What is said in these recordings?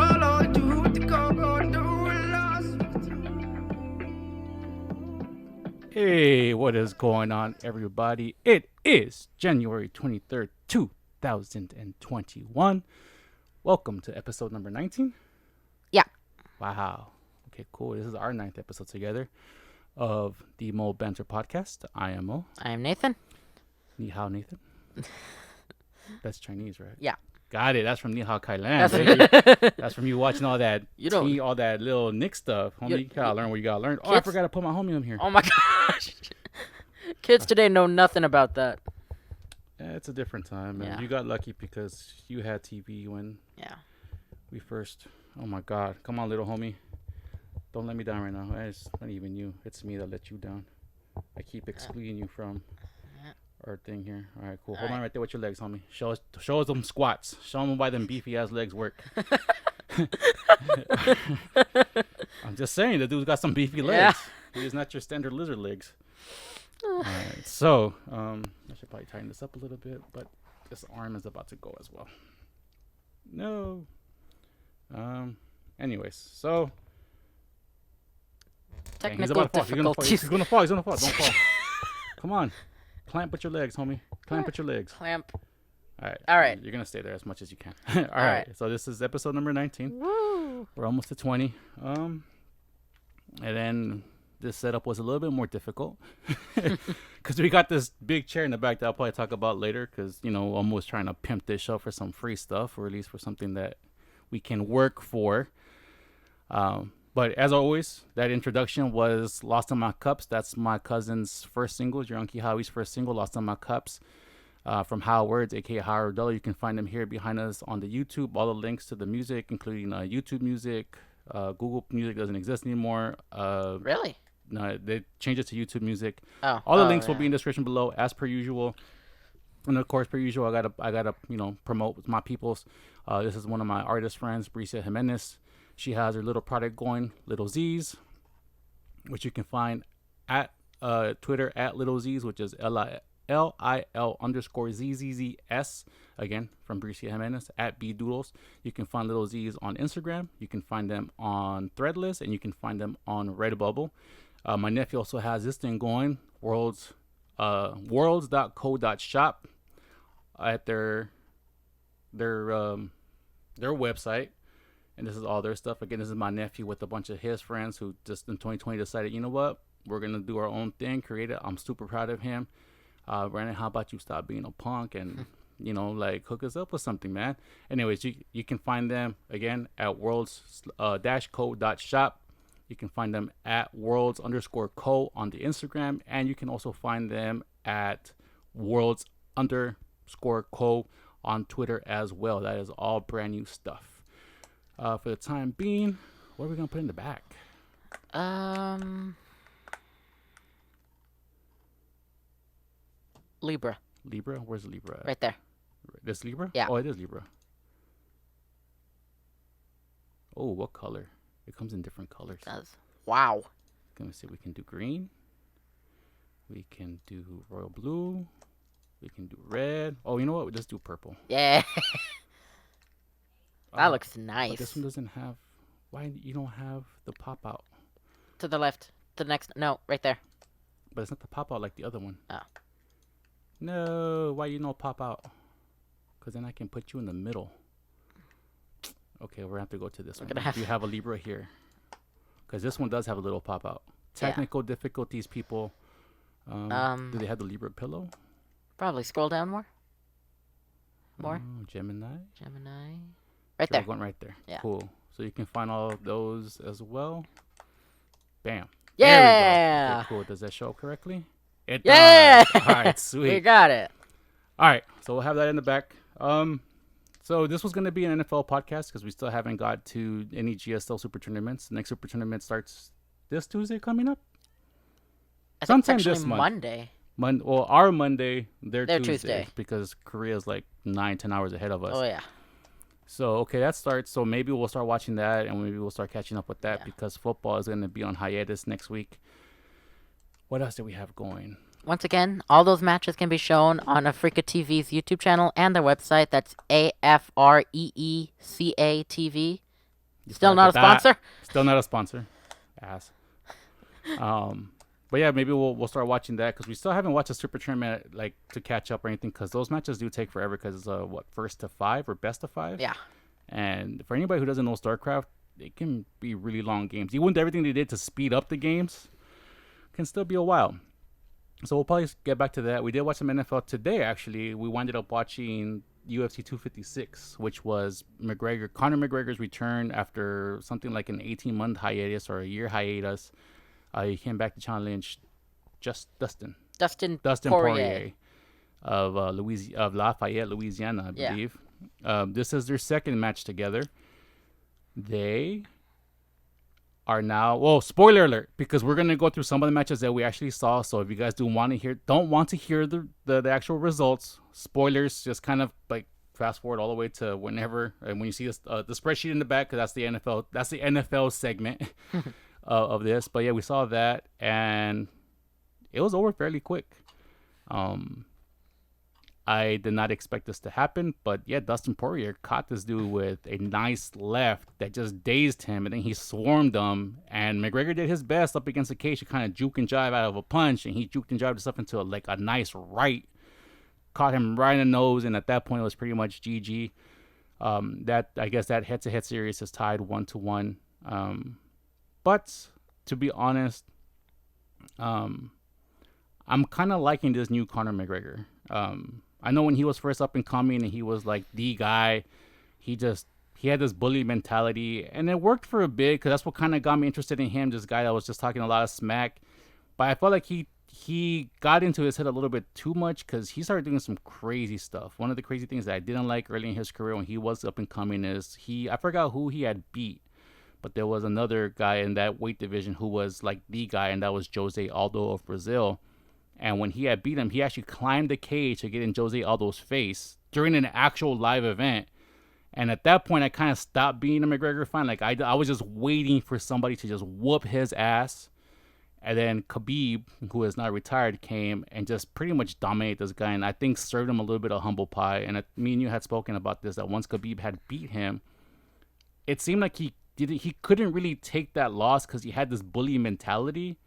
follow you to go do lost. Hey, what is going on, everybody? It is January 23rd, 2021. Welcome to episode number 19. Yeah. Wow. Okay, cool. This is our 9th episode together of the Mo Banter Podcast. I am Mo. I am Nathan. Ni hao, Nathan. That's Chinese, right? Yeah. Got it. That's from Ni hao Kai Lan. That's from you watching all that all that little Nick stuff. Homie, you gotta learn what you gotta learn. Oh, I forgot to put my homie on here. Oh my gosh. Kids today know nothing about that. Yeah, it's a different time, man. Yeah. You got lucky because you had TV when we first. Oh my God! Come on, little homie. Don't let me down right now. It's not even you. It's me that let you down. I keep excluding you from our thing here. All right, cool. Hold on right there with your legs, homie. Show us them squats. Show them why them beefy ass legs work. I'm just saying, the dude's got some beefy legs. He's not your standard lizard legs. All right, so I should probably tighten this up a little bit, but this arm is about to go as well. No. Anyways, so Technical difficulties. He's gonna fall. Don't fall. Come on, clamp with your legs, homie. Clamp with your legs. Clamp. All right. You're gonna stay there as much as you can. All right. So this is episode number 19. Woo. We're almost to 20. And then this setup was a little bit more difficult because we got this big chair in the back that I'll probably talk about later because, I'm almost trying to pimp this show for some free stuff or at least for something that we can work for. But as always, that introduction was Lost in My Cups. That's my cousin's first single, your Uncle Howie's first single, Lost in My Cups, from WorldZ, aka Howard Dollar. You can find them here behind us on the YouTube. All the links to the music, including YouTube Music. Google Music doesn't exist anymore. Really? No, they changed it to YouTube Music. Oh. All the links will be in the description below, as per usual. And of course, per usual, I gotta promote my peoples. This is one of my artist friends, Brissia Jiménez. She has her little product going, Lil'zzz, which you can find at Twitter at Lil'zzz, which is LIL_ZZZS. Again, from Brissia Jiménez at B Doodles. You can find Lil'zzz on Instagram. You can find them on Threadless, and you can find them on Redbubble. My nephew also has this thing going, worlds.co.shop at their website. And this is all their stuff. Again, this is my nephew with a bunch of his friends who just in 2020 decided, you know what? We're going to do our own thing, create it. I'm super proud of him. Brandon, how about you stop being a punk and, hook us up with something, man? Anyways, you can find them, again, at worlds-co.shop. You can find them at worlds_co on the Instagram. And you can also find them at worlds_co on Twitter as well. That is all brand new stuff. For the time being, what are we going to put in the back? Libra. Libra? Where's Libra at? Right there. This Libra? Yeah. Oh, it is Libra. Oh, what color? It comes in different colors. It does. Wow. Let me see. We can do green. We can do royal blue. We can do red. Oh, you know what? We just do purple. Yeah. That looks nice. But this one doesn't have... Why you don't have the pop-out? To the left. The next... No, right there. But it's not the pop-out like the other one. Oh. No, why you don't pop-out? Because then I can put you in the middle. Okay, we're going to have to go to this one. You have a Libra here. Because this one does have a little pop-out. Technical difficulties, people. Do they have the Libra pillow? Probably. Scroll down more. More. Oh, Gemini. Right there. Going right there. Yeah. Cool. So you can find all of those as well. Bam. Yeah. There we go. Okay, cool. Does that show up correctly? It Yeah. does. All right, sweet. We got it. All right, so we'll have that in the back. So this was going to be an NFL podcast because we still haven't got to any GSL Super Tournaments. The next Super Tournament starts this Tuesday coming up. I think Sometime it's this actually month. Monday. Well, our Monday, their Tuesday, Tuesday. because Korea's like 9-10 hours ahead of us. Oh, yeah. So, okay, that starts. So maybe we'll start watching that, and maybe we'll start catching up with that Yeah. because football is going to be on hiatus next week. What else do we have going? Once again, all those matches can be shown on Africa TV's YouTube channel and their website. That's AFREECA TV. Still not a sponsor? Still not a sponsor. Ass. But yeah, maybe we'll start watching that because we still haven't watched a super tournament like to catch up or anything because those matches do take forever because it's first to 5 or best of 5. Yeah. And for anybody who doesn't know StarCraft, it can be really long games. Even with everything they did to speed up the games, can still be a while. So we'll probably get back to that. We did watch some NFL today. Actually, we ended up watching UFC 256, which was Conor McGregor's return after something like an 18-month hiatus or a year hiatus. He came back to challenge Dustin Poirier of Lafayette, Louisiana, I believe. This is their second match together. They are now, well, spoiler alert, because we're gonna go through some of the matches that we actually saw. So if you guys don't want to hear the actual results, spoilers, just kind of like fast forward all the way to whenever, and when you see this, the spreadsheet in the back, because that's the NFL segment of this. But yeah, we saw that, and it was over fairly quick. I did not expect this to happen, but yeah, Dustin Poirier caught this dude with a nice left that just dazed him, and then he swarmed him, and McGregor did his best up against the cage to kind of juke and jive out of a punch, and he juked and jived himself into a nice right, caught him right in the nose, and at that point it was pretty much GG. I guess that head-to-head series is tied 1-1. But to be honest, I'm kind of liking this new Conor McGregor. I know when he was first up and coming and he was like the guy, he had this bully mentality, and it worked for a bit because that's what kind of got me interested in him. This guy that was just talking a lot of smack, but I felt like he got into his head a little bit too much because he started doing some crazy stuff. One of the crazy things that I didn't like early in his career when he was up and coming is I forgot who he had beat, but there was another guy in that weight division who was like the guy, and that was Jose Aldo of Brazil. And when he had beat him, he actually climbed the cage to get in Jose Aldo's face during an actual live event. And at that point, I kind of stopped being a McGregor fan. Like, I was just waiting for somebody to just whoop his ass. And then Khabib, who is now retired, came and just pretty much dominated this guy. And I think served him a little bit of humble pie. And me and you had spoken about this, that once Khabib had beat him, it seemed like he couldn't really take that loss because he had this bully mentality.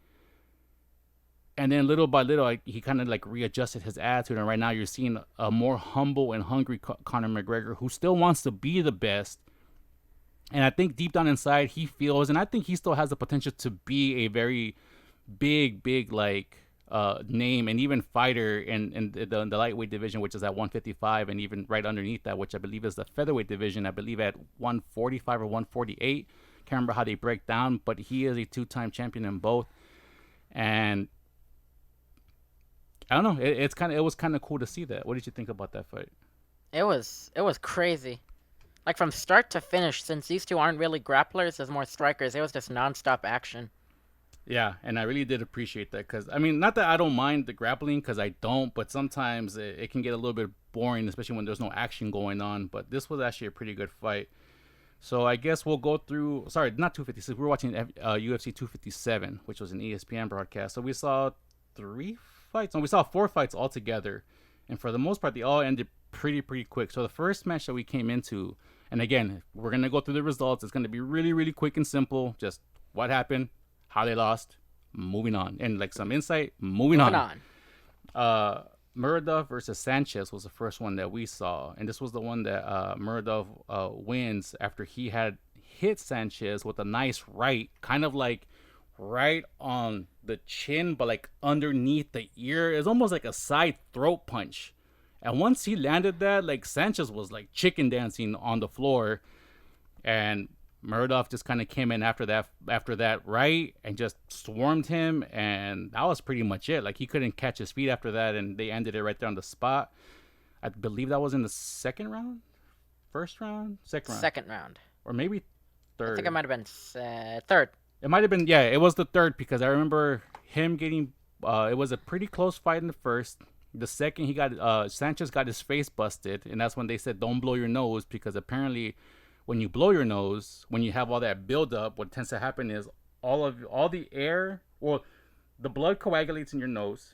And then little by little, he kind of like readjusted his attitude. And right now you're seeing a more humble and hungry Conor McGregor who still wants to be the best. And I think deep down inside he feels, and I think he still has the potential to be a very big like name and even fighter in the lightweight division, which is at 155, and even right underneath that, which I believe is the featherweight division. I believe at 145 or 148. Can't remember how they break down, but he is a 2-time champion in both. And I don't know. It was kind of cool to see that. What did you think about that fight? It was crazy. Like from start to finish, since these two aren't really grapplers, as more strikers, it was just nonstop action. Yeah, and I really did appreciate that because, I mean, not that I don't mind the grappling because I don't, but sometimes it can get a little bit boring, especially when there's no action going on. But this was actually a pretty good fight. So I guess we'll go through, sorry, not 256. We were watching UFC 257, which was an ESPN broadcast. So we saw 3 fights. No, we saw 4 fights altogether, and for the most part they all ended pretty quick. So the first match that we came into, and again, we're gonna go through the results. It's gonna be really quick and simple. Just what happened, how they lost, moving on, and like some insight, moving on. Muradov versus Sanchez was the first one that we saw, and this was the one that Muradov wins after he had hit Sanchez with a nice right, kind of like right on the chin, but like underneath the ear. It's almost like a side throat punch. And once he landed that, like Sanchez was like chicken dancing on the floor, and Muradov just kind of came in after that right and just swarmed him, and that was pretty much it. Like he couldn't catch his feet after that, and they ended it right there on the spot. I believe that was in the second round, second round, or maybe third. I think it might have been third. It might have been, yeah, it was the third because I remember him getting, it was a pretty close fight in the first. The second, Sanchez got his face busted, and that's when they said don't blow your nose, because apparently when you blow your nose, when you have all that buildup, what tends to happen is all the air, the blood coagulates in your nose.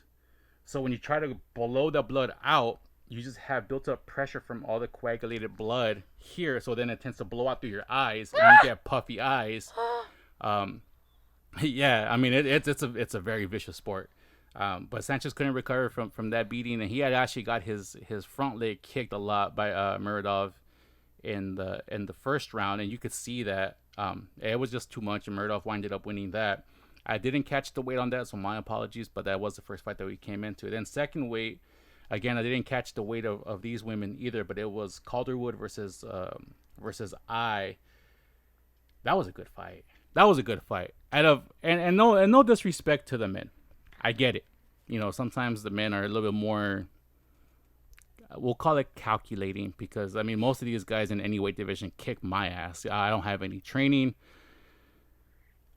So when you try to blow the blood out, you just have built up pressure from all the coagulated blood here, so then it tends to blow out through your eyes, and you get puffy eyes. Yeah, I mean it's a very vicious sport. But Sanchez couldn't recover from that beating, and he had actually got his front leg kicked a lot by Muradov in the first round, and you could see that it was just too much, and Muradov ended up winning that. I didn't catch the weight on that, so my apologies, but that was the first fight that we came into. Then second weight, again, I didn't catch the weight of these women either, but it was Calderwood versus I. That was a good fight. That was a good fight. And no disrespect to the men. I get it. You know, sometimes the men are a little bit more, we'll call it calculating, because I mean most of these guys in any weight division kick my ass. I don't have any training.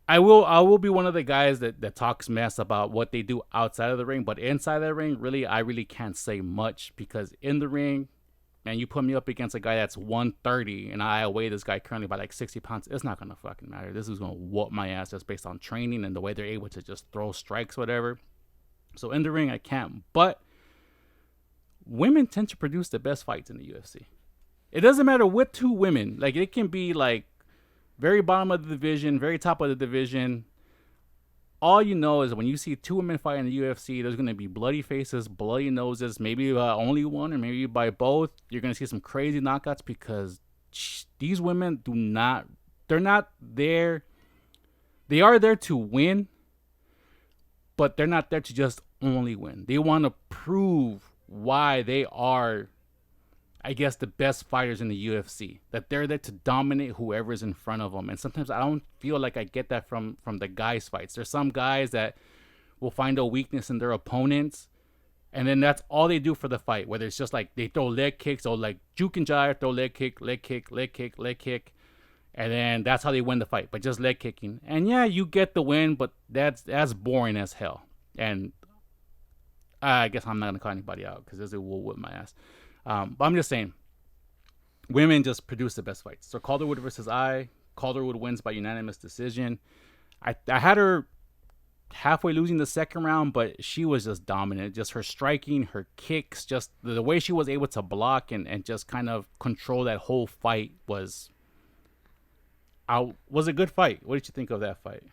I will be one of the guys that talks mess about what they do outside of the ring, but inside the ring, I really can't say much, because in the ring, man, you put me up against a guy that's 130 and I weigh this guy currently by like 60 pounds, it's not gonna fucking matter. This is gonna whoop my ass just based on training and the way they're able to just throw strikes, whatever. So in the ring, I can't. But women tend to produce the best fights in the UFC. It doesn't matter what two women. Like, it can be like very bottom of the division, very top of the division. All you know is when you see two women fight in the UFC, there's going to be bloody faces, bloody noses, maybe only one or maybe by both. You're going to see some crazy knockouts, because these women they're not there. They are there to win, but they're not there to just only win. They want to prove why they are, I guess, the best fighters in the UFC, that they're there to dominate whoever's in front of them. And sometimes I don't feel like I get that from the guys' fights. There's some guys that will find a weakness in their opponents, and then that's all they do for the fight. Whether it's just like they throw leg kicks, or like juke and jive, throw leg kick, leg kick, leg kick, leg kick, and then that's how they win the fight, by just leg kicking. And yeah, you get the win, but that's boring as hell. And I guess I'm not gonna call anybody out, because this will whip my ass. But I'm just saying, women just produce the best fights. So Calderwood versus I. Calderwood wins by unanimous decision. I had her halfway losing the second round, but she was just dominant. Just her striking, her kicks, just the way she was able to block and just kind of control that whole fight was a good fight. What did you think of that fight?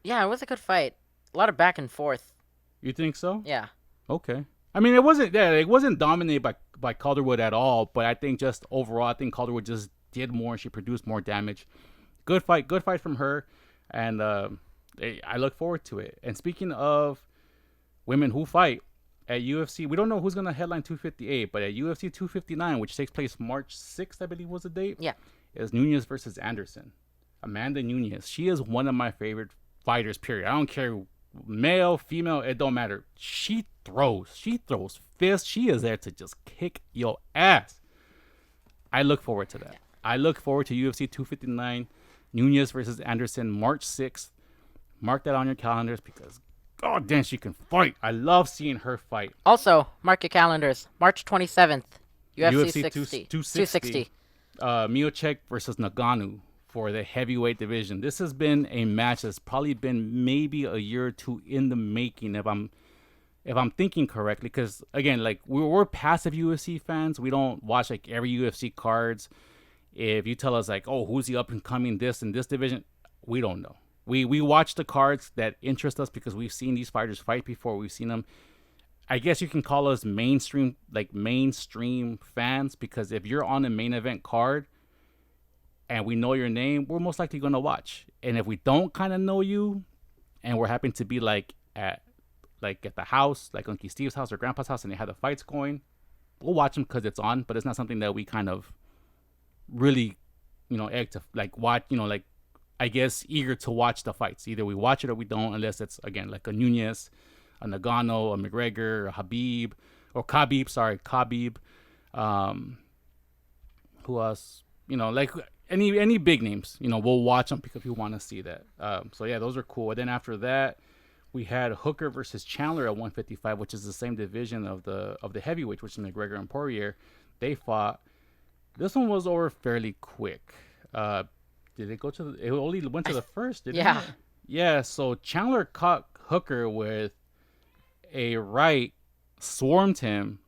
Yeah, it was a good fight. A lot of back and forth. You think so? Yeah. Okay. I mean, it wasn't dominated by Calderwood at all, but I think just overall, I think Calderwood just did more and she produced more damage. Good fight from her, and I look forward to it. And speaking of women who fight at UFC, we don't know who's gonna headline 258, but at UFC 259, which takes place March 6th, I believe was the date. Yeah. Is Nunes versus Anderson. Amanda Nunes. She is one of my favorite fighters. Period. I don't care. Male, female, it don't matter. She throws fists. She is there to just kick your ass. I look forward to that. I look forward to UFC 259, Nunes versus Anderson, March 6th. Mark that on your calendars, because god damn, she can fight. I love seeing her fight. Also, mark your calendars. March 27th, UFC 260. Miocic versus Nagano for the heavyweight division. This has been a match that's probably been maybe a year or two in the making, if I'm thinking correctly. Because again, like we're passive UFC fans. We don't watch like every UFC cards. If you tell us like, oh, who's the up and coming this in this division, we don't know. We watch the cards that interest us because we've seen these fighters fight before. We've seen them. I guess you can call us mainstream fans, because if you're on a main event card and we know your name, we're most likely going to watch. And if we don't kind of know you and we're happen to be like at the house, like Uncle Steve's house or Grandpa's house, and they have the fights going, we'll watch them because it's on, but it's not something that we kind of really, egg to like watch, like I guess eager to watch the fights. Either we watch it or we don't, unless it's again like a Nunes, a Nagano, a McGregor, a Khabib. Who else? Like any big names. We'll watch them because we want to see that. So yeah, those are cool. And then after that, we had Hooker versus Chandler at 155, which is the same division of the heavyweight, which is McGregor and Poirier. They fought. This one was over fairly quick. Did it go to it only went to the first, didn't it? Yeah, so Chandler caught Hooker with a right, swarmed him,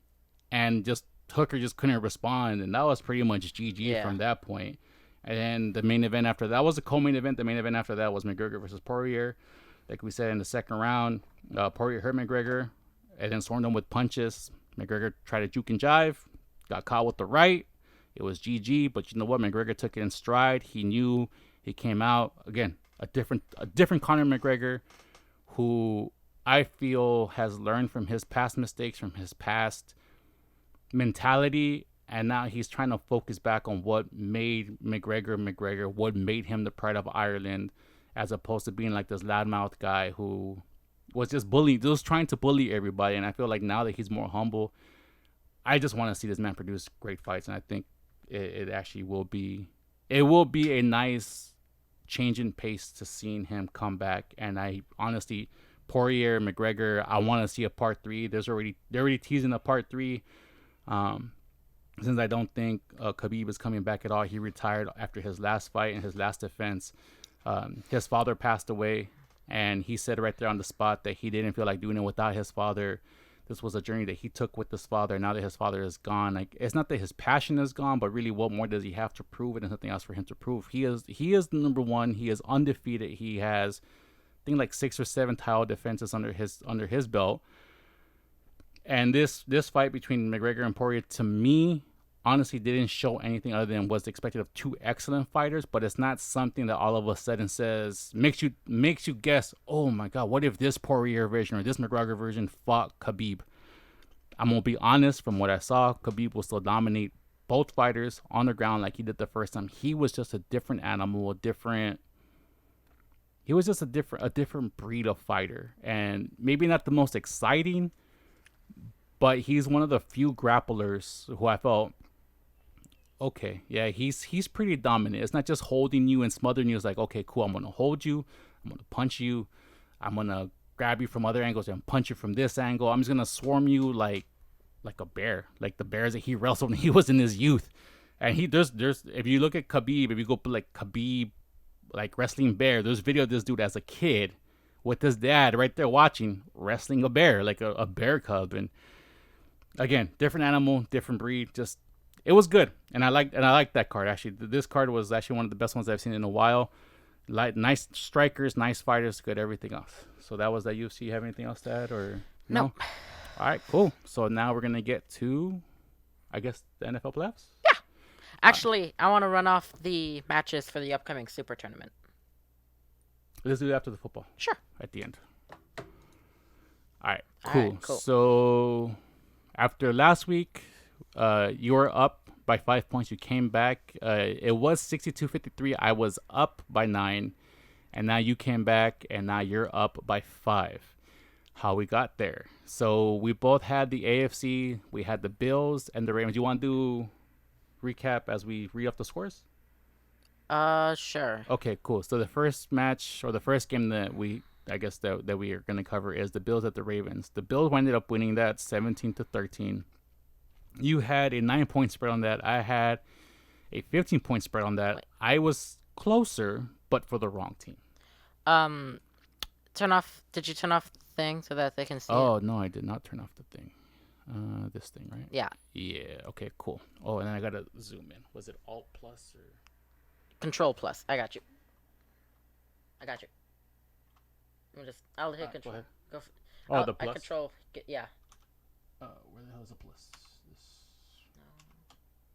and just Hooker just couldn't respond, and that was pretty much GG from that point. And then the main event after that was a co-main event. The main event after that was McGregor versus Poirier. Like we said in the second round, Poirier hurt McGregor and then swarmed him with punches. McGregor tried to juke and jive, got caught with the right. It was GG, but you know what? McGregor took it in stride. He knew. He came out again, a different Conor McGregor, who I feel has learned from his past mistakes, from his past mentality, and now he's trying to focus back on what made McGregor, what made him the pride of Ireland, as opposed to being like this loudmouth guy who was just trying to bully everybody. And I feel like now that he's more humble, I just want to see this man produce great fights, and I think it actually will be. It will be a nice change in pace to seeing him come back. And I honestly, Poirier, McGregor, I want to see a part 3. They're already teasing a part 3. Since I don't think Khabib is coming back at all. He retired after his last fight and his last defense. His father passed away, and he said right there on the spot that he didn't feel like doing it without his father. This was a journey that he took with his father. Now that his father is gone, like, it's not that his passion is gone, but really, what more does he have to prove? And there's nothing else for him to prove. He is the number one. He is undefeated. He has, I think, like 6 or 7 title defenses under his belt. And this fight between McGregor and Poirier, to me, honestly didn't show anything other than what's expected of 2 excellent fighters. But it's not something that all of a sudden makes you guess, oh my god, what if this Poirier version or this McGregor version fought Khabib? I'm gonna be honest, from what I saw, Khabib will still dominate both fighters on the ground like he did the first time. He was just a different animal, he was just a different breed of fighter, and maybe not the most exciting, but he's one of the few grapplers who I felt, okay, yeah, he's pretty dominant. It's not just holding you and smothering you. It's like, okay, cool, I'm going to hold you, I'm going to punch you, I'm going to grab you from other angles and punch you from this angle. I'm just going to swarm you like a bear, like the bears that he wrestled when he was in his youth. And there's if you look at Khabib, if you go put like Khabib, like wrestling bear, there's video of this dude as a kid with his dad right there watching, wrestling a bear, like a bear cub. And again, different animal, different breed. Just, it was good, and I liked that card. Actually, this card was actually one of the best ones I've seen in a while. Like, nice strikers, nice fighters, good everything else. So that was that UFC. You have anything else to add, or no? Nope. All right, cool. So now we're gonna get to, I guess, the NFL playoffs. Yeah. Actually, I want to run off the matches for the upcoming Super Tournament. Let's do it after the football. Sure. At the end. All right, cool. So after last week, you were up by 5 points. You came back. It was 62-53. I was up by 9. And now you came back, and now you're up by 5. How we got there. So we both had the AFC. We had the Bills and the Ravens. You want to do recap as we read off the scores? Sure. Okay, cool. So the first match, or the first game that we are going to cover is the Bills at the Ravens. The Bills ended up winning that 17-13. You had a 9-point spread on that. I had a 15-point spread on that. I was closer, but for the wrong team. Did you turn off the thing so that they can see Oh, it? no, I did not turn off the thing. This thing, right? Yeah. Yeah, okay, cool. Oh, and then I got to zoom in. Was it Alt plus or? Control plus. I got you. I'll hit control. Go ahead. Go for, Oh, the plus? I control. Yeah. Where the hell is the plus?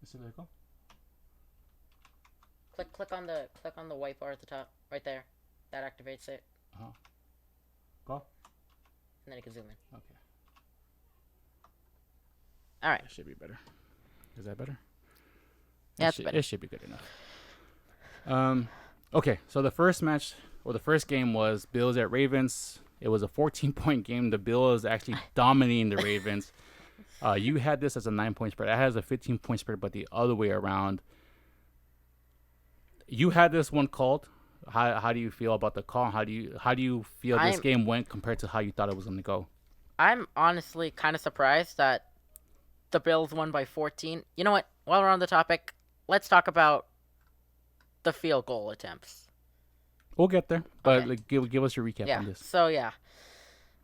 This is go? Click on the white bar at the top, right there. That activates it. Go. And then you can zoom in. Okay. All right. That should be better. Is that better? Yeah, it's better. It should be good enough. Okay, so the first match, or the first game, was Bills at Ravens. It was a 14-point game. The Bills actually dominating the Ravens. You had this as a 9-point spread. I had as a 15-point spread, but the other way around. You had this one called. How do you feel about the call? How do you feel this game went compared to how you thought it was going to go? I'm honestly kind of surprised that the Bills won by 14. You know what? While we're on the topic, let's talk about the field goal attempts. We'll get there, but Okay. give us your recap on this. So,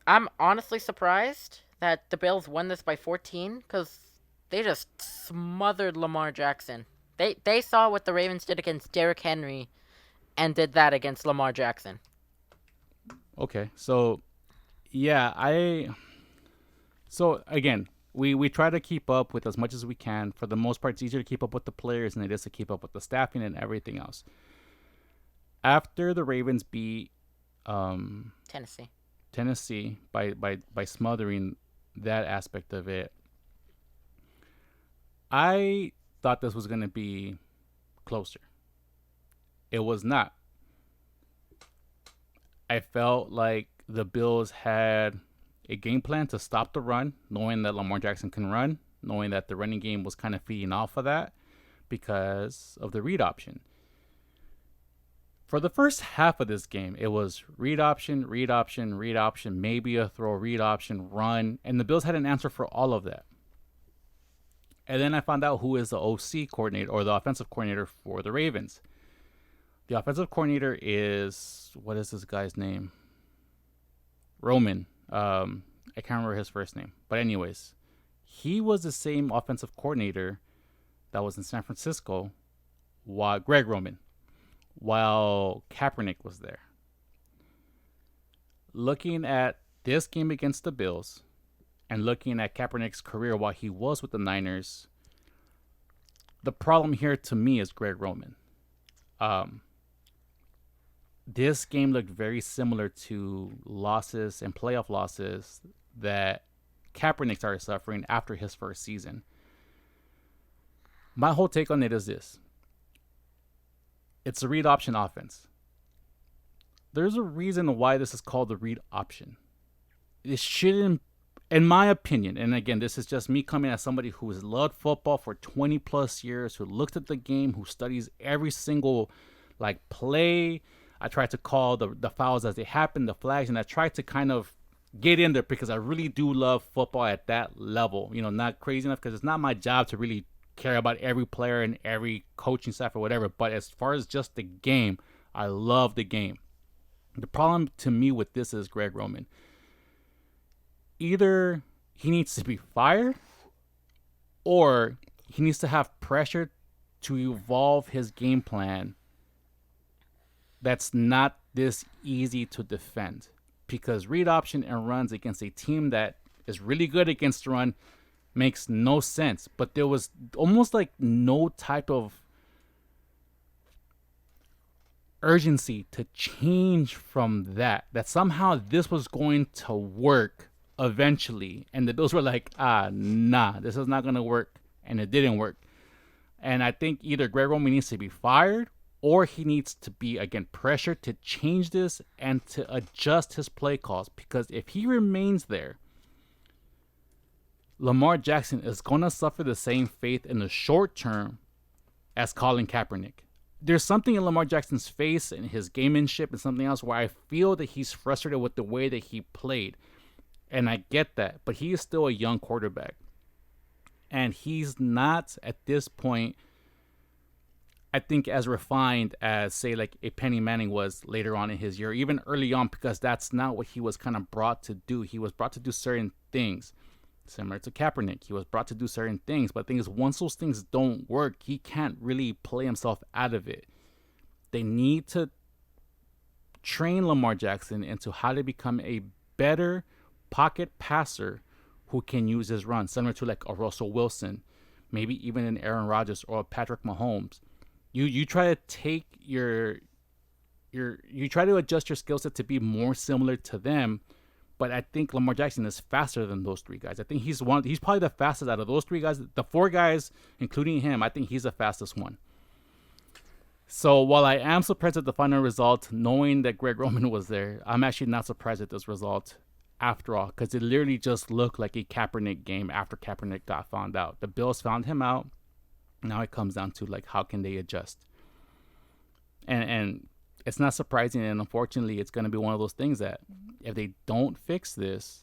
I'm honestly surprised that the Bills won this by 14 because They just smothered Lamar Jackson. They saw what the Ravens did against Derrick Henry and did that against Lamar Jackson. Okay, so yeah, so again, we try to keep up with as much as we can. For the most part, it's easier to keep up with the players than it is to keep up with the staffing and everything else. After the Ravens beat Tennessee by smothering that aspect of it, I thought this was going to be closer. It was not. I felt like the Bills had a game plan to stop the run, knowing that Lamar Jackson can run, knowing that the running game was kind of feeding off of that because of the read option. For the first half of this game, it was read option, read option, read option, maybe a throw, read option, run, and the Bills had an answer for all of that. And then I found out who is the OC coordinator or the offensive coordinator for the Ravens. The offensive coordinator is, what is this guy's name? Roman. I can't remember his first name. But anyways, he was the same offensive coordinator that was in San Francisco, while Greg Roman, while Kaepernick was there. Looking at this game against the Bills and looking at Kaepernick's career while he was with the Niners, the problem here to me is Greg Roman. This game looked very similar to losses and playoff losses that Kaepernick started suffering after his first season. My whole take on it is this. It's a read option offense. There's a reason why this is called the read option. It shouldn't, in my opinion, and again, this is just me coming as somebody who has loved football for 20 plus years, who looked at the game, who studies every single play. I try to call the fouls as they happen, the flags, and I try to kind of get in there because I really do love football at that level. You know, not crazy enough because it's not my job to really care about every player and every coaching staff or whatever. But as far as just the game, I love the game. The problem to me with this is Greg Roman. Either he needs to be fired or he needs to have pressure to evolve his game plan that's not this easy to defend, because read option and runs against a team that is really good against the run makes no sense. But there was almost like no type of urgency to change from that somehow this was going to work eventually. And the Bills were like, nah, this is not going to work. And it didn't work. And I think either Greg Roman needs to be fired or he needs to be, again, pressured to change this and to adjust his play calls. Because if he remains there, Lamar Jackson is going to suffer the same fate in the short term as Colin Kaepernick. There's something in Lamar Jackson's face and his gamemanship and something else where I feel that he's frustrated with the way that he played. And I get that. But he is still a young quarterback. And he's not, at this point, I think, as refined as, say, like a Penny Manning was later on in his year, even early on, because that's not what he was kind of brought to do. He was brought to do certain things, similar to Kaepernick. He was brought to do certain things, but the thing is, once those things don't work, he can't really play himself out of it. They need to train Lamar Jackson into how to become a better pocket passer who can use his run, similar to like a Russell Wilson, maybe even an Aaron Rodgers or a Patrick Mahomes. You try to take you try to adjust your skill set to be more similar to them, but I think Lamar Jackson is faster than those three guys. I think he's probably the fastest out of those three guys. The four guys, including him, I think he's the fastest one. So while I am surprised at the final result, knowing that Greg Roman was there, I'm actually not surprised at this result after all, because it literally just looked like a Kaepernick game after Kaepernick got found out. The Bills found him out. Now it comes down to like how can they adjust, and it's not surprising, and unfortunately it's going to be one of those things that if they don't fix this,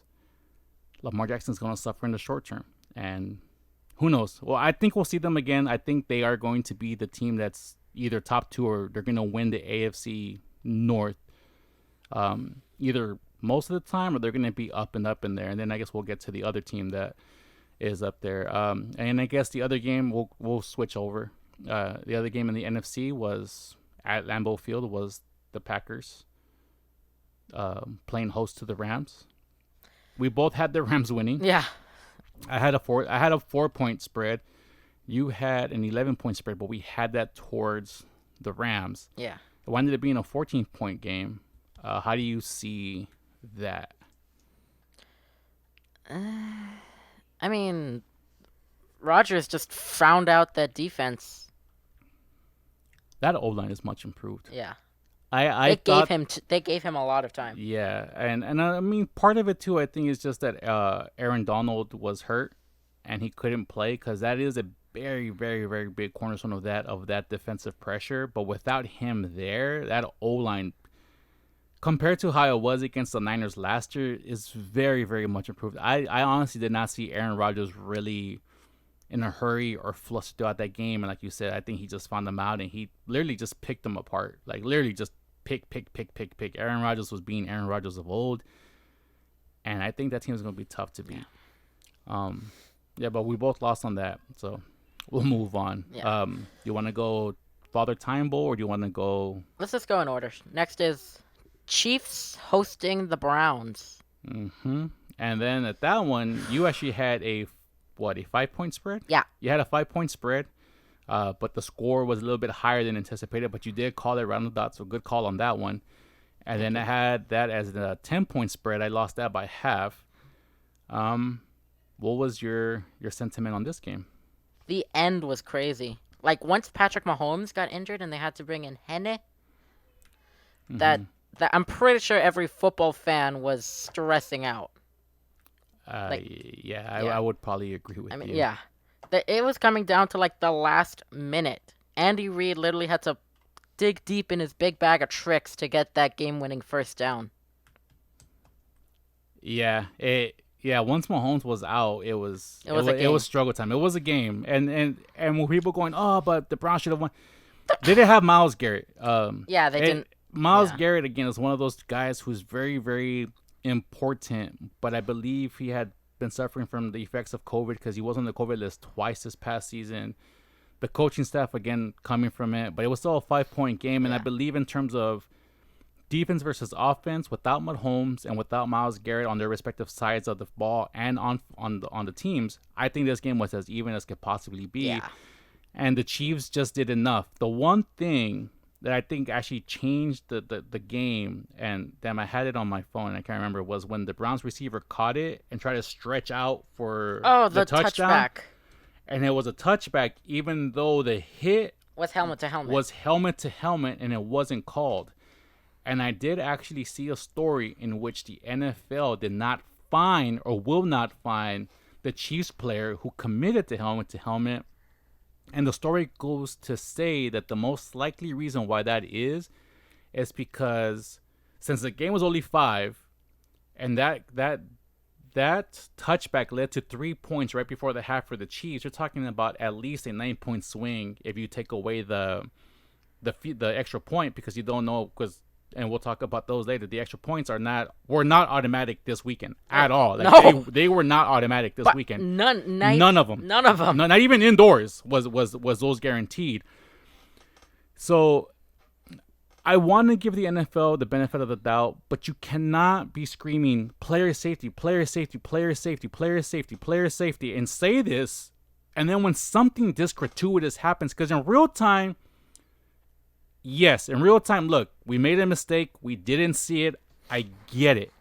Lamar Jackson's going to suffer in the short term, and who knows. Well, I think we'll see them again. I think they are going to be the team that's either top two or they're going to win the AFC North, either most of the time, or they're going to be up and up in there. And then I guess we'll get to the other team that is up there. And I guess the other game we'll switch over. The other game in the NFC was at Lambeau Field was the Packers playing host to the Rams. We both had the Rams winning. Yeah. I had a 4-point spread. You had an 11-point spread, but we had that towards the Rams. Yeah. It ended up being a 14-point game. How do you see that? I mean, Rodgers just found out that defense. That O-line is much improved. Yeah. They gave him a lot of time. Yeah, and I mean, part of it too, I think, is just that Aaron Donald was hurt and he couldn't play, because that is a very, very, very big cornerstone of that defensive pressure. But without him there, that O-line, compared to how it was against the Niners last year, is very, very much improved. I honestly did not see Aaron Rodgers really in a hurry or flustered throughout that game. And like you said, I think he just found them out and he literally just picked them apart. Like, literally just pick. Aaron Rodgers was being Aaron Rodgers of old. And I think that team is going to be tough to beat. Yeah, but we both lost on that. So we'll move on. Yeah. You want to go Father Time Bowl, or do you want to go? Let's just go in order. Next is Chiefs hosting the Browns. Mm-hmm. And then at that one, you actually had a 5-point spread? Yeah. You had a 5-point spread, but the score was a little bit higher than anticipated, but you did call it round the dot, so good call on that one. And then I had that as a 10-point spread. I lost that by half. What was your sentiment on this game? The end was crazy. Like, once Patrick Mahomes got injured and they had to bring in Henne, that I'm pretty sure every football fan was stressing out. I would probably agree with you. Yeah. It was coming down to, like, the last minute. Andy Reid literally had to dig deep in his big bag of tricks to get that game-winning first down. Yeah, once Mahomes was out, it was struggle time. It was a game. And when people going, oh, but the Browns should have won. They didn't have Myles Garrett. Yeah, they didn't. Myles Garrett, again, is one of those guys who's very, very important, but I believe he had been suffering from the effects of COVID because he was on the COVID list twice this past season. The coaching staff, again, coming from it, but it was still a 5-point game, and I believe in terms of defense versus offense, without Mahomes and without Myles Garrett on their respective sides of the ball and on the teams, I think this game was as even as could possibly be. Yeah. And the Chiefs just did enough. The one thing that I think actually changed the game, and damn, I had it on my phone, I can't remember, was when the Browns receiver caught it and tried to stretch out for the touchdown. Touchback. And it was a touchback, even though the hit was helmet to helmet. Was helmet to helmet, and it wasn't called. And I did actually see a story in which the NFL did not fine or will not fine the Chiefs player who committed to helmet. And the story goes to say that the most likely reason why that is because since the game was only 5, and that touchback led to 3 points right before the half for the Chiefs, you're talking about at least a 9-point swing if you take away the extra point, because you don't know, and we'll talk about those later. The extra points were not automatic this weekend at all. Like, no, they were not automatic this weekend. None of them. Not even indoors was those guaranteed. So I want to give the NFL the benefit of the doubt, but you cannot be screaming player safety, player safety, player safety, player safety, player safety, and say this, and then when something this gratuitous happens, because in real time. Yes, in real time, look, we made a mistake. We didn't see it. I get it.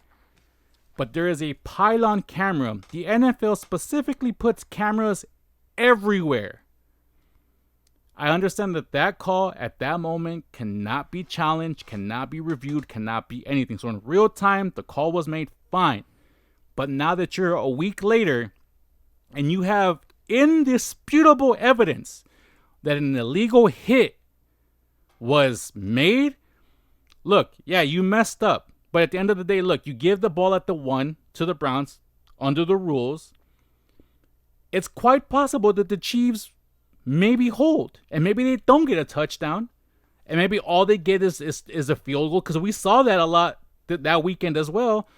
But there is a pylon camera. The NFL specifically puts cameras everywhere. I understand that call at that moment cannot be challenged, cannot be reviewed, cannot be anything. So in real time, the call was made, fine. But now that you're a week later and you have indisputable evidence that an illegal hit was made, look, yeah, you messed up. But at the end of the day, look, you give the ball at the 1 to the Browns under the rules. It's quite possible that the Chiefs maybe hold, and maybe they don't get a touchdown, and maybe all they get is a field goal, because we saw that a lot that weekend as well.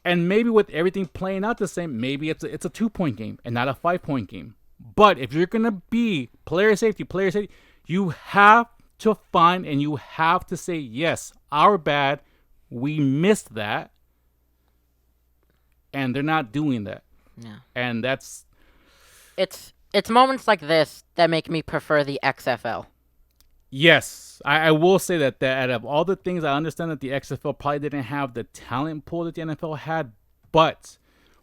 And maybe with everything playing out the same, maybe it's a 2-point game and not a 5-point game. But if you're gonna be player safety, you have to find and you have to say, yes, our bad, we missed that, and they're not doing that. Yeah. And that's It's moments like this that make me prefer the XFL. yes. I will say that out of all the things, I understand that the XFL probably didn't have the talent pool that the NFL had, but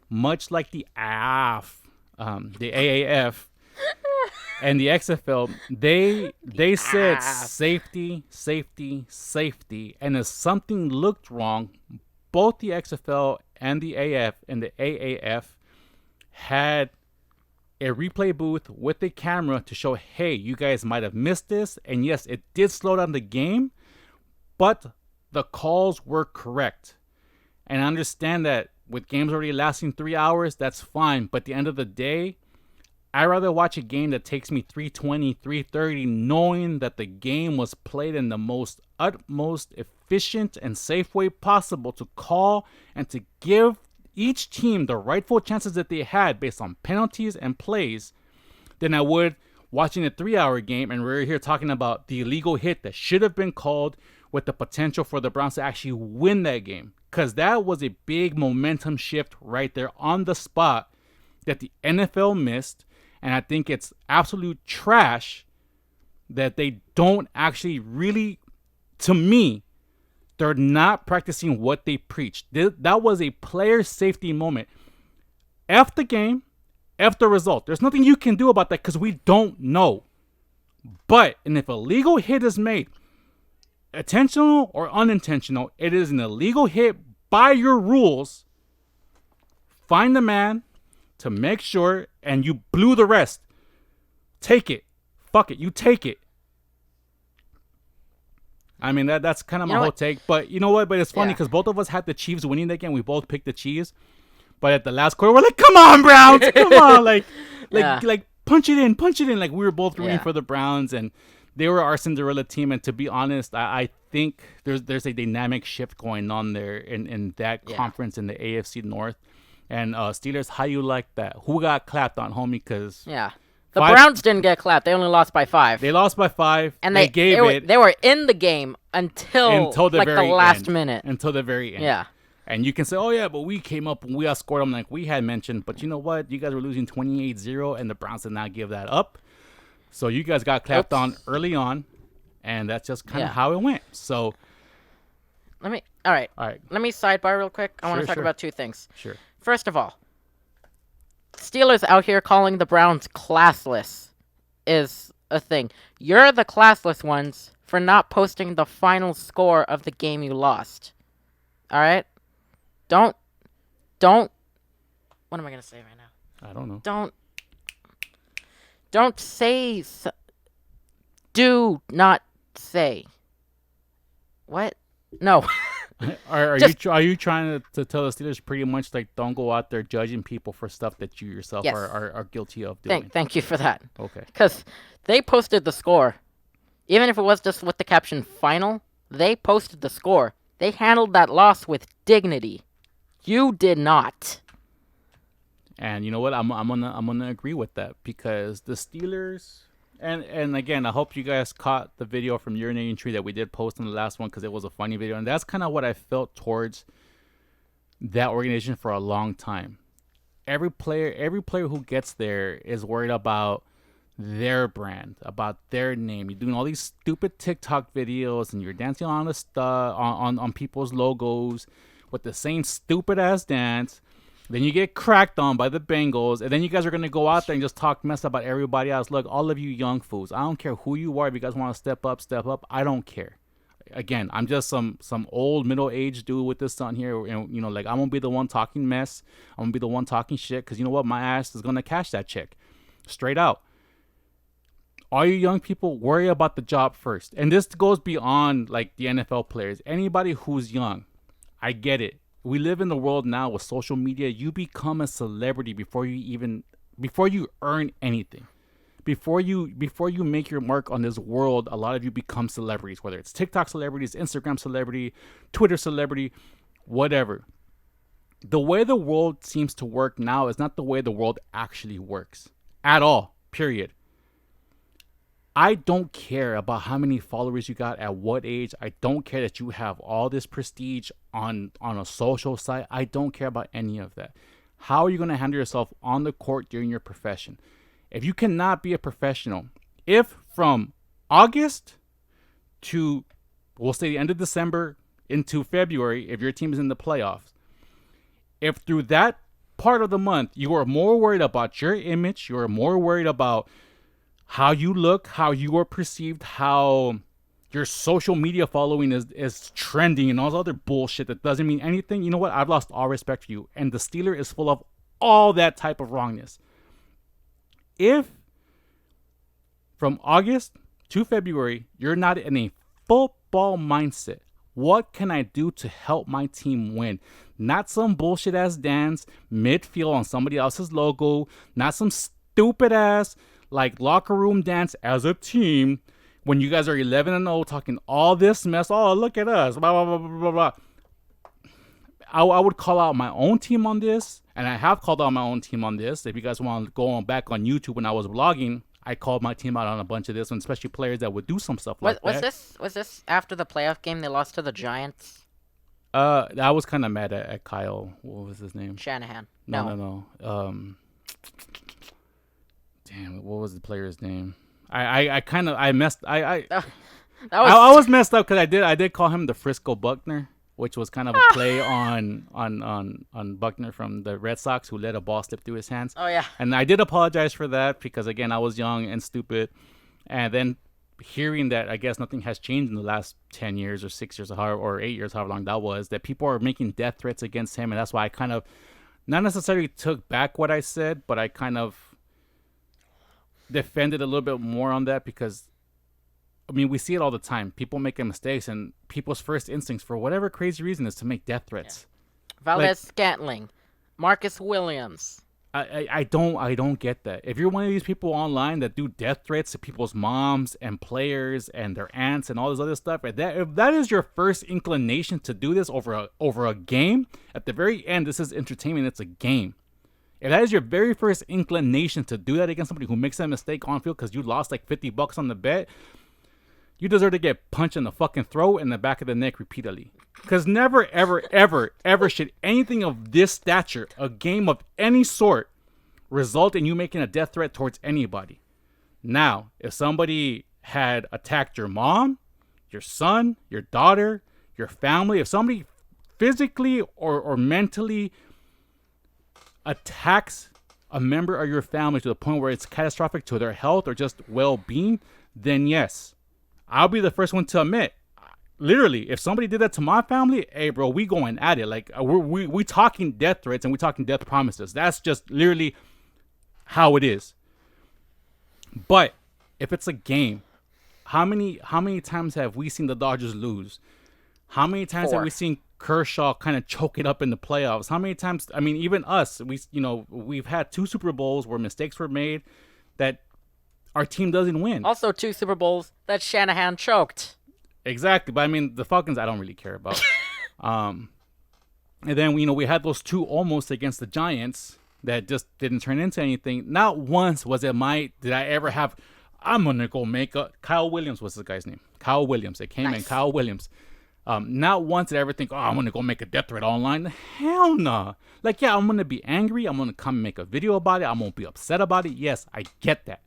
much like the AAF and the XFL, they said safety, and if something looked wrong, both the XFL and the AAF had a replay booth with a camera to show, hey, you guys might have missed this, and yes, it did slow down the game, but the calls were correct. And I understand that with games already lasting 3 hours, that's fine, but at the end of the day, I'd rather watch a game that takes me 320, 330, knowing that the game was played in the utmost efficient and safe way possible to call and to give each team the rightful chances that they had based on penalties and plays, than I would watching a 3-hour game and we're here talking about the illegal hit that should have been called with the potential for the Browns to actually win that game. Because that was a big momentum shift right there on the spot that the NFL missed. And I think it's absolute trash that they don't actually really, to me, they're not practicing what they preach. That was a player safety moment. F the game, F the result. There's nothing you can do about that because we don't know. But, and if a legal hit is made, intentional or unintentional, it is an illegal hit by your rules. Find the man to make sure, and you blew the rest. Take it. Fuck it. You take it. I mean, that's kind of my whole take. But you know what? But it's funny because both of us had the Chiefs winning that game. We both picked the Chiefs. But at the last quarter, we're like, come on, Browns. Come on. Like, punch it in. Like, we were both rooting for the Browns. And they were our Cinderella team. And to be honest, I think there's a dynamic shift going on there in that conference in the AFC North. And Steelers, how you like that? Who got clapped on, homie? Because the Browns didn't get clapped. They only lost by 5. They lost by 5. And they were in the game until the last minute. Until the very end. Yeah. And you can say, oh, yeah, but we came up and we outscored them like we had mentioned. But you know what? You guys were losing 28-0, and the Browns did not give that up. So you guys got clapped on early on, and that's just kind of how it went. So all right. Let me sidebar real quick. I want to talk about 2 things. Sure. First of all, Steelers out here calling the Browns classless is a thing. You're the classless ones for not posting the final score of the game you lost. All right? Don't. What am I going to say right now? I don't know. Don't say. Do not say. What? No. Are you trying to tell the Steelers pretty much like don't go out there judging people for stuff that you yourself are guilty of doing? Thank you for that. Okay. Because they posted the score. Even if it was just with the caption final, they posted the score. They handled that loss with dignity. You did not. And you know what? I'm gonna agree with that because the Steelers. And again, I hope you guys caught the video from Urinating Tree that we did post in the last one because it was a funny video. And that's kind of what I felt towards that organization for a long time. Every player who gets there is worried about their brand, about their name. You're doing all these stupid TikTok videos and you're dancing on the stuff on people's logos with the same stupid ass dance. Then you get cracked on by the Bengals, and then you guys are going to go out there and just talk mess about everybody else. Look, all of you young fools, I don't care who you are. If you guys want to step up. I don't care. Again, I'm just some old middle-aged dude with this son here, and I'm going to be the one talking mess. I'm going to be the one talking shit because you know what? My ass is going to cash that check. Straight out. All you young people, worry about the job first. And this goes beyond like the NFL players. Anybody who's young, I get it. We live in the world now with social media. You become a celebrity before you earn anything. Before you make your mark on this world, a lot of you become celebrities, whether it's TikTok celebrities, Instagram celebrity, Twitter celebrity, whatever. the way the world seems to work now is not the way the world actually works at all, period. I don't care about how many followers you got at what age. I don't care that you have all this prestige on a social site. I don't care about any of that. How are you going to handle yourself on the court during your profession? If you cannot be a professional, if from August to, we'll say the end of December into February, if your team is in the playoffs, if through that part of the month you are more worried about your image, you are more worried about how you look, how you are perceived, how your social media following is trending and all this other bullshit that doesn't mean anything, you know what? I've lost all respect for you. And the Steeler is full of all that type of wrongness. If from August to February, you're not in a football mindset, what can I do to help my team win? Not some bullshit ass dance midfield on somebody else's logo. Not some stupid ass like locker room dance as a team when you guys are 11-0 talking all this mess. Oh, look at us. Blah, blah, blah, blah, blah. I would call out my own team on this, and I have called out my own team on this. If you guys want to go on back on YouTube when I was vlogging, I called my team out on a bunch of this, and especially players that would do some stuff like that. Was this after the playoff game they lost to the Giants? I was kind of mad at Kyle. What was his name? Shanahan. No. Damn, what was the player's name? I was messed up because I did call him the Frisco Buckner, which was kind of a play on Buckner from the Red Sox, who let a ball slip through his hands. Oh yeah. And I did apologize for that because again I was young and stupid, and then hearing that I guess nothing has changed in the last 10 years or 6 years or 8 years, however long that was, that people are making death threats against him, and that's why I kind of not necessarily took back what I said, but I kind of defended a little bit more on that because I mean we see it all the time. People making mistakes and people's first instincts for whatever crazy reason is to make death threats. Yeah. Valdez Scantling, Marcus Williams. I don't get that. If you're one of these people online that do death threats to people's moms and players and their aunts and all this other stuff, if that is your first inclination to do this over a game, at the very end, this is entertainment. It's a game. If that is your very first inclination to do that against somebody who makes that mistake on field because you lost like $50 on the bet, you deserve to get punched in the fucking throat and the back of the neck repeatedly. Because never, ever, ever, ever should anything of this stature, a game of any sort, result in you making a death threat towards anybody. Now, if somebody had attacked your mom, your son, your daughter, your family, if somebody physically or mentally attacks a member of your family to the point where it's catastrophic to their health or just well-being, then yes, I'll be the first one to admit, literally, if somebody did that to my family, hey, bro, we going at it. Like, we talking death threats and we talking death promises. That's just literally how it is. But if it's a game, how many times have we seen the Dodgers lose? How many times 4. have we seen Kershaw kind of choke it up in the playoffs? How many times? I mean, even us, we've had 2 Super Bowls where mistakes were made that our team doesn't win. Also 2 Super Bowls that Shanahan choked. Exactly, but I mean, the Falcons, I don't really care about. And then, we had those 2 almost against the Giants that just didn't turn into anything. Not once did I ever have, I'm going to go make Kyle Williams was the guy's name. Kyle Williams. It came in, Kyle Williams. Not once did I ever think, I'm going to go make a death threat online. Hell no. Like, yeah, I'm going to be angry. I'm going to come and make a video about it. I'm going to be upset about it. Yes, I get that.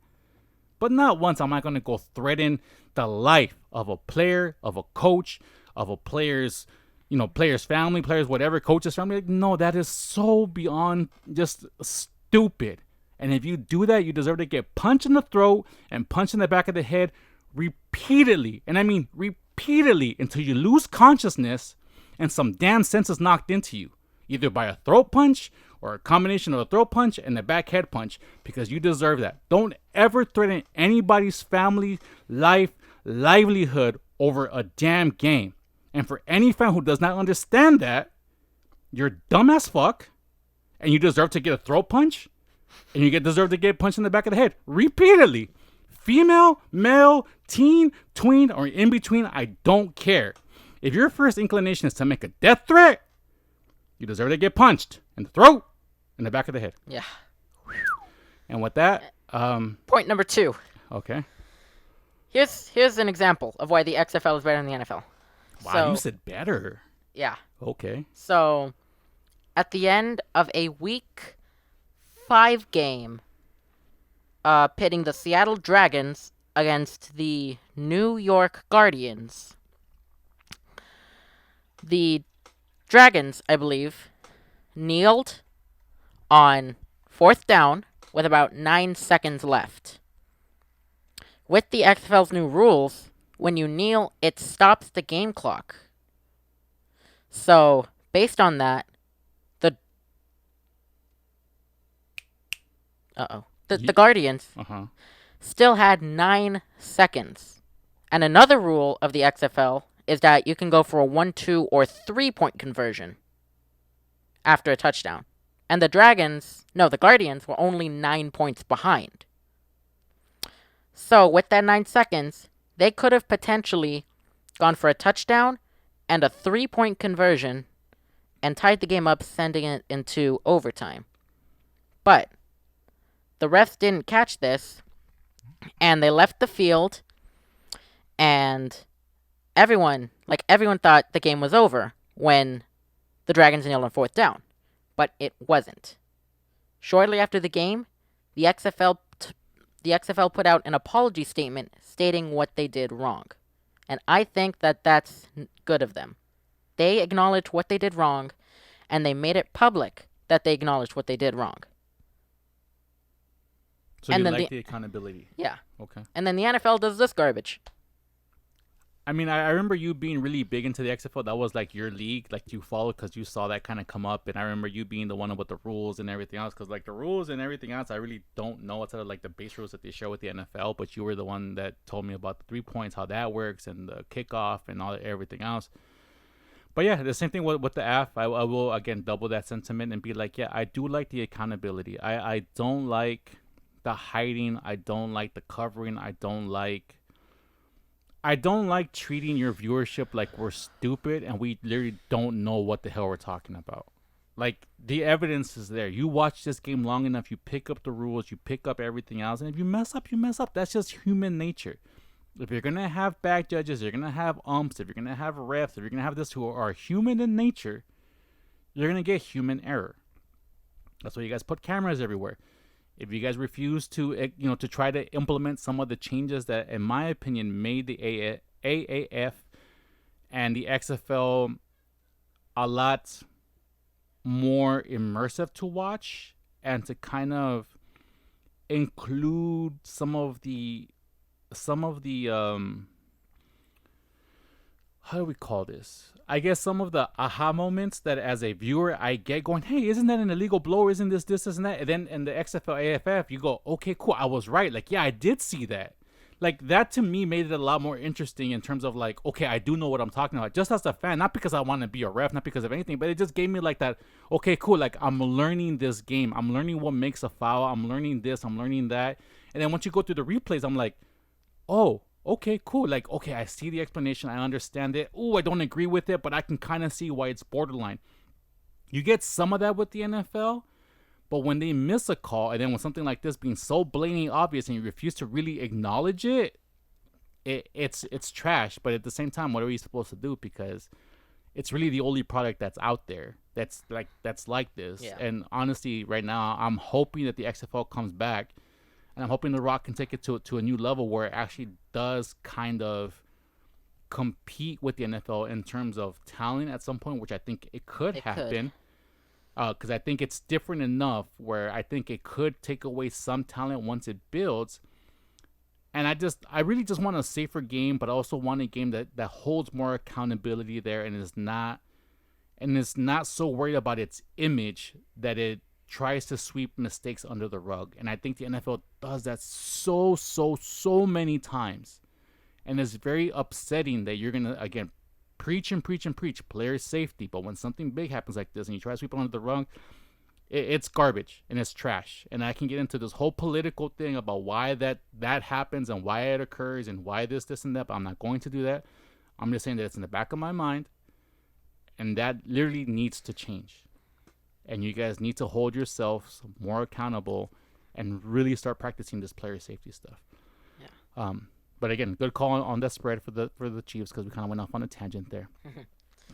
But not once am I going to go threaten the life of a player, of a coach, of a player's family, players, whatever, coach's family. Like, no, that is so beyond just stupid. And if you do that, you deserve to get punched in the throat and punched in the back of the head repeatedly. And I mean repeatedly until you lose consciousness and some damn sense is knocked into you. Either by a throat punch or a combination of a throat punch and a back head punch, because you deserve that. Don't ever threaten anybody's family, life, livelihood over a damn game. And for any fan who does not understand that, you're dumb as fuck, and you deserve to get a throat punch, and you deserve to get punched in the back of the head repeatedly. Female, male, teen, tween, or in between, I don't care. If your first inclination is to make a death threat, You deserve to get punched in the throat, in the back of the head. Yeah. And with that, Point number 2. okay. Here's an example of why the XFL is better than the NFL. Wow, So, you said better. yeah. Okay. So, at the end of a Week 5 game, pitting the Seattle Dragons against the New York Guardians, the Dragons, I believe, kneeled on 4th down with about 9 seconds left. With the XFL's new rules, when you kneel, it stops the game clock. So, based on that, the Guardians still had 9 seconds. And another rule of the XFL is that you can go for a 1, 2, or 3-point conversion after a touchdown. And the Guardians were only 9 points behind. So, with that 9 seconds, they could have potentially gone for a touchdown and a 3-point conversion and tied the game up, sending it into overtime. But the refs didn't catch this, and they left the field, and everyone thought the game was over when the Dragons kneeled on 4th down. But it wasn't. Shortly after the game, the XFL put out an apology statement stating what they did wrong. And I think that that's good of them. They acknowledged what they did wrong, and they made it public that they acknowledged what they did wrong. So and you then like the accountability? Yeah. Okay. And then the NFL does this garbage. I mean, I remember you being really big into the XFL. That was like your league, like you followed because you saw that kind of come up. And I remember you being the one with the rules and everything else. Because like the rules and everything else, I really don't know outside of like the base rules that they share with the NFL. But you were the one that told me about the 3 points, how that works, and the kickoff and everything else. But yeah, the same thing with the AF. I will again double that sentiment and be like, yeah, I do like the accountability. I don't like the hiding. I don't like the covering. I don't like treating your viewership like we're stupid and we literally don't know what the hell we're talking about. Like, the evidence is there. You watch this game long enough, you pick up the rules, you pick up everything else, and if you mess up, you mess up. That's just human nature. If you're going to have bad judges, you're going to have umps, if you're going to have refs, if you're going to have this who are human in nature, you're going to get human error. That's why you guys put cameras everywhere. If you guys refuse to, to try to implement some of the changes that, in my opinion, made the AAF and the XFL a lot more immersive to watch, and to kind of include some of the how do we call this? I guess some of the aha moments that as a viewer I get going, hey, isn't that an illegal blow? Isn't this, and that? And then in the XFL AFF, you go, okay, cool, I was right. Like, yeah, I did see that. Like, that to me made it a lot more interesting in terms of like, okay, I do know what I'm talking about. Just as a fan, not because I want to be a ref, not because of anything, but it just gave me like that, okay, cool, like I'm learning this game. I'm learning what makes a foul. I'm learning this. I'm learning that. And then once you go through the replays, I'm like, oh, okay, cool. Like, okay, I see the explanation. I understand it. Ooh, I don't agree with it, but I can kind of see why it's borderline. You get some of that with the NFL, but when they miss a call, and then with something like this being so blatantly obvious and you refuse to really acknowledge it, it's trash. But at the same time, what are you supposed to do? Because it's really the only product that's out there that's like this. Yeah. And honestly, right now, I'm hoping that the XFL comes back. And I'm hoping The Rock can take it to a new level where it actually does kind of compete with the NFL in terms of talent at some point, which I think it could happen. Because I think it's different enough where I think it could take away some talent once it builds. And I really just want a safer game, but I also want a game that holds more accountability there and is not so worried about its image that it tries to sweep mistakes under the rug. And I think the NFL does that so many times. And it's very upsetting that you're going to, again, preach player safety. But when something big happens like this and you try to sweep it under the rug, it's garbage and it's trash. And I can get into this whole political thing about why that happens and why it occurs and why this, and that. But I'm not going to do that. I'm just saying that it's in the back of my mind. And that literally needs to change. and you guys need to hold yourselves more accountable and really start practicing this player safety stuff. Yeah. But again, good call on that spread for the Chiefs because we kind of went off on a tangent there.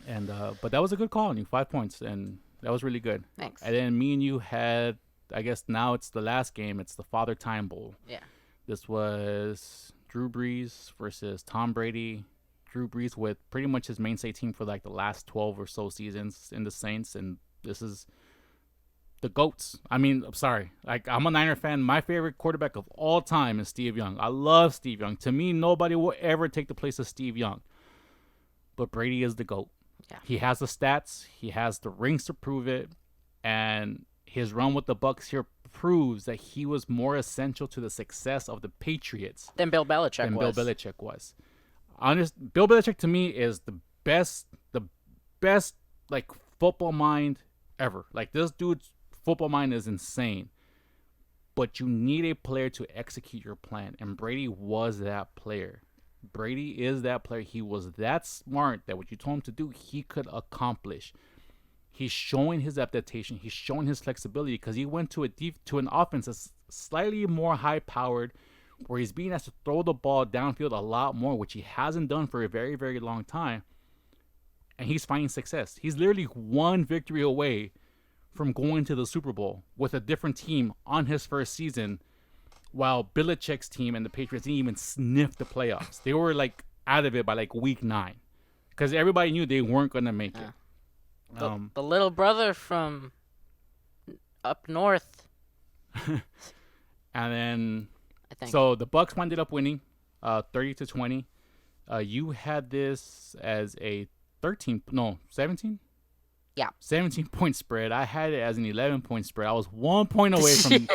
And but that was a good call on you, 5 points, and that was really good. Thanks. And then me and you had, I guess now it's the last game. It's the Father Time Bowl. Yeah. This was Drew Brees versus Tom Brady. Drew Brees with pretty much his mainstay team for like the last 12 or so seasons in the Saints, and this is the GOATs. I mean, I'm sorry. Like, I'm a Niner fan. My favorite quarterback of all time is Steve Young. I love Steve Young. To me, nobody will ever take the place of Steve Young. But Brady is the GOAT. Yeah. He has the stats. He has the rings to prove it. And his run with the Bucs here proves that he was more essential to the success of the Patriots Than Bill Belichick than was. Bill Belichick was. Bill Belichick to me is the best like football mind ever. Like, this dude's football mind is insane. But you need a player to execute your plan, and Brady was that player. Brady is that player. He was that smart that what you told him to do, he could accomplish. He's showing his adaptation. He's showing his flexibility because he went to an offense that's slightly more high-powered, where he's being asked to throw the ball downfield a lot more, which he hasn't done for a very, very long time. And he's finding success. He's literally one victory away from going to the Super Bowl with a different team on his first season, while Belichick's team and the Patriots didn't even sniff the playoffs. They were like out of it by like week 9 because everybody knew they weren't going to make it. The little brother from up north. And then, I think. so the Bucs ended up winning 30-20. You had this as a 17? Yeah. 17-point spread. I had it as an 11-point spread. I was 1 point away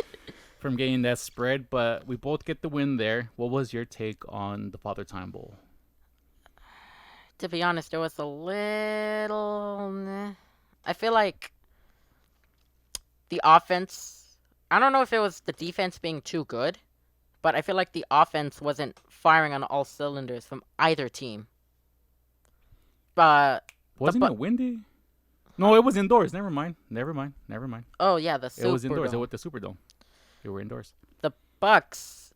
from getting that spread, but we both get the win there. What was your take on the Father Time Bowl? To be honest, it was a little... I feel like the offense... I don't know if it was the defense being too good, but I feel like the offense wasn't firing on all cylinders from either team. But... Wasn't it windy? No, it was indoors. Never mind. Oh, yeah, the Superdome. It was indoors. It was the Superdome. They were indoors. The Bucks...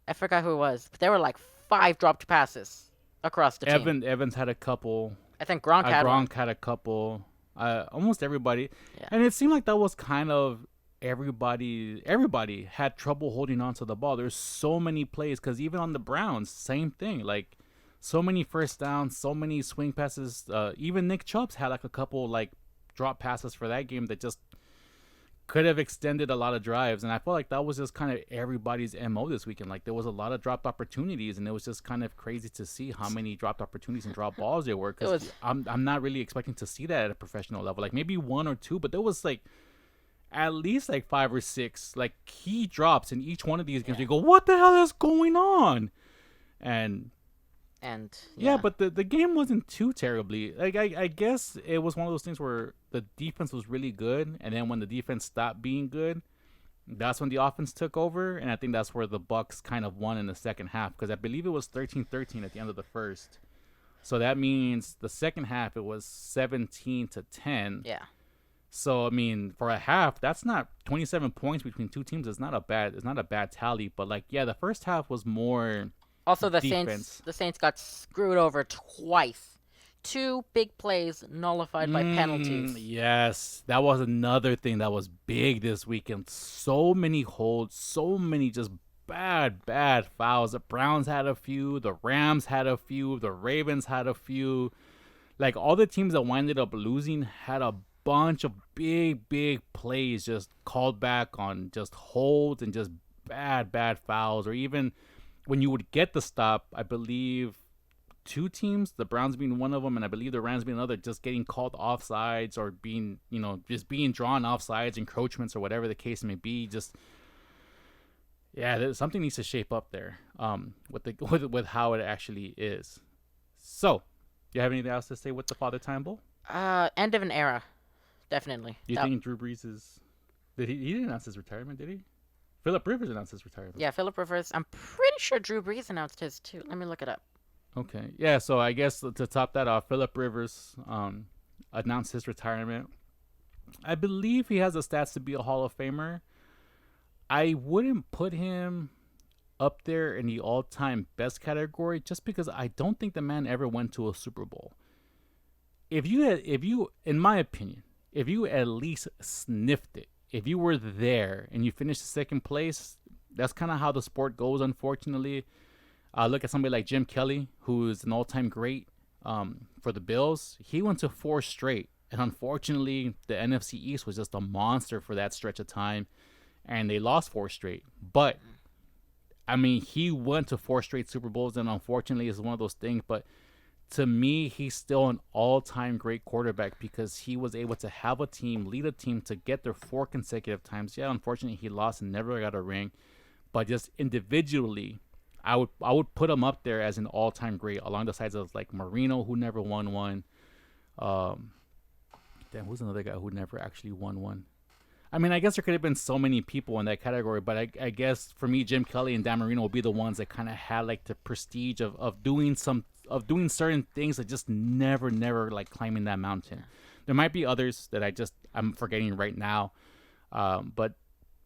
I forgot who it was, but there were like 5 dropped passes across the team. Evans had a couple. I think Gronk had one. Gronk had a couple. Almost everybody. Yeah. And it seemed like that was kind of everybody. Everybody had trouble holding on to the ball. There's so many plays because even on the Browns, same thing. Like, so many first downs, so many swing passes. Even Nick Chubb's had like a couple like drop passes for that game that just could have extended a lot of drives. And I felt like that was just kind of everybody's MO this weekend. Like, there was a lot of dropped opportunities, and it was just kind of crazy to see how many dropped opportunities and drop balls there were. Because I'm not really expecting to see that at a professional level. Like, maybe 1 or 2, but there was like at least like 5 or 6 like key drops in each one of these games. You go, what the hell is going on? And yeah, but the game wasn't too terribly. Like, I guess it was one of those things where the defense was really good, and then when the defense stopped being good, that's when the offense took over, and I think that's where the Bucs kind of won in the second half, because I believe it was 13-13 at the end of the first. So that means the second half it was 17-10. Yeah. So I mean, for a half, that's not 27 points between two teams. It's not a bad tally, but like, yeah, the first half was more. Also, the defense. Saints got screwed over twice. 2 big plays nullified by penalties. Yes, that was another thing that was big this weekend. So many holds, so many just bad fouls. The Browns had a few, the Rams had a few, the Ravens had a few. Like, all the teams that ended up losing had a bunch of big plays just called back on just holds and just bad fouls. Or even when you would get the stop, I believe 2 teams, the Browns being one of them, and I believe the Rams being another, just getting called offsides or being, just being drawn offsides, encroachments, or whatever the case may be. Just, yeah, something needs to shape up there with how it actually is. So, you have anything else to say with the Father Time Bowl? End of an era, definitely. Do you think Drew Brees is? He didn't announce his retirement, did he? Philip Rivers announced his retirement. Yeah, Philip Rivers. I'm pretty sure Drew Brees announced his too. Let me look it up. Okay. Yeah, so I guess to top that off, Philip Rivers announced his retirement. I believe he has the stats to be a Hall of Famer. I wouldn't put him up there in the all-time best category just because I don't think the man ever went to a Super Bowl. If you, in my opinion, if you at least sniffed it, if you were there and you finished second place, that's kind of how the sport goes, unfortunately. Look at somebody like Jim Kelly, who is an all-time great for the Bills. He went to 4 straight, and unfortunately, the NFC East was just a monster for that stretch of time, and they lost 4 straight. But I mean, he went to 4 straight Super Bowls, and unfortunately, it's one of those things. But to me, he's still an all-time great quarterback because he was able to have a team, lead a team to get there 4 consecutive times. Yeah, unfortunately, he lost and never got a ring. But just individually, I would put him up there as an all-time great, along the sides of like Marino, who never won one. Who's another guy who never actually won one? I mean, I guess there could have been so many people in that category, but I guess for me, Jim Kelly and Dan Marino will be the ones that kind of had like the prestige of doing certain things that just never like climbing that mountain. There might be others that I'm forgetting right now, but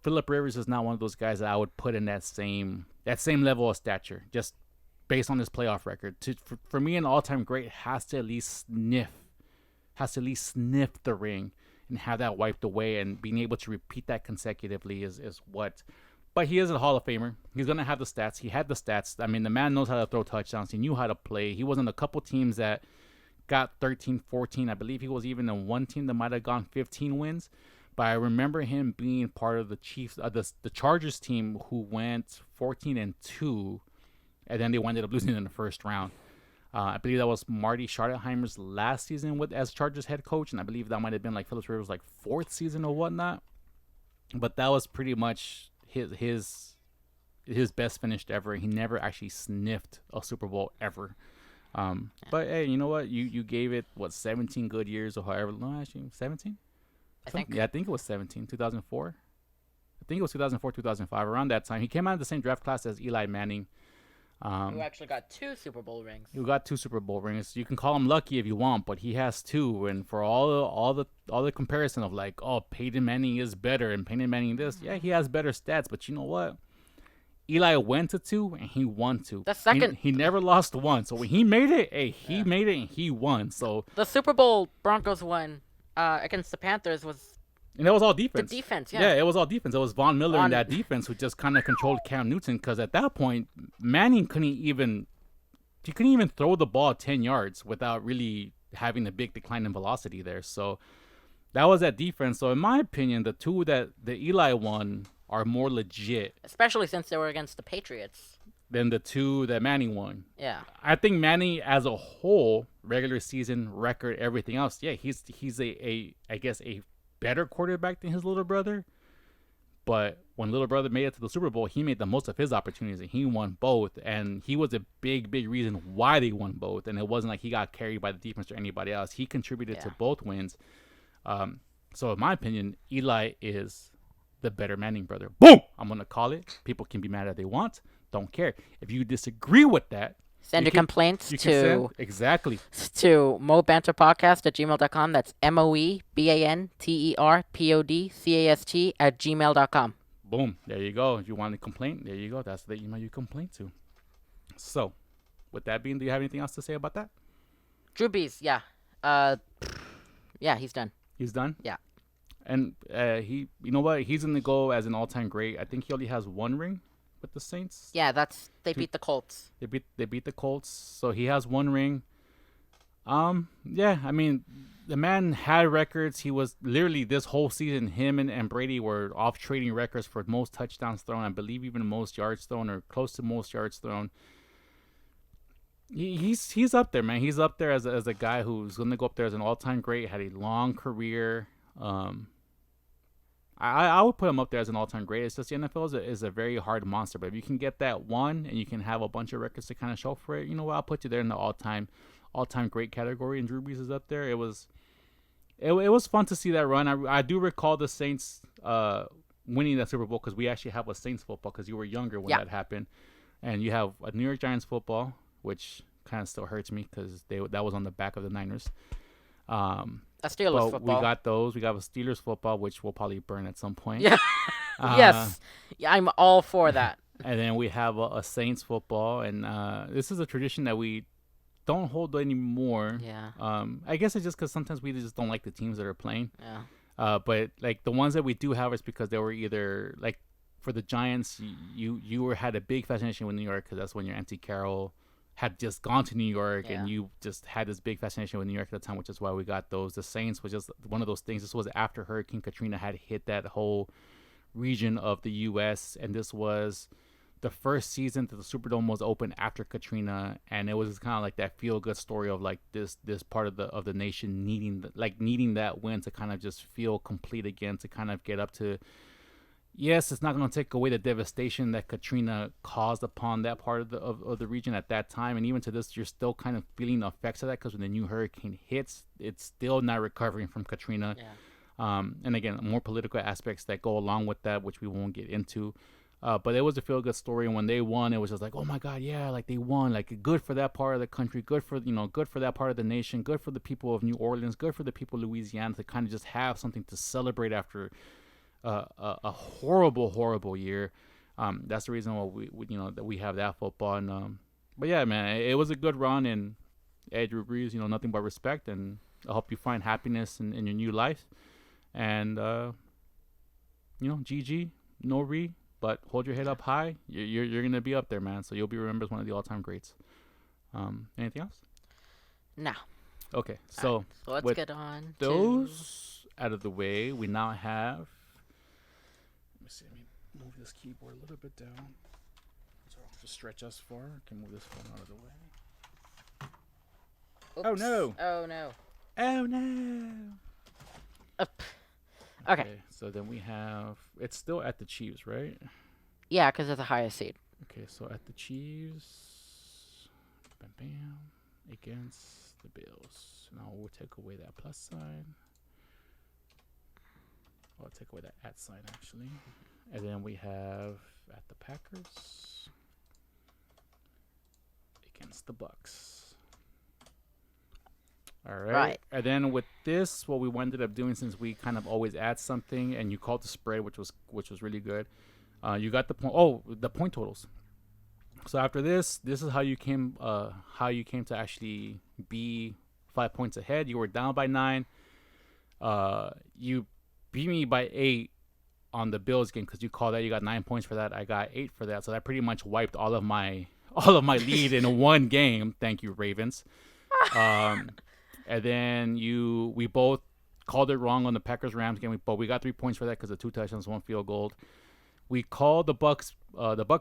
Phillip Rivers is not one of those guys that I would put in that same level of stature, just based on his playoff record. For me, an all-time great has to at least sniff the ring and have that wiped away, and being able to repeat that consecutively is what. But he is a Hall of Famer. He's going to have the stats. He had the stats. I mean, the man knows how to throw touchdowns. He knew how to play. He was on a couple teams that got 13, 14. I believe he was even in one team that might have gone 15 wins. But I remember him being part of the Chiefs, the Chargers team, who went 14-2, and then they ended up losing in the first round. I believe that was Marty Schottenheimer's last season as Chargers head coach, and I believe that might have been like Phillip Rivers' like 4th season or whatnot. But that was pretty much his best finish ever. He never actually sniffed a Super Bowl ever. But hey, you know what? You gave it 17 good years or however. No, actually 17. I think it was 17. 2004. I think it was 2004, 2005. Around that time, he came out of the same draft class as Eli Manning. Who actually got 2 Super Bowl rings. You got 2 Super Bowl rings. You can call him lucky if you want, but he has 2. And for all the comparison of like, oh, Peyton Manning is better and Peyton Manning this, yeah, he has better stats. But you know what? Eli went to 2 and he won 2. The second, he never lost 1. So when he made it, made it and he won. So the Super Bowl Broncos won against the Panthers was. And it was all defense. The defense, yeah. Yeah, it was all defense. It was Von Miller in that defense who just kind of controlled Cam Newton, because at that point, Manning couldn't even throw the ball 10 yards without really having a big decline in velocity there. So that was that defense. So in my opinion, the 2 that the Eli won are more legit. Especially since they were against the Patriots. Than the 2 that Manning won. Yeah. I think Manning as a whole, regular season, record, everything else, yeah, he's a better quarterback than his little brother. But when little brother made it to the Super Bowl, he made the most of his opportunities and he won both. And he was a big reason why they won both. And it wasn't like he got carried by the defense or anybody else. He contributed to both wins. So in my opinion, Eli is the better Manning brother. Boom! I'm going to call it. People can be mad if they want. Don't care. If you disagree with that, send your complaints to moebanterpodcast@gmail.com. That's moebanterpodcast@gmail.com. Boom. There you go. If you want to complain, there you go. That's the email you complain to. So, with that being, do you have anything else to say about that? Drew Brees, yeah. Yeah, he's done. He's done? Yeah. And you know what? He's going to go as an all-time great. I think he only has 1 ring with the Saints. Yeah, they beat the Colts. They beat the Colts, so he has 1 ring. Yeah, I mean, the man had records. He was literally this whole season, him and Brady were off trading records for most touchdowns thrown. I believe even most yards thrown or close to most yards thrown. He's up there, man. He's up there as a guy who's going to go up there as an all-time great. Had a long career. I would put him up there as an all-time great. It's just the NFL is a very hard monster. But if you can get that 1 and you can have a bunch of records to kind of show for it, you know what? I'll put you there in the all-time great category. And Drew Brees is up there. It was fun to see that run. I do recall the Saints winning that Super Bowl because we actually have a Saints football because you were younger when that happened. And you have a New York Giants football, which kind of still hurts me because that was on the back of the Niners. A Steelers But football. we got those. We got a Steelers football, which we'll probably burn at some point. Yeah. Uh, Yes. Yeah, I'm all for that. And then we have a Saints football, and this is a tradition that we don't hold anymore. Yeah. I guess it's just because sometimes we just don't like the teams that are playing. Yeah. But like the ones that we do have is because they were either like for the Giants, you had a big fascination with New York because that's when your Auntie Carol had just gone to New York, Yeah. and you just had this big fascination with New York at the time, which is why we got those. The Saints was just one of those things. This was after Hurricane Katrina had hit that whole region of the U.S., and this was the first season that the Superdome was open after Katrina, and it was kind of like that feel good story of like this part of the nation needing that win to kind of just feel complete again, to kind of get up to. Yes, it's not going to take away the devastation that Katrina caused upon that part of the region at that time, and even to this, you're still kind of feeling the effects of that because when the new hurricane hits, it's still not recovering from Katrina. Yeah. And again, more political aspects that go along with that, which we won't get into. But it was a feel-good story, and when they won, it was just like, oh my God, yeah, like they won, like good for that part of the country, good for that part of the nation, good for the people of New Orleans, good for the people of Louisiana to kind of just have something to celebrate after a horrible year. That's the reason why that we have that football. And but yeah, man, it was a good run, and Drew Brees, nothing but respect, and I hope you find happiness in your new life. And GG, no re. But hold your head up high. You're gonna be up there, man. So you'll be remembered as one of the all-time greats. Anything else? No. Okay, so Right, so let's with get on those out of the way, we now have. Let me see. Let me move this keyboard a little bit down, so I'll just stretch us far. I can move this phone out of the way. to. Oh no! Oh no. Oh no! Up. Okay. So then we have. It's still at the Chiefs, right? Yeah, because it's the highest seed. Okay, so at the Chiefs, bam, bam, against the Bills. Now we'll take away that plus sign. I'll take away that at sign, actually. And then we have at the Packers against the Bucks. All right. Right. And then with this, what we ended up doing, since we kind of always add something, and you called the spread, which was really good. You got the point. Oh, the point totals. So after this is how you came to actually be 5 points ahead. You were down by 9. You beat me by 8 on the Bills game because you called that. You got 9 points for that. I got 8 for that. So that pretty much wiped all of my lead in one game. Thank you, Ravens. And then we both called it wrong on the Packers-Rams game, but we got 3 points for that because of 2 touchdowns, 1 field goal. We called the Bucks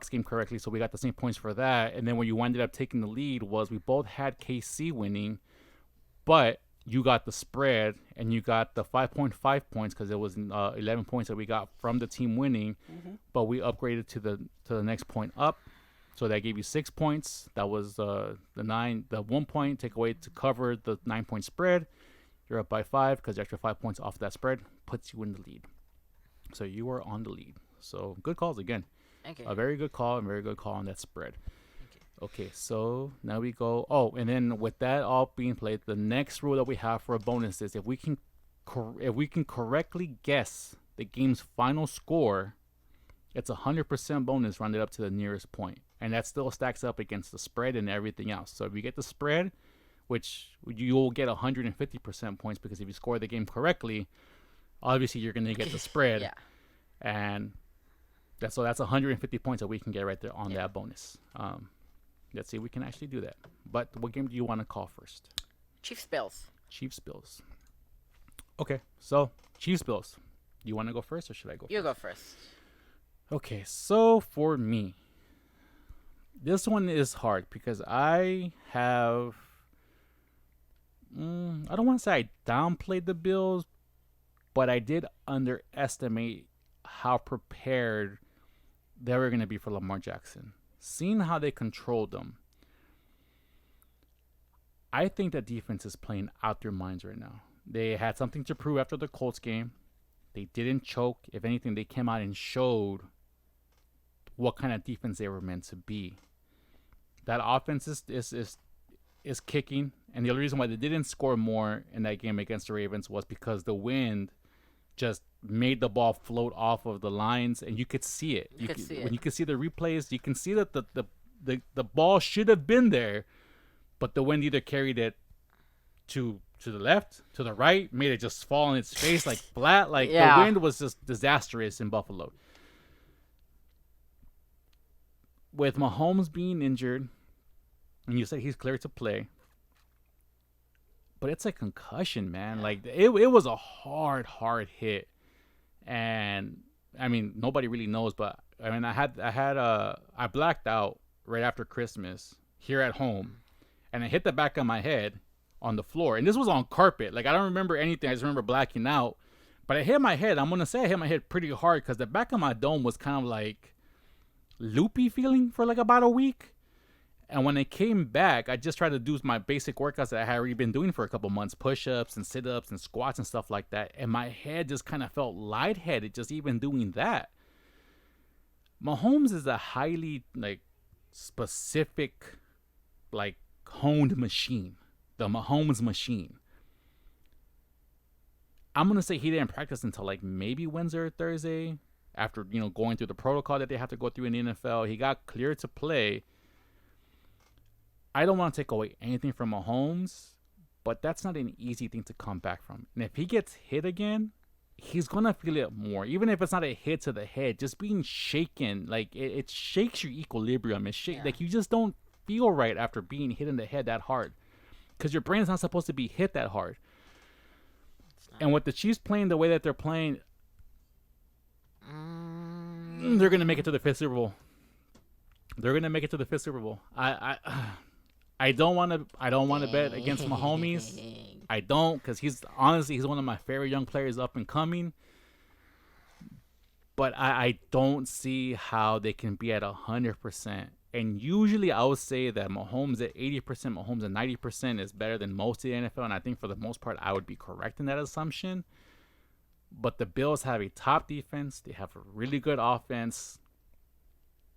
game correctly, so we got the same points for that. And then when you ended up taking the lead was we both had KC winning, but you got the spread and you got the 5.5 points because it was 11 points that we got from the team winning, but we upgraded to the next point up. So that gave you 6 points. That was the 1 point takeaway to cover the 9-point spread. You're up by 5 because the extra 5 points off that spread puts you in the lead. So you are on the lead. So good calls again. Thank you. A very good call and very good call on that spread. Okay, so now we go. Oh, and then with that all being played, the next rule that we have for a bonus is if we can correctly guess the game's final score, it's 100% bonus rounded up to the nearest point. And that still stacks up against the spread and everything else. So if you get the spread, which you'll get 150% points because if you score the game correctly, obviously you're going to get the spread. Yeah. And that's 150 points that we can get right there on that bonus. Let's see if we can actually do that. But what game do you want to call first? Chiefs-Bills. Chiefs-Bills. Okay, so Chiefs-Bills. You want to go first or should I go You first? go first. Okay, so for me, this one is hard because I have. I don't want to say I downplayed the Bills, but I did underestimate how prepared they were going to be for Lamar Jackson. Seeing how they controlled them, I think that defense is playing out their minds right now. They had something to prove after the Colts game. They didn't choke. If anything, they came out and showed what kind of defense they were meant to be. That offense is is kicking. And the only reason why they didn't score more in that game against the Ravens was because the wind just made the ball float off of the lines, and you could see it. When you can see the replays, you can see that the ball should have been there, but the wind either carried it to the left, to the right, made it just fall on its face like flat. Like the wind was just disastrous in Buffalo. With Mahomes being injured, and you said he's cleared to play, but it's a concussion, man. Like it was a hard hit, and I mean nobody really knows, but I mean I blacked out right after Christmas here at home, and it hit the back of my head on the floor, and this was on carpet. Like I don't remember anything. I just remember blacking out, but it hit my head. I'm gonna say I hit my head pretty hard because the back of my dome was kind of like loopy feeling for like about a week. And when I came back, I just tried to do my basic workouts that I had already been doing for a couple months, push-ups and sit-ups and squats and stuff like that. And my head just kind of felt lightheaded just even doing that. Mahomes is a highly like specific, like honed machine, the Mahomes machine. I'm gonna say he didn't practice until like maybe Wednesday or Thursday, after going through the protocol that they have to go through in the NFL. He got cleared to play. I don't want to take away anything from Mahomes, but that's not an easy thing to come back from. And if he gets hit again, he's going to feel it more. Even if it's not a hit to the head, just being shaken, like it shakes your equilibrium. Like you just don't feel right after being hit in the head that hard, because your brain's not supposed to be hit that hard. And with the Chiefs playing the way that they're playing, they're going to make it to the fifth Super Bowl. They're going to make it to the fifth Super Bowl. I don't want to bet against Mahomes. I don't, because he's one of my favorite young players up and coming. But I don't see how they can be at 100%. And usually I would say that Mahomes at 80%, Mahomes at 90% is better than most of the NFL. And I think for the most part I would be correct in that assumption. But the Bills have a top defense. They have a really good offense.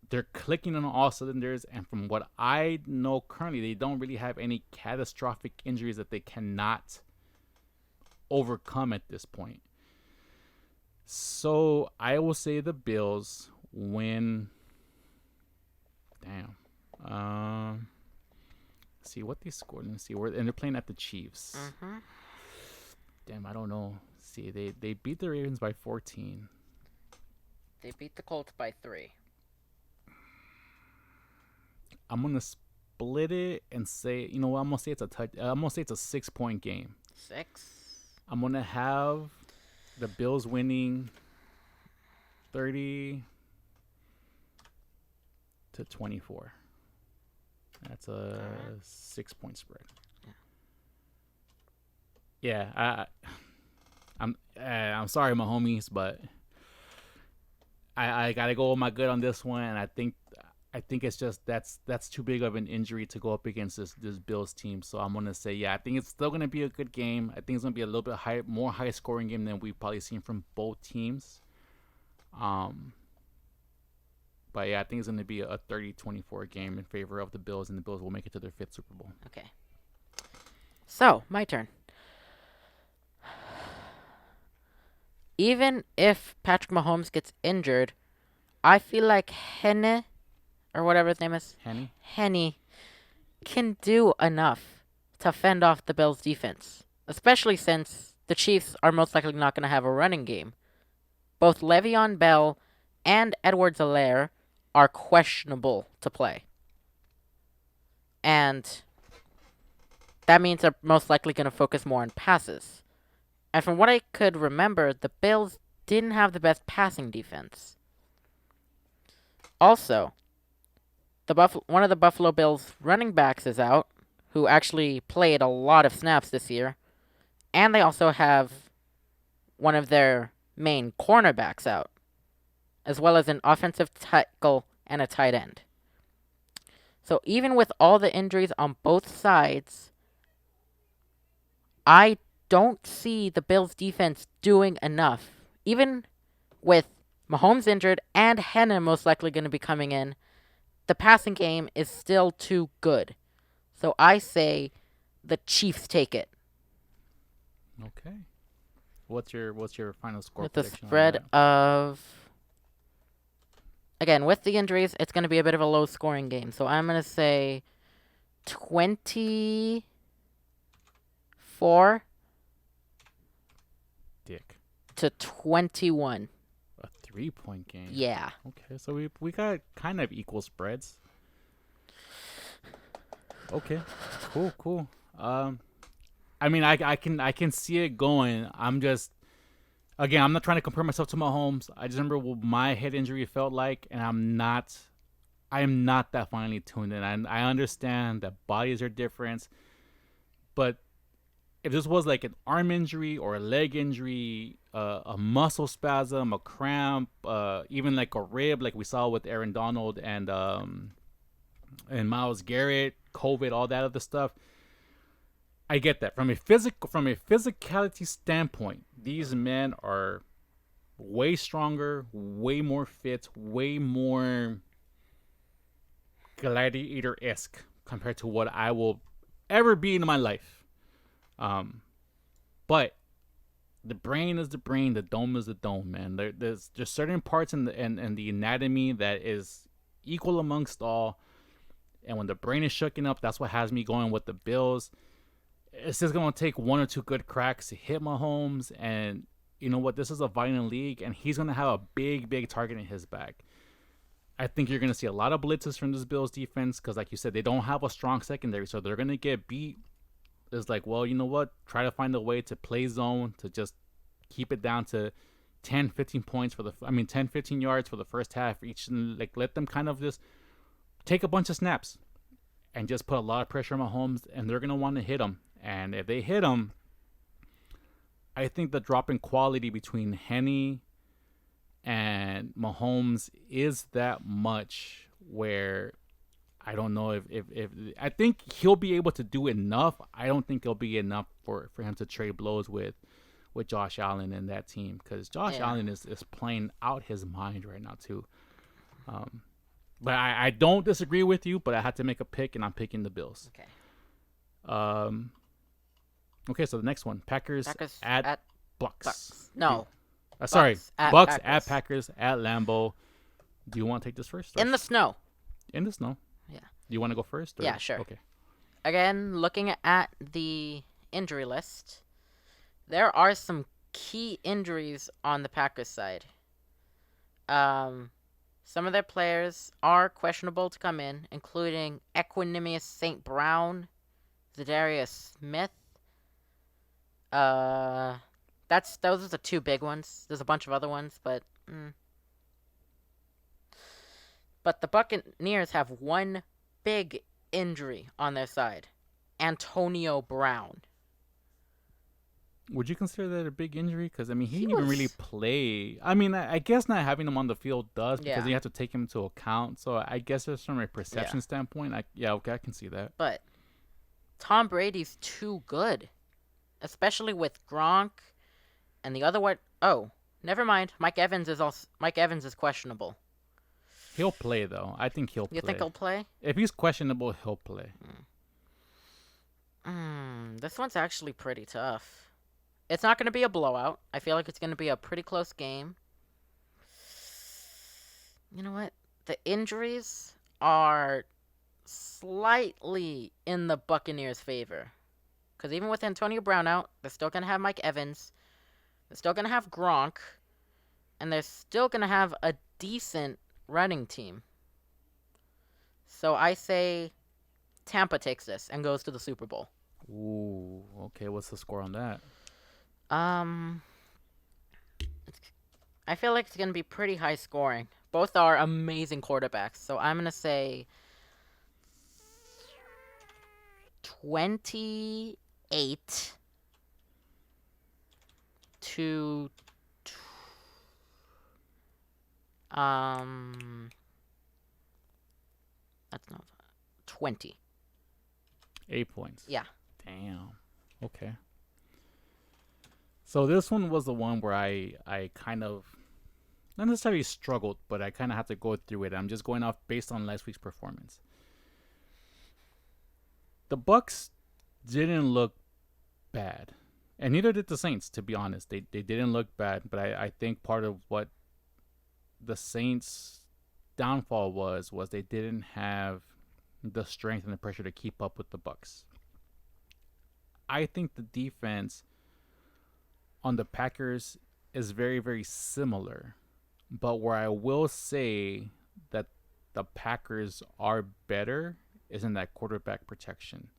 They're clicking on all cylinders, and from what I know currently, they don't really have any catastrophic injuries that they cannot overcome at this point. So I will say the Bills win. Damn. See what they scored. Let me see. And they're playing at the Chiefs. Damn, I don't know. See, they beat the Ravens by 14. They beat the Colts by 3. I'm gonna split it and say, I'm gonna say it's a 6-point game. 6. I'm gonna have the Bills winning 30-24. That's a 6-point spread. Yeah, I'm sorry, my homies, but I gotta go with my gut on this one, and I think it's just that's too big of an injury to go up against this Bills team. So I'm gonna say, I think it's still gonna be a good game. I think it's gonna be a little bit more high scoring game than we've probably seen from both teams. But I think it's gonna be a 30-24 game in favor of the Bills, and the Bills will make it to their 5th Super Bowl. Okay. So my turn. Even if Patrick Mahomes gets injured, I feel like Henne, or whatever his name is, Henne, can do enough to fend off the Bills' defense, especially since the Chiefs are most likely not going to have a running game. Both Le'Veon Bell and Edwards-Helaire are questionable to play. And that means they're most likely going to focus more on passes. And from what I could remember, the Bills didn't have the best passing defense. Also, one of the Buffalo Bills running backs is out, who actually played a lot of snaps this year. And they also have one of their main cornerbacks out, as well as an offensive tackle and a tight end. So even with all the injuries on both sides, I don't see the Bills' defense doing enough. Even with Mahomes injured and Henne most likely going to be coming in, the passing game is still too good. So I say the Chiefs take it Okay. What's your final score with the prediction on spread that? of. Again, with the injuries, it's going to be a bit of a low-scoring game. So I'm going to say 24 Dick. to 21. A 3-point game. Yeah. Okay, so we got kind of equal spreads. Okay. Cool. I mean, I can see it going. I'm just, again, I'm not trying to compare myself to Mahomes. I just remember what my head injury felt like, and I am not that finely tuned in. I understand that bodies are different, but if this was like an arm injury or a leg injury, a muscle spasm, a cramp, even like a rib, like we saw with Aaron Donald and Myles Garrett, COVID, all that other stuff. I get that from a physicality standpoint. These men are way stronger, way more fit, way more gladiator-esque compared to what I will ever be in my life. But the brain is the brain, the dome is the dome, man. There's certain parts in the anatomy that is equal amongst all. And when the brain is shooken up, that's what has me going with the Bills. It's just going to take one or two good cracks to hit Mahomes. And you know what? This is a violent league, and he's going to have a big target in his back. I think you're going to see a lot of blitzes from this Bills defense because, like you said, they don't have a strong secondary, so they're going to get beat. It's like, well, you know what? Try to find a way to play zone, to just keep it down to 10, 15 points 10, 15 yards for the first half each. And like, let them kind of just take a bunch of snaps and just put a lot of pressure on Mahomes, and they're going to want to hit him. And if they hit him, I think the drop in quality between Henny and Mahomes is that much where I don't know if I think he'll be able to do enough. I don't think it'll be enough for him to trade blows with Josh Allen and that team, because Josh Allen is playing out his mind right now too. But I don't disagree with you, but I had to make a pick, and I'm picking the Bills. Okay. Okay, so the next one, Packers at Bucks. No. Sorry, at Bucks Packers. at Packers at Lambeau. Do you want to take this first? In the snow. In the snow? Yeah. Do you want to go first? Or? Yeah, sure. Okay. Again, looking at the injury list, there are some key injuries on the Packers side. Some of their players are questionable to come in, including Equanimous St. Brown, Zadarius Smith. Those are the two big ones. There's a bunch of other ones, but the Buccaneers have one big injury on their side. Antonio Brown. Would you consider that a big injury? Because, I mean, he didn't was- even really play. I mean, I guess not having him on the field does, because Yeah. you have to take him into account. So I guess just from a perception standpoint, okay, I can see that. But Tom Brady's too good, especially with Gronk and the other one. Oh, never mind. Mike Evans is questionable. He'll play, though. I think he'll play. You think he'll play? If he's questionable, he'll play. This one's actually pretty tough. It's not going to be a blowout. I feel like it's going to be a pretty close game. You know what? The injuries are slightly in the Buccaneers' favor. Because even with Antonio Brown out, they're still going to have Mike Evans. They're still going to have Gronk. And they're still going to have a decent running team. So I say Tampa takes this and goes to the Super Bowl. Ooh, okay. What's the score on that? I feel like it's going to be pretty high scoring. Both are amazing quarterbacks. So I'm going to say 28 to that's not 20. 8 points. Yeah. Damn. Okay. So this one was the one where I kind of, not necessarily struggled, but I kind of had to go through it. I'm just going off based on last week's performance. the Bucks didn't look bad, and neither did the Saints. To be honest, they didn't look bad. But I think part of what the Saints' downfall was they didn't have the strength and the pressure to keep up with the Bucks. I think the defense on the Packers is very, very similar. But where I will say that the Packers are better is in that quarterback protection.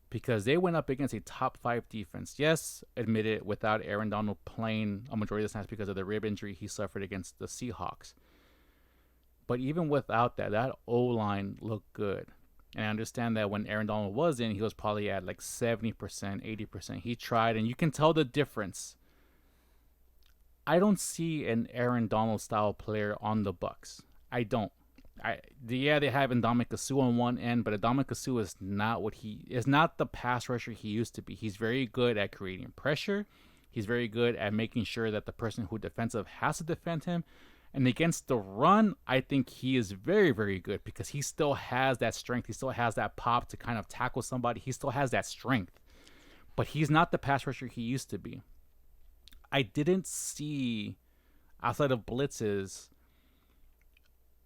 Because they went up against a top 5 defense. Yes, admit it, without Aaron Donald playing a majority of the snaps because of the rib injury he suffered against the Seahawks. But even without that, that O-line looked good. And I understand that when Aaron Donald was in, he was probably at like 70%, 80%. He tried, and you can tell the difference. I don't see an Aaron Donald style player on the Bucks. I don't. They have Ndamukong Suh on one end, but Ndamukong Suh is not the pass rusher he used to be. He's very good at creating pressure. He's very good at making sure that the person who defensive has to defend him. And against the run, I think he is very, very good because he still has that strength. He still has that pop to kind of tackle somebody. He still has that strength. But he's not the pass rusher he used to be. I didn't see, outside of blitzes,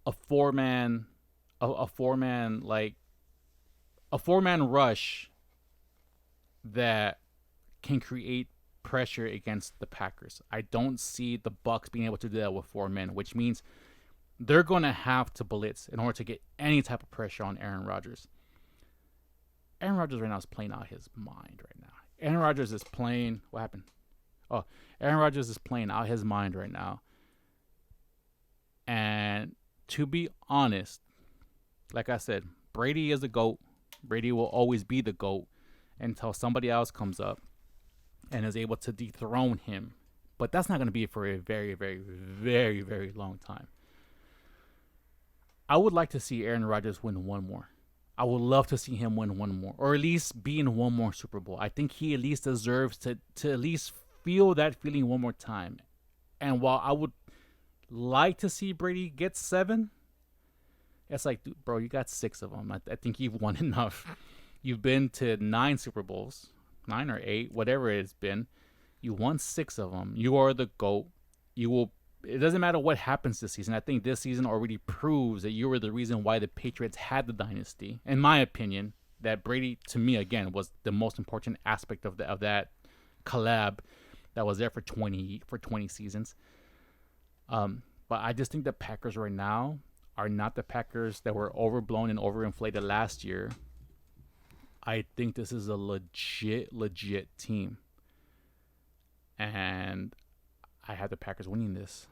a four-man rush that can create pressure against the Packers. I don't see the Bucks being able to do that with 4 men, which means they're going to have to blitz in order to get any type of pressure on Aaron Rodgers. Aaron Rodgers right now is playing out his mind right now. Aaron Rodgers is playing... What happened? Oh, Aaron Rodgers is playing out his mind right now. And to be honest, like I said, Brady is the GOAT. Brady will always be the GOAT until somebody else comes up and is able to dethrone him. But that's not going to be for a very, very, very, very long time. I would like to see Aaron Rodgers win one more. I would love to see him win one more, or at least be in one more Super Bowl. I think he at least deserves to at least feel that feeling one more time. And while I would like to see Brady get 7, it's like, dude, bro, you got 6 of them. I think you've won enough. You've been to 9 Super Bowls. 9 or 8, whatever it's been. You won 6 of them. You are the GOAT. It doesn't matter what happens this season. I think this season already proves that you were the reason why the Patriots had the dynasty. In my opinion, that Brady, to me, again, was the most important aspect of that collab that was there for 20 seasons. But I just think the Packers right now are not the Packers that were overblown and overinflated last year. I think this is a legit team. And I have the Packers winning this.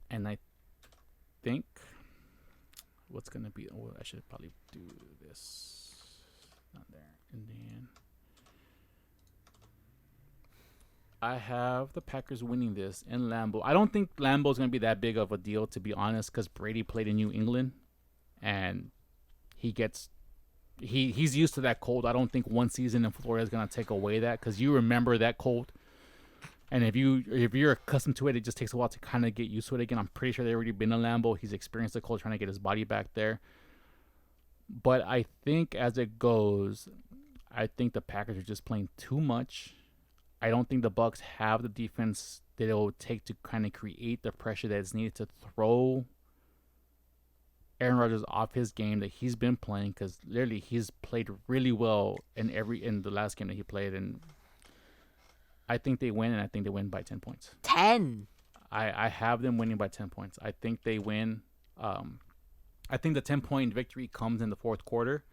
And I think what's going to be... Oh, I should probably do this. Not there. And then I have the Packers winning this in Lambeau. I don't think Lambeau is going to be that big of a deal, to be honest, because Brady played in New England. And he's used to that cold. I don't think one season in Florida is gonna take away that, because you remember that cold. And if you're accustomed to it, it just takes a while to kind of get used to it again. I'm pretty sure they've already been in Lambeau. He's experienced the cold, trying to get his body back there. But I think as it goes, I think the Packers are just playing too much. I don't think the Bucks have the defense that it will take to kind of create the pressure that is needed to throw Aaron Rodgers off his game that he's been playing, because literally he's played really well in the last game that he played, and I think they win, and I think they win by 10 points. 10. I have them winning by 10 points. I think they win. I think the 10-point victory comes in the fourth quarter,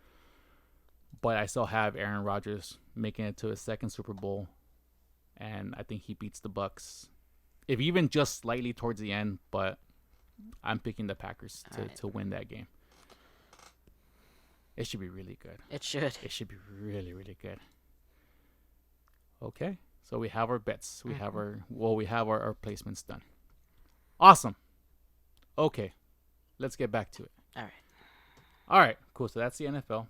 but I still have Aaron Rodgers making it to his second Super Bowl, and I think he beats the Bucks, if even just slightly towards the end, but I'm picking the Packers to win that game. It should be really good. It should. It should be really, really good. Okay, so we have our bets. We have our placements done. Awesome. Okay, let's get back to it. All right, cool. So that's the NFL.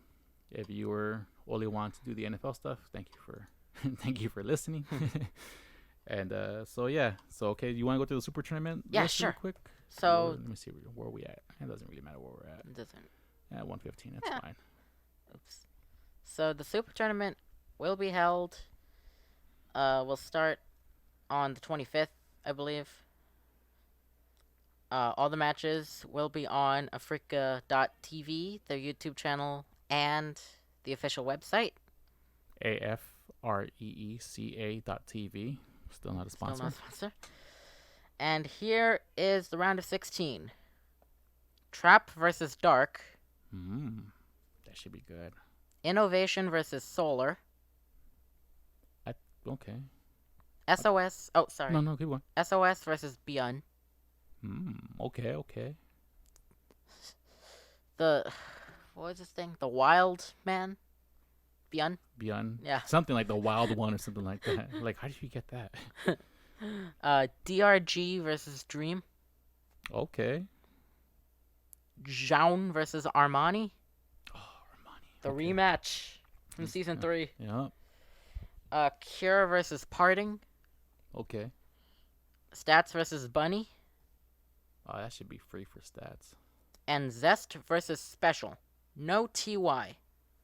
If you were only want to do the NFL stuff, thank you for listening. And so okay, you want to go to the Super Tournament? Yeah, sure. Real quick. So let me see where we at. It doesn't really matter where we're at. It doesn't. Yeah, 115. That's Yeah. fine. Oops. So the Super Tournament will be held. We'll start on the 25th, I believe. All the matches will be on Africa.tv, their YouTube channel, and the official website. AFREECA.TV. Still not a Still sponsor. not a sponsor. And here is the round of 16. Trap versus Dark. That should be good. Innovation versus Solar. Okay. SOS. Oh, sorry. No, keep going. SOS versus Beyond. Okay. What was this thing? The Wild Man? Beyond? Yeah. Something like the Wild One or something like that. Like, how did you get that? DRG versus Dream. Okay. Zhaun versus Armani. Oh, Armani. The rematch from Season 3. Yeah. Cure versus Parting. Okay. Stats versus Bunny. Oh, that should be free for stats. And Zest versus Special. No TY.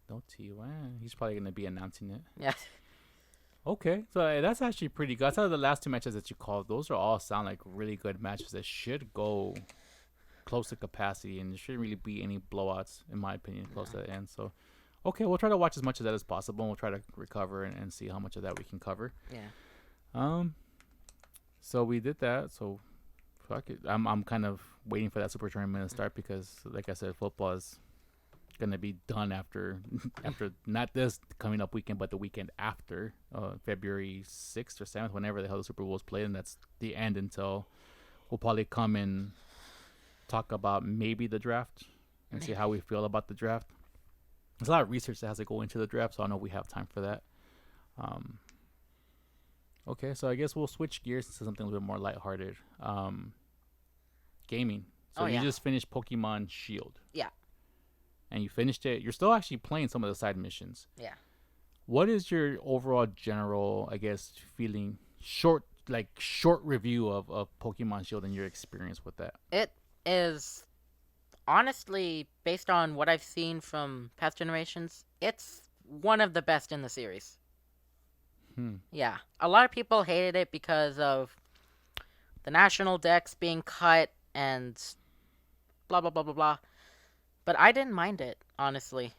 No T. Well, he's probably going to be announcing it. Yeah. Okay. So that's actually pretty good. Outside of the last two matches that you called, those are all sound like really good matches that should go close to capacity, and there shouldn't really be any blowouts, in my opinion, close to the end. So, okay, we'll try to watch as much of that as possible, and we'll try to recover and see how much of that we can cover. Yeah. So we did that. So, fuck it. I'm kind of waiting for that Super Tournament to start because, like I said, football is gonna be done after not this coming up weekend, but the weekend after, February 6th or 7th, whenever the hell the Super Bowl is played, and that's the end until we'll probably come and talk about maybe the draft and see how we feel about the draft. There's a lot of research that has to go into the draft, so I know we have time for that. Okay, so I guess we'll switch gears to something a little bit more lighthearted. Gaming. So you just finished Pokemon Shield. Yeah. And you finished it. You're still actually playing some of the side missions. Yeah. What is your overall general, I guess, feeling, short review of Pokemon Shield and your experience with that? It is honestly, based on what I've seen from past generations, it's one of the best in the series. Yeah. A lot of people hated it because of the national decks being cut and blah, blah, blah, blah, blah. But I didn't mind it, honestly.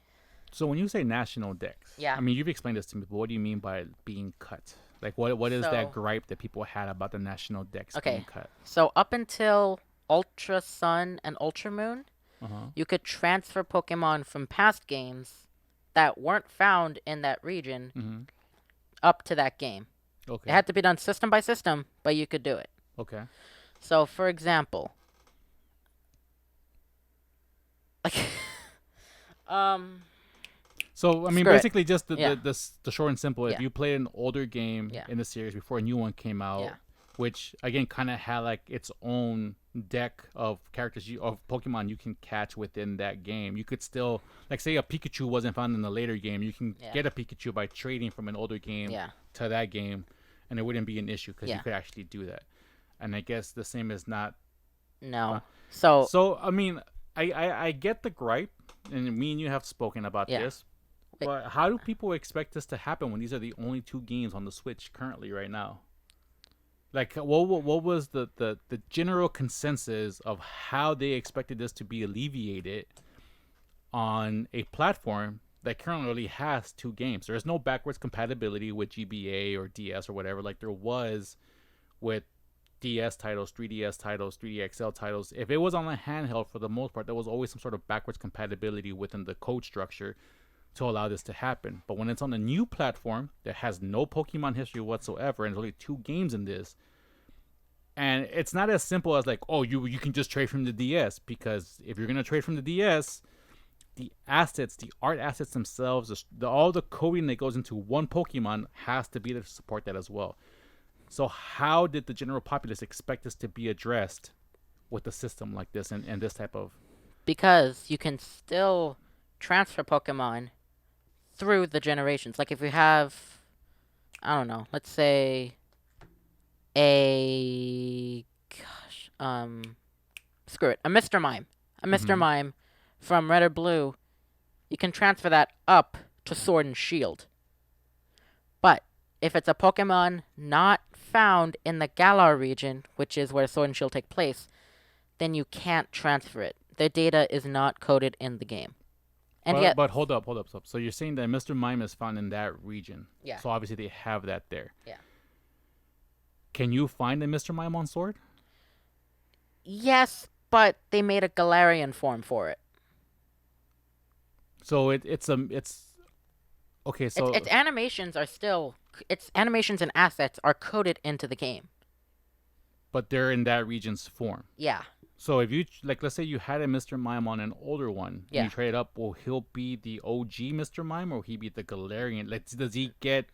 So when you say national decks, Yeah. I mean, you've explained this to me, but what do you mean by it being cut? Like, what is that gripe that people had about the national decks being cut? So up until Ultra Sun and Ultra Moon, you could transfer Pokemon from past games that weren't found in that region up to that game. Okay. It had to be done system by system, but you could do it. Okay. So, for example, So I mean, Screw it. basically, just the Yeah. the short and simple. If Yeah. you played an older game Yeah. in the series before a new one came out, Yeah. which again kind of had like its own deck of characters of Pokemon you can catch within that game, you could still, like, say a Pikachu wasn't found in the later game, you can get a Pikachu by trading from an older game to that game, and it wouldn't be an issue because you could actually do that. And I guess the same is not. No. So I mean, I get the gripe, and me and you have spoken about this. But how do people expect this to happen when these are the only two games on the Switch currently right now? Like, what was the general consensus of how they expected this to be alleviated on a platform that currently has two games? There's no backwards compatibility with GBA or DS or whatever, like there was with DS titles, 3DS titles, 3DXL titles. If it was on a handheld, for the most part, there was always some sort of backwards compatibility within the code structure to allow this to happen. But when it's on a new platform that has no Pokemon history whatsoever, and there's only two games in this, and it's not as simple as like, oh, you can just trade from the DS, because if you're gonna trade from the DS, the assets, the art assets themselves, all the coding that goes into one Pokemon has to be there to support that as well. So how did the general populace expect this to be addressed with a system like this and this type of? Because you can still transfer Pokemon through the generations. Like if you have, I don't know, let's say a Mr. Mime. A Mr. Mime from Red or Blue, you can transfer that up to Sword and Shield. But if it's a Pokemon not found in the Galar region, which is where Sword and Shield take place, then you can't transfer it. The data is not coded in the game. And yet, but hold up. So you're saying that Mr. Mime is found in that region. Yeah. So obviously they have that there. Yeah. Can you find a Mr. Mime on Sword? yes, but they made a Galarian form for it. So it's okay. So Its animations are still, its animations and assets are coded into the game. but they're in that region's form. Yeah. So if you let's say you had a Mr. Mime on an older one, Yeah. and you trade up, will he be the OG Mr. Mime, or will he be the Galarian? Does he get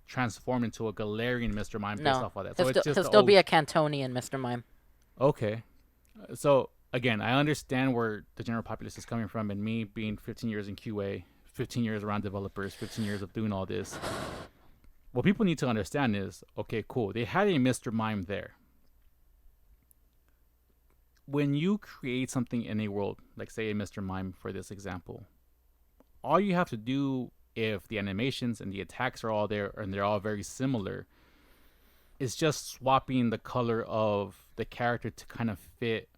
transformed into a Galarian Mr. Mime based off of that? He'll still be a Cantonian Mr. Mime. Okay. So again, I understand where the general populace is coming from, and me being 15 years in QA, 15 years around developers, 15 years of doing all this. What people need to understand is, okay, cool. They had a Mr. Mime there. When you create something in a world, like say a Mr. Mime for this example, all you have to do, if the animations and the attacks are all there and they're all very similar, is just swapping the color of the character to kind of fit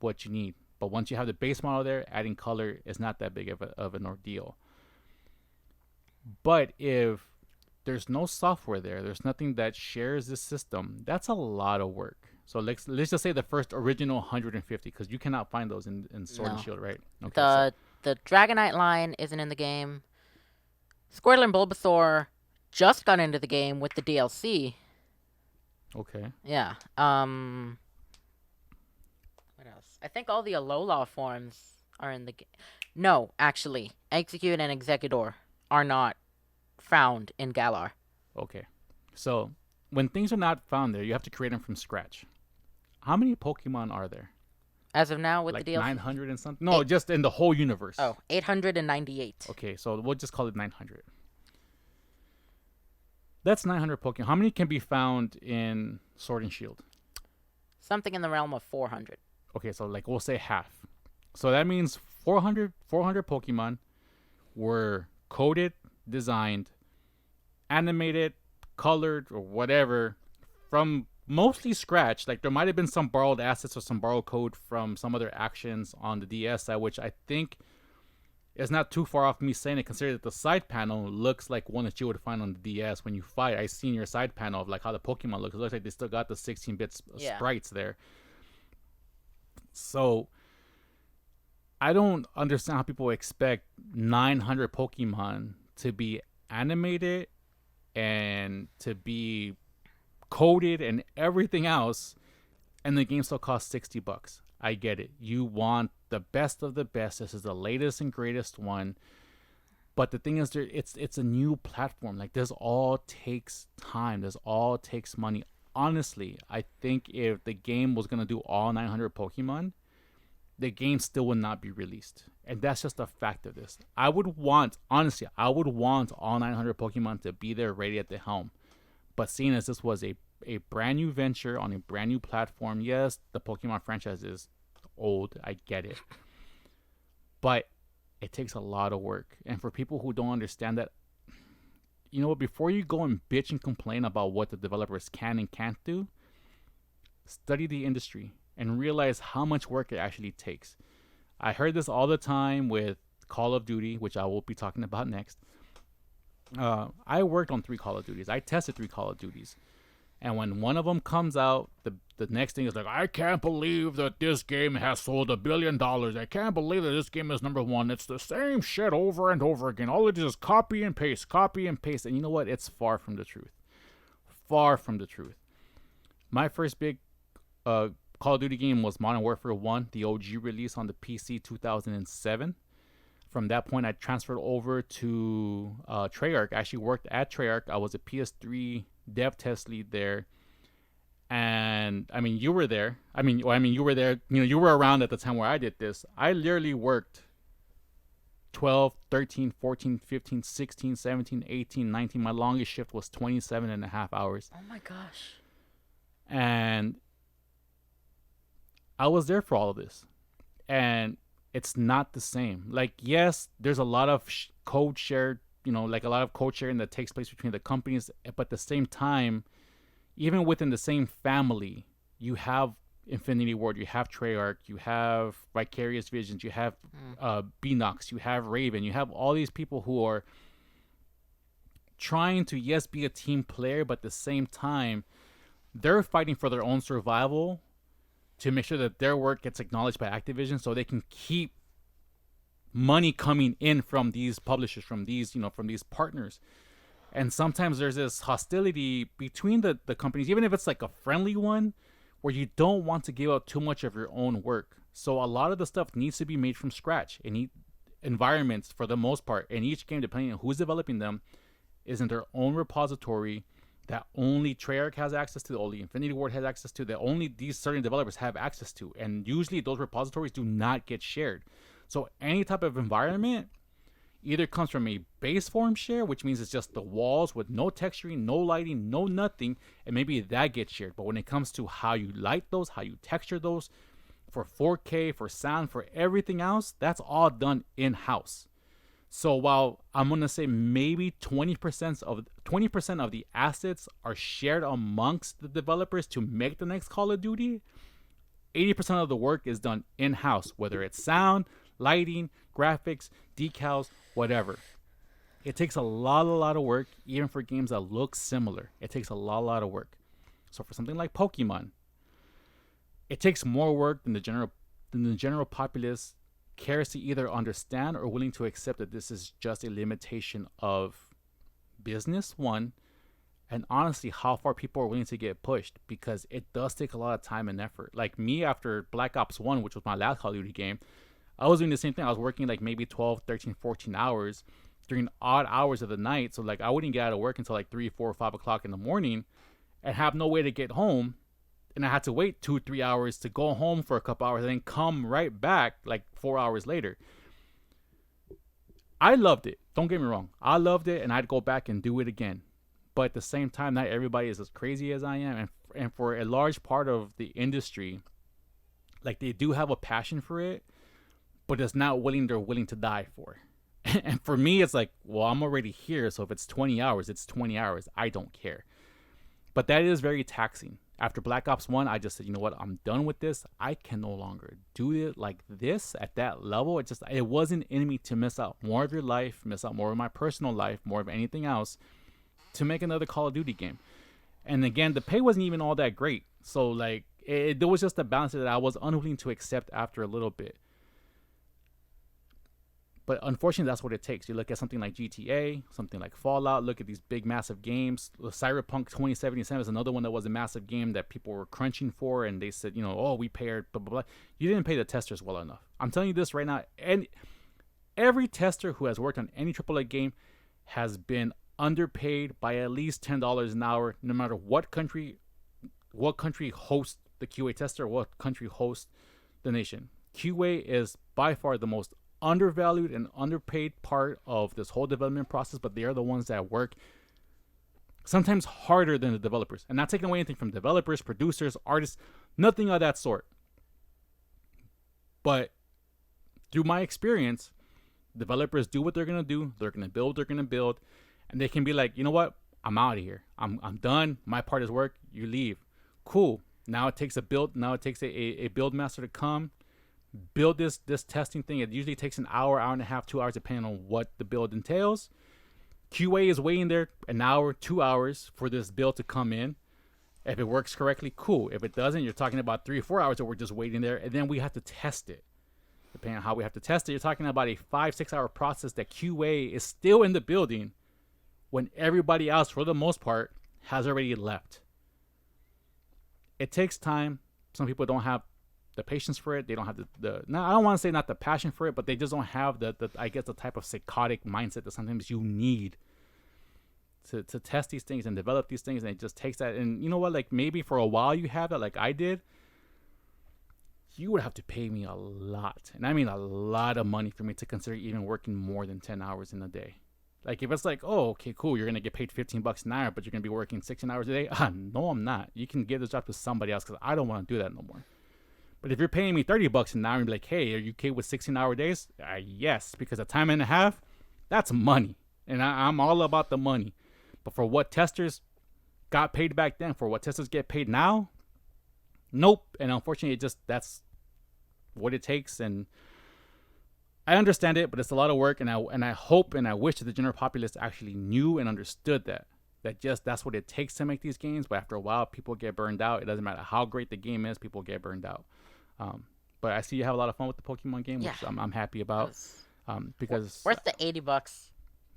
what you need. But once you have the base model there, adding color is not that big of an ordeal. But if there's no software there, there's nothing that shares this system, that's a lot of work. So let's just say the first original 150, because you cannot find those in Sword and Shield, right? Okay, The Dragonite line isn't in the game. Squirtle and Bulbasaur just got into the game with the DLC. okay. Yeah. What else? I think all the Alola forms are in the game. No, actually, Execute and Executor are not found in Galar. Okay. So when things are not found there, you have to create them from scratch. How many Pokemon are there? As of now, with Like the DLC? 900 and something? No, just in the whole universe. Oh, 898. Okay, so we'll just call it 900. That's 900 Pokemon. How many can be found in Sword and Shield? Something in the realm of 400. Okay, so we'll say half. So that means 400 Pokemon were coded, designed, animated, colored, or whatever from mostly scratch. Like there might have been some borrowed assets or some borrowed code from some other actions on the DS side, which I think is not too far off me saying it, considering that the side panel looks like one that you would find on the DS when you fight. I seen your side panel of how the Pokemon looks. It looks like they still got the 16-bit sprites there. So I don't understand how people expect 900 Pokemon to be animated and to be coded and everything else, and the game still costs $60. I get it. You want the best of the best. This is the latest and greatest one. But the thing is, it's a new platform. This all takes time. This all takes money. Honestly, I think if the game was gonna do all 900 Pokemon, the game still would not be released. And that's just a fact of this. I would want all 900 Pokemon to be there ready at the helm. But seeing as this was a brand new venture on a brand new platform, yes, the Pokemon franchise is old. I get it. But it takes a lot of work. And for people who don't understand that, you know what, before you go and bitch and complain about what the developers can and can't do, study the industry and realize how much work it actually takes. I heard this all the time with Call of Duty, which I will be talking about next. I worked on 3 Call of Duties. I tested 3 Call of Duties. And when one of them comes out, the next thing is I can't believe that this game has sold $1 billion. I can't believe that this game is #1. It's the same shit over and over again. All it is copy and paste, copy and paste. And you know what? It's far from the truth. Far from the truth. My first big Call of Duty game was Modern Warfare 1, the OG release on the PC 2007. From that point, I transferred over to Treyarch. I actually worked at Treyarch. I was a PS3 dev test lead there. And I mean, you were there. You were there. You were around at the time where I did this. I literally worked 12, 13, 14, 15, 16, 17, 18, 19. My longest shift was 27 and a half hours. Oh my gosh. And I was there for all of this. And it's not the same. Like, yes, there's a lot of code shared, like a lot of code sharing that takes place between the companies, but at the same time, even within the same family, you have Infinity Ward, you have Treyarch, you have Vicarious Visions, you have Beanox, you have Raven, you have all these people who are trying to, yes, be a team player, but at the same time, they're fighting for their own survival to make sure that their work gets acknowledged by Activision so they can keep money coming in from these publishers, from these partners. And sometimes there's this hostility between the companies, even if it's like a friendly one, where you don't want to give out too much of your own work. So a lot of the stuff needs to be made from scratch. And environments, for the most part, in each game, depending on who's developing them, is in their own repository that only Treyarch has access to, only Infinity Ward has access to, that only these certain developers have access to. And usually those repositories do not get shared. So any type of environment either comes from a base form share, which means it's just the walls with no texturing, no lighting, no nothing, and maybe that gets shared. But when it comes to how you light those, how you texture those, for 4K, for sound, for everything else, that's all done in-house. So while I'm gonna say maybe 20% of the assets are shared amongst the developers to make the next Call of Duty, 80% of the work is done in-house, whether it's sound, lighting, graphics, decals, whatever. It takes a lot of work, even for games that look similar. It takes a lot of work. So for something like Pokemon, it takes more work than the general populace cares to either understand or willing to accept that this is just a limitation of business, one, and honestly how far people are willing to get pushed, because it does take a lot of time and effort. Like me, after Black Ops 1, which was my last Call of Duty game, I was doing the same thing. I was working like maybe 12, 13, 14 hours during odd hours of the night. So like I wouldn't get out of work until like 3, 4, 5 o'clock in the morning and have no way to get home. And I had to wait 2-3 hours to go home for a couple hours and then come right back like 4 hours later. I loved it. Don't get me wrong. I loved it, and I'd go back and do it again. But at the same time, not everybody is as crazy as I am. And for a large part of the industry, like they do have a passion for it, but it's not they're willing to die for. And for me, it's like, well, I'm already here. So if it's 20 hours, it's 20 hours. I don't care. But that is very taxing. After Black Ops 1, I just said, you know what? I'm done with this. I can no longer do it like this at that level. It wasn't in me to miss out more of your life, miss out more of my personal life, more of anything else to make another Call of Duty game. And again, the pay wasn't even all that great. So like there was just a balance that I was unwilling to accept after a little bit. But unfortunately, that's what it takes. You look at something like GTA, something like Fallout, look at these big, massive games. Cyberpunk 2077 is another one that was a massive game that people were crunching for, and they said, oh, we pay our blah, blah, blah. You didn't pay the testers well enough. I'm telling you this right now, and every tester who has worked on any AAA game has been underpaid by at least $10 an hour, no matter what country hosts the QA tester, what country hosts the nation. QA is by far the most undervalued and underpaid part of this whole development process, but they are the ones that work sometimes harder than the developers. And not taking away anything from developers, producers, artists, nothing of that sort. But through my experience, developers do what they're going to do. They're going to build, and they can be like, you know what? I'm out of here. I'm done. My part is work. You leave. Cool. Now it takes a build. Now it takes a build master to come build this testing thing. It usually takes an hour and a half, 2 hours, depending on what the build entails. QA is waiting there an hour, 2 hours for this build to come in. If it works correctly, cool. If it doesn't, you're talking about 3 or 4 hours that we're just waiting there, and then we have to test it. Depending on how we have to test it, you're talking about a 5-6 hour process that QA is still in the building when everybody else, for the most part, has already left. It takes time. Some people don't have the patience for it. They don't have I don't want to say not the passion for it, but they just don't have the type of psychotic mindset that sometimes you need to test these things and develop these things. And it just takes that. And you know what, like maybe for a while you have that, like I did, you would have to pay me a lot. And I mean a lot of money for me to consider even working more than 10 hours in a day. Like if it's like, oh, okay, cool, you're going to get paid $15 an hour, but you're going to be working 16 hours a day. No, I'm not. You can give this job to somebody else because I don't want to do that no more. But if you're paying me $30 an hour and be like, hey, are you okay with 16-hour days? Yes, because a time and a half, that's money. And I'm all about the money. But for what testers got paid back then, for what testers get paid now, nope. And unfortunately, that's what it takes. And I understand it, but it's a lot of work. And I hope and I wish that the general populace actually knew and understood that that's what it takes to make these games. But after a while, people get burned out. It doesn't matter how great the game is, people get burned out. But I see you have a lot of fun with the Pokemon game, which I'm happy about. Because worth the $80.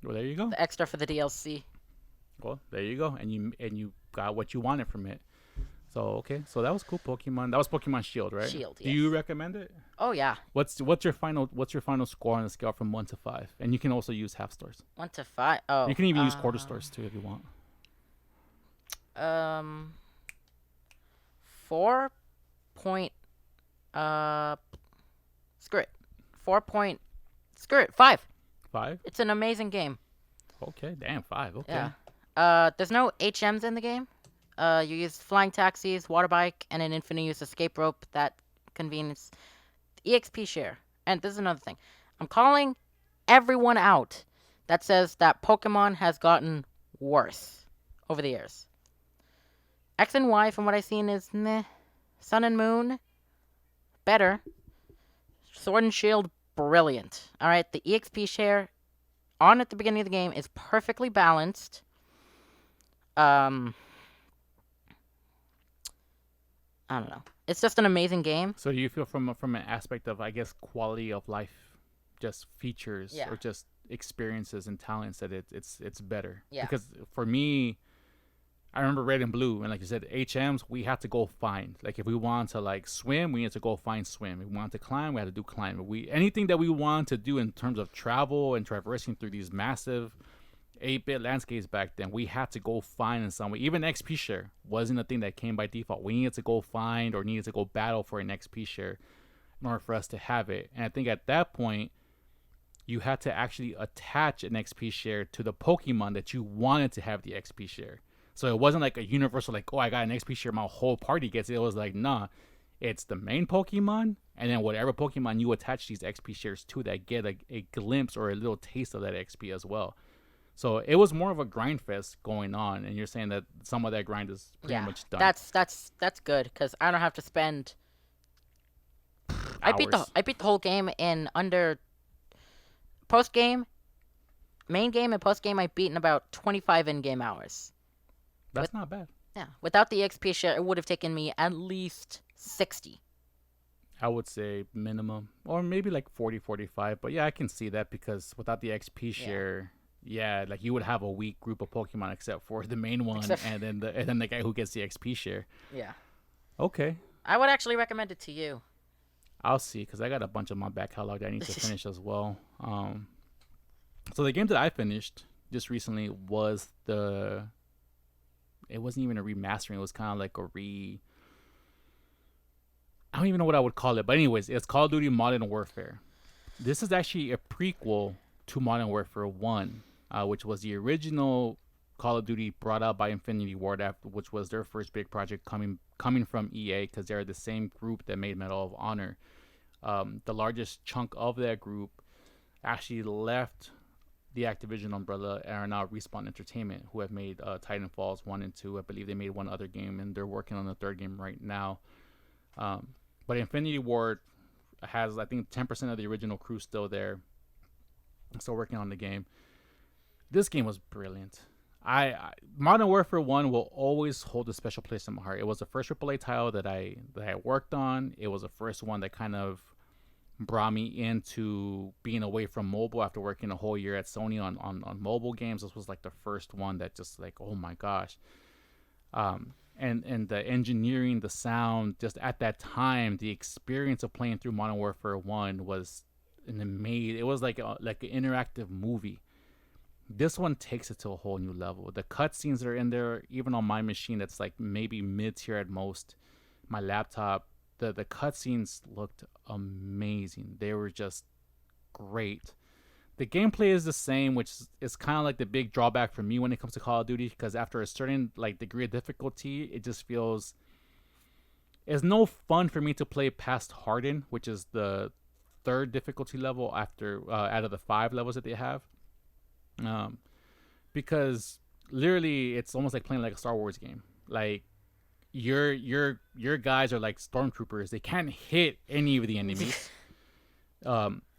Well, there you go. The extra for the DLC. Well, there you go, and you got what you wanted from it. So okay, so that was cool. Pokemon. That was Pokemon Shield, right? Shield. Do you recommend it? Oh yeah. What's your final score on a scale from 1 to 5? And you can also use half stars. 1 to 5. Oh. You can even use quarter stars too if you want. 4 point. Screw it. 5. 5. It's an amazing game. Okay, damn 5. Okay. Yeah. There's no HMs in the game. You use flying taxis, water bike, and an infinite use escape rope that convenience. EXP share. And this is another thing. I'm calling everyone out that says that Pokemon has gotten worse over the years. X and Y, from what I've seen, is meh. Sun and Moon, better. Sword and Shield, brilliant. Alright, the EXP share on at the beginning of the game is perfectly balanced. I don't know. It's just an amazing game. So do you feel from an aspect of, I guess, quality of life, just features or just experiences and talents that it's better? Yeah. Because for me, I remember Red and Blue, and like you said, HMs we had to go find. Like if we wanted to like swim, we had to go find swim. If we wanted to climb, we had to do climb. Anything that we wanted to do in terms of travel and traversing through these massive 8-bit landscapes back then, we had to go find in some way. Even XP share wasn't a thing that came by default. We needed to go find or needed to go battle for an XP share in order for us to have it. And I think at that point, you had to actually attach an XP share to the Pokemon that you wanted to have the XP share. So it wasn't like a universal, like, oh, I got an XP share, my whole party gets it. It was like, nah, it's the main Pokemon, and then whatever Pokemon you attach these XP shares to that get a glimpse or a little taste of that XP as well. So it was more of a grind fest going on, and you're saying that some of that grind is pretty much done. That's good, because I don't have to spend. I beat the whole game in under. Post game, main game and post game, I beat in about 25 in-game hours. That's not bad. Yeah, without the XP share, it would have taken me at least 60. I would say minimum, or maybe like 40, 45. But yeah, I can see that because without the XP share, like you would have a weak group of Pokemon except for the main one, and then the guy who gets the XP share. Yeah. Okay. I would actually recommend it to you. I'll see, because I got a bunch of my back catalog that I need to finish as well. So the game that I finished just recently was it wasn't even a remastering. It was kind of like I don't even know what I would call it. But anyways, it's Call of Duty Modern Warfare. This is actually a prequel to Modern Warfare 1, which was the original Call of Duty brought out by Infinity Ward, which was their first big project coming from EA, because they're the same group that made Medal of Honor. The largest chunk of that group actually left the Activision umbrella and are now Respawn Entertainment, who have made Titanfalls 1 and 2. I believe they made one other game, and they're working on the third game right now. But Infinity Ward has, I think, 10% of the original crew still there, still working on the game. This game was brilliant. Modern Warfare 1 will always hold a special place in my heart. It was the first AAA title that I worked on. It was the first one that kind of brought me into being away from mobile after working a whole year at Sony on mobile games. This was like the first one that just like, oh my gosh. And the engineering, the sound, just at that time, the experience of playing through Modern Warfare 1 was it was like an interactive movie. This one takes it to a whole new level. The cutscenes that are in there, even on my machine that's like maybe mid-tier at most, my laptop, the cutscenes looked amazing. They were just great. The gameplay is the same, which is kind of like the big drawback for me when it comes to Call of Duty, because after a certain like degree of difficulty, it just feels it's no fun for me to play past Harden, which is the third difficulty level after out of the 5 levels that they have. Because literally it's almost like playing like a Star Wars game. Like your guys are like stormtroopers. They can't hit any of the enemies.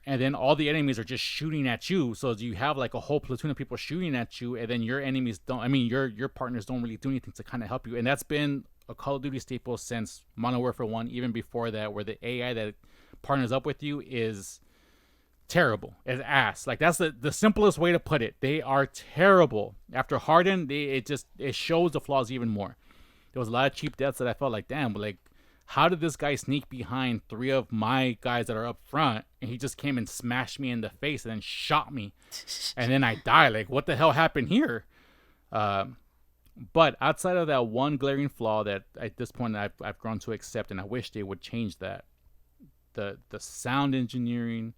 And then all the enemies are just shooting at you. So you have like a whole platoon of people shooting at you, and then your enemies don't. I mean, your partners don't really do anything to kind of help you. And that's been a Call of Duty staple since Modern Warfare 1, even before that, where the AI that partners up with you is terrible. It's ass. Like that's the simplest way to put it. They are terrible. After Harden, it shows the flaws even more. There was a lot of cheap deaths that I felt like, damn, like, how did this guy sneak behind 3 of my guys that are up front, and he just came and smashed me in the face and then shot me, and then I die? Like, what the hell happened here? But outside of that one glaring flaw that at this point I've grown to accept, and I wish they would change that, the sound engineering,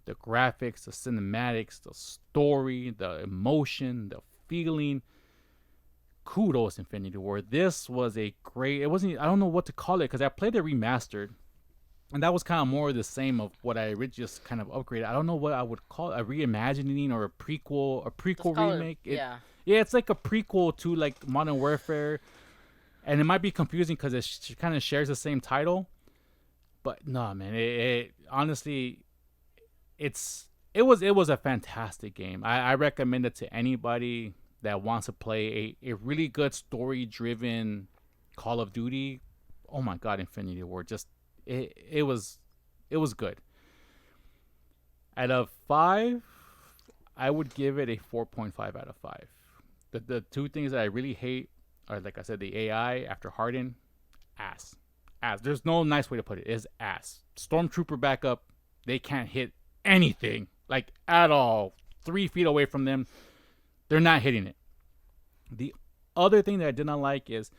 the graphics, the cinematics, the story, the emotion, the feeling. Kudos, Infinity Ward. This was a great. It wasn't. I don't know what to call it because I played it remastered, and that was kind of more the same of what I originally just kind of upgraded. I don't know what I would call it, a reimagining or a prequel remake. Yeah, it's like a prequel to like Modern Warfare, and it might be confusing because it kind of shares the same title. But no, man, it honestly, it was a fantastic game. I recommend it to anybody that wants to play a really good story-driven Call of Duty. Oh my God, Infinity Ward. Just, it was good. Out of 5, I would give it a 4.5 out of 5. The 2 things that I really hate are, like I said, the AI after Harden, ass. There's no nice way to put it. It's ass. Stormtrooper backup, they can't hit anything, like at all. 3 feet away from them, they're not hitting it. The other thing that I did not like is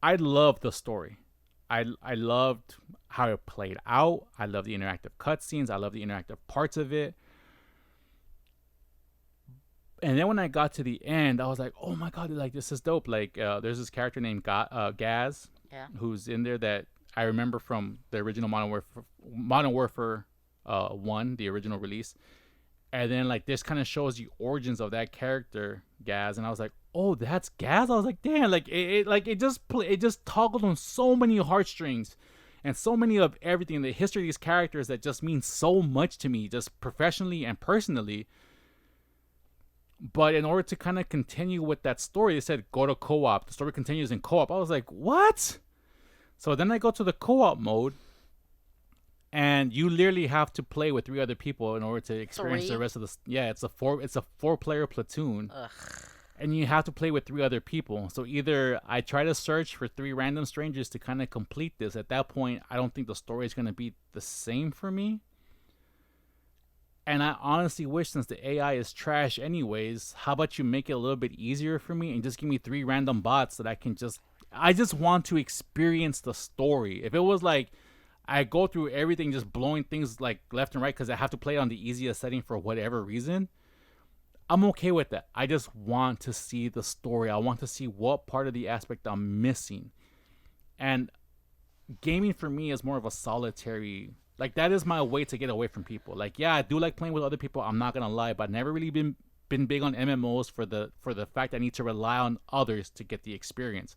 I loved the story. I loved how it played out. I love the interactive cutscenes. I love the interactive parts of it. And then when I got to the end, I was like, oh my God, like this is dope. Like there's this character named Gaz, who's in there that I remember from the original Modern Warfare 1, the original release. And then like this kind of shows the origins of that character, Gaz, and I was like, oh, that's Gaz. I was like, damn, like it just toggled on so many heartstrings, and so many of everything, the history of these characters that just means so much to me, just professionally and personally. But in order to kind of continue with that story, they said go to co-op. The story continues in co-op. I was like, what? So then I go to the co-op mode. And you literally have to play with 3 other people in order to experience the rest of the. Yeah, it's a 4-player platoon. Ugh. And you have to play with 3 other people. So either I try to search for 3 random strangers to kind of complete this. At that point, I don't think the story is going to be the same for me. And I honestly wish, since the AI is trash anyways, how about you make it a little bit easier for me and just give me 3 random bots that I just want to experience the story. If it was like I go through everything just blowing things like left and right because I have to play on the easiest setting for whatever reason, I'm okay with that. I just want to see the story. I want to see what part of the aspect I'm missing. And gaming for me is more of a solitary, like that is my way to get away from people. Like, yeah, I do like playing with other people, I'm not gonna lie, but I've never really been big on MMOs for the fact I need to rely on others to get the experience.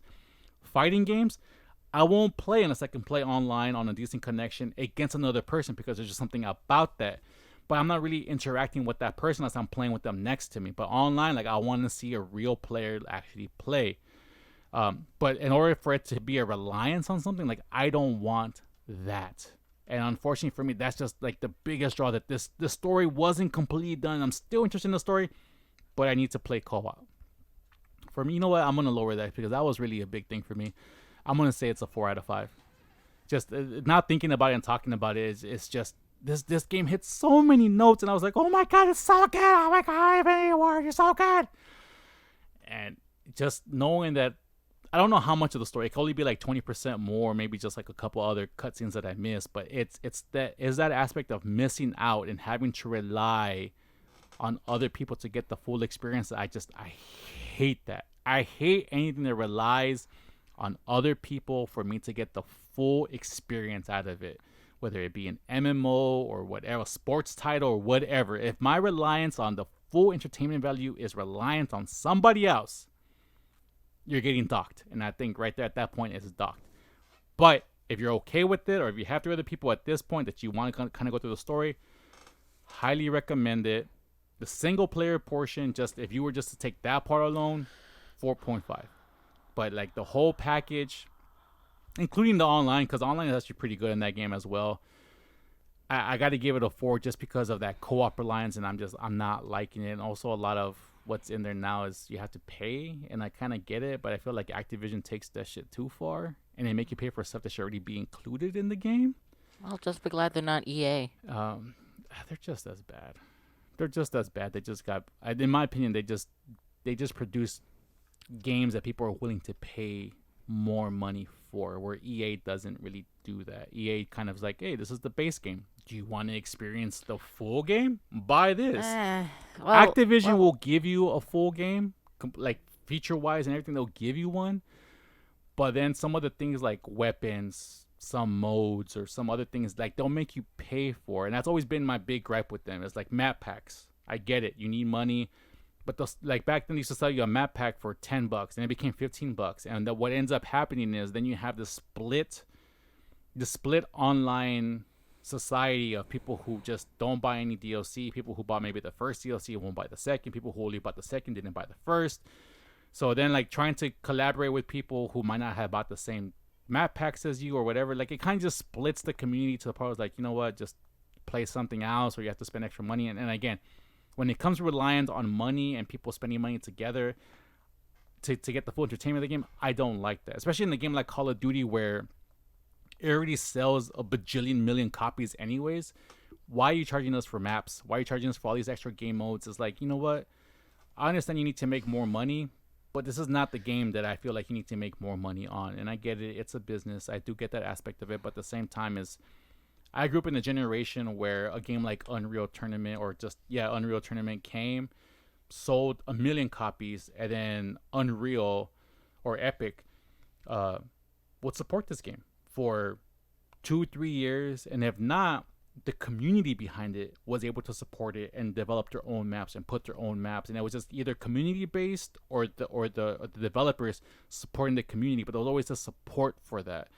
Fighting games, I won't play unless I can play online on a decent connection against another person, because there's just something about that. But I'm not really interacting with that person unless I'm playing with them next to me. But online, like, I want to see a real player actually play. But in order for it to be a reliance on something, like, I don't want that. And unfortunately for me, that's just like the biggest draw, that the story wasn't completely done. I'm still interested in the story, but I need to play co-op. For me, you know what? I'm going to lower that because that was really a big thing for me. I'm going to say it's a 4 out of 5. Just not thinking about it and talking about it, it's just, this game hits so many notes, and I was like, oh my God, it's so good. Oh my God, you're so good. And just knowing that, I don't know how much of the story, it could only be like 20% more, maybe just like a couple other cutscenes that I missed, but it's that aspect of missing out and having to rely on other people to get the full experience. I hate that. I hate anything that relies on other people for me to get the full experience out of it, whether it be an MMO or whatever, sports title or whatever. If my reliance on the full entertainment value is reliant on somebody else, you're getting docked. And I think right there at that point it's docked. But if you're okay with it, or if you have 3 other people at this point that you want to kind of go through the story, highly recommend it. The single player portion, just if you were just to take that part alone, 4.5. But like the whole package, including the online, because online is actually pretty good in that game as well, I got to give it a 4 just because of that co-op reliance, and I'm not liking it. And also a lot of what's in there now is you have to pay, and I kind of get it, but I feel like Activision takes that shit too far, and they make you pay for stuff that should already be included in the game. Well, just be glad they're not EA. They're just as bad. They're just as bad. They just got, in my opinion, they just produce games that people are willing to pay more money for, where EA doesn't really do that. EA kind of is like, hey, this is the base game. Do you want to experience the full game? Buy this. Activision will give you a full game, like feature-wise and everything. They'll give you one. But then some other things like weapons, some modes, or some other things, like they'll make you pay for. And that's always been my big gripe with them. It's like map packs. I get it. You need money. But those, like back then, they used to sell you a map pack for $10, and it became $15. And what ends up happening is then you have the split online society of people who just don't buy any DLC. People who bought maybe the first DLC won't buy the second. People who only bought the second didn't buy the first. So then, like trying to collaborate with people who might not have bought the same map packs as you or whatever, like it kind of just splits the community to the part where it's like, you know what, just play something else, or you have to spend extra money. And again, when it comes reliant on money and people spending money together to get the full entertainment of the game, I don't like that. Especially in a game like Call of Duty, where it already sells a bajillion million copies anyways. Why are you charging us for maps? Why are you charging us for all these extra game modes? It's like, you know what? I understand you need to make more money, but this is not the game that I feel like you need to make more money on. And I get it. It's a business. I do get that aspect of it. But at the same time, I grew up in a generation where a game like Unreal Tournament Unreal Tournament came, sold 1 million copies, and then Unreal or Epic would support this game for 2-3 years, and if not, the community behind it was able to support it and develop their own maps and put their own maps, and it was just either community based or the developers supporting the community, but there was always a support for that.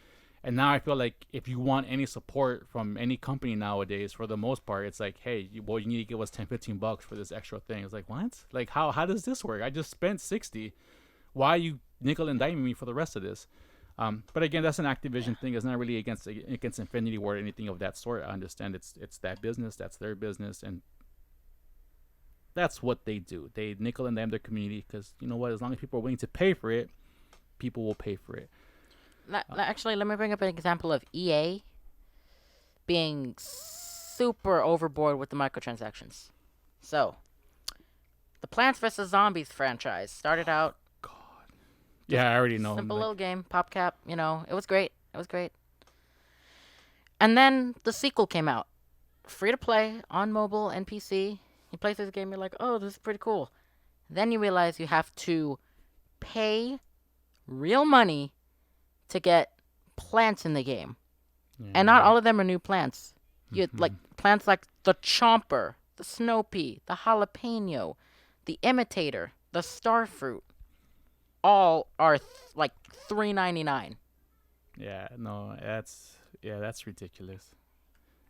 And now I feel like if you want any support from any company nowadays, for the most part, it's like, hey, you need to give us $10-15 for this extra thing. It's like, what? Like, how does this work? I just spent $60. Why are you nickel and diming me for the rest of this? But again, that's an Activision thing. It's not really against Infinity Ward or anything of that sort. I understand it's that business. That's their business. And that's what they do. They nickel and dime their community because, you know what, as long as people are willing to pay for it, people will pay for it. Actually, let me bring up an example of EA being super overboard with the microtransactions. So, the Plants vs. Zombies franchise started out. God. Yeah, I already know. Simple little game, PopCap, it was great. And then the sequel came out. Free to play on mobile and PC. You play through the game, you're like, oh, this is pretty cool. Then you realize you have to pay real money to get plants in the game. Yeah. And not all of them are new plants. You like plants like the Chomper, the Snow Pea, the Jalapeno, the Imitator, the Starfruit. All are like $3.99. Yeah, no, that's ridiculous.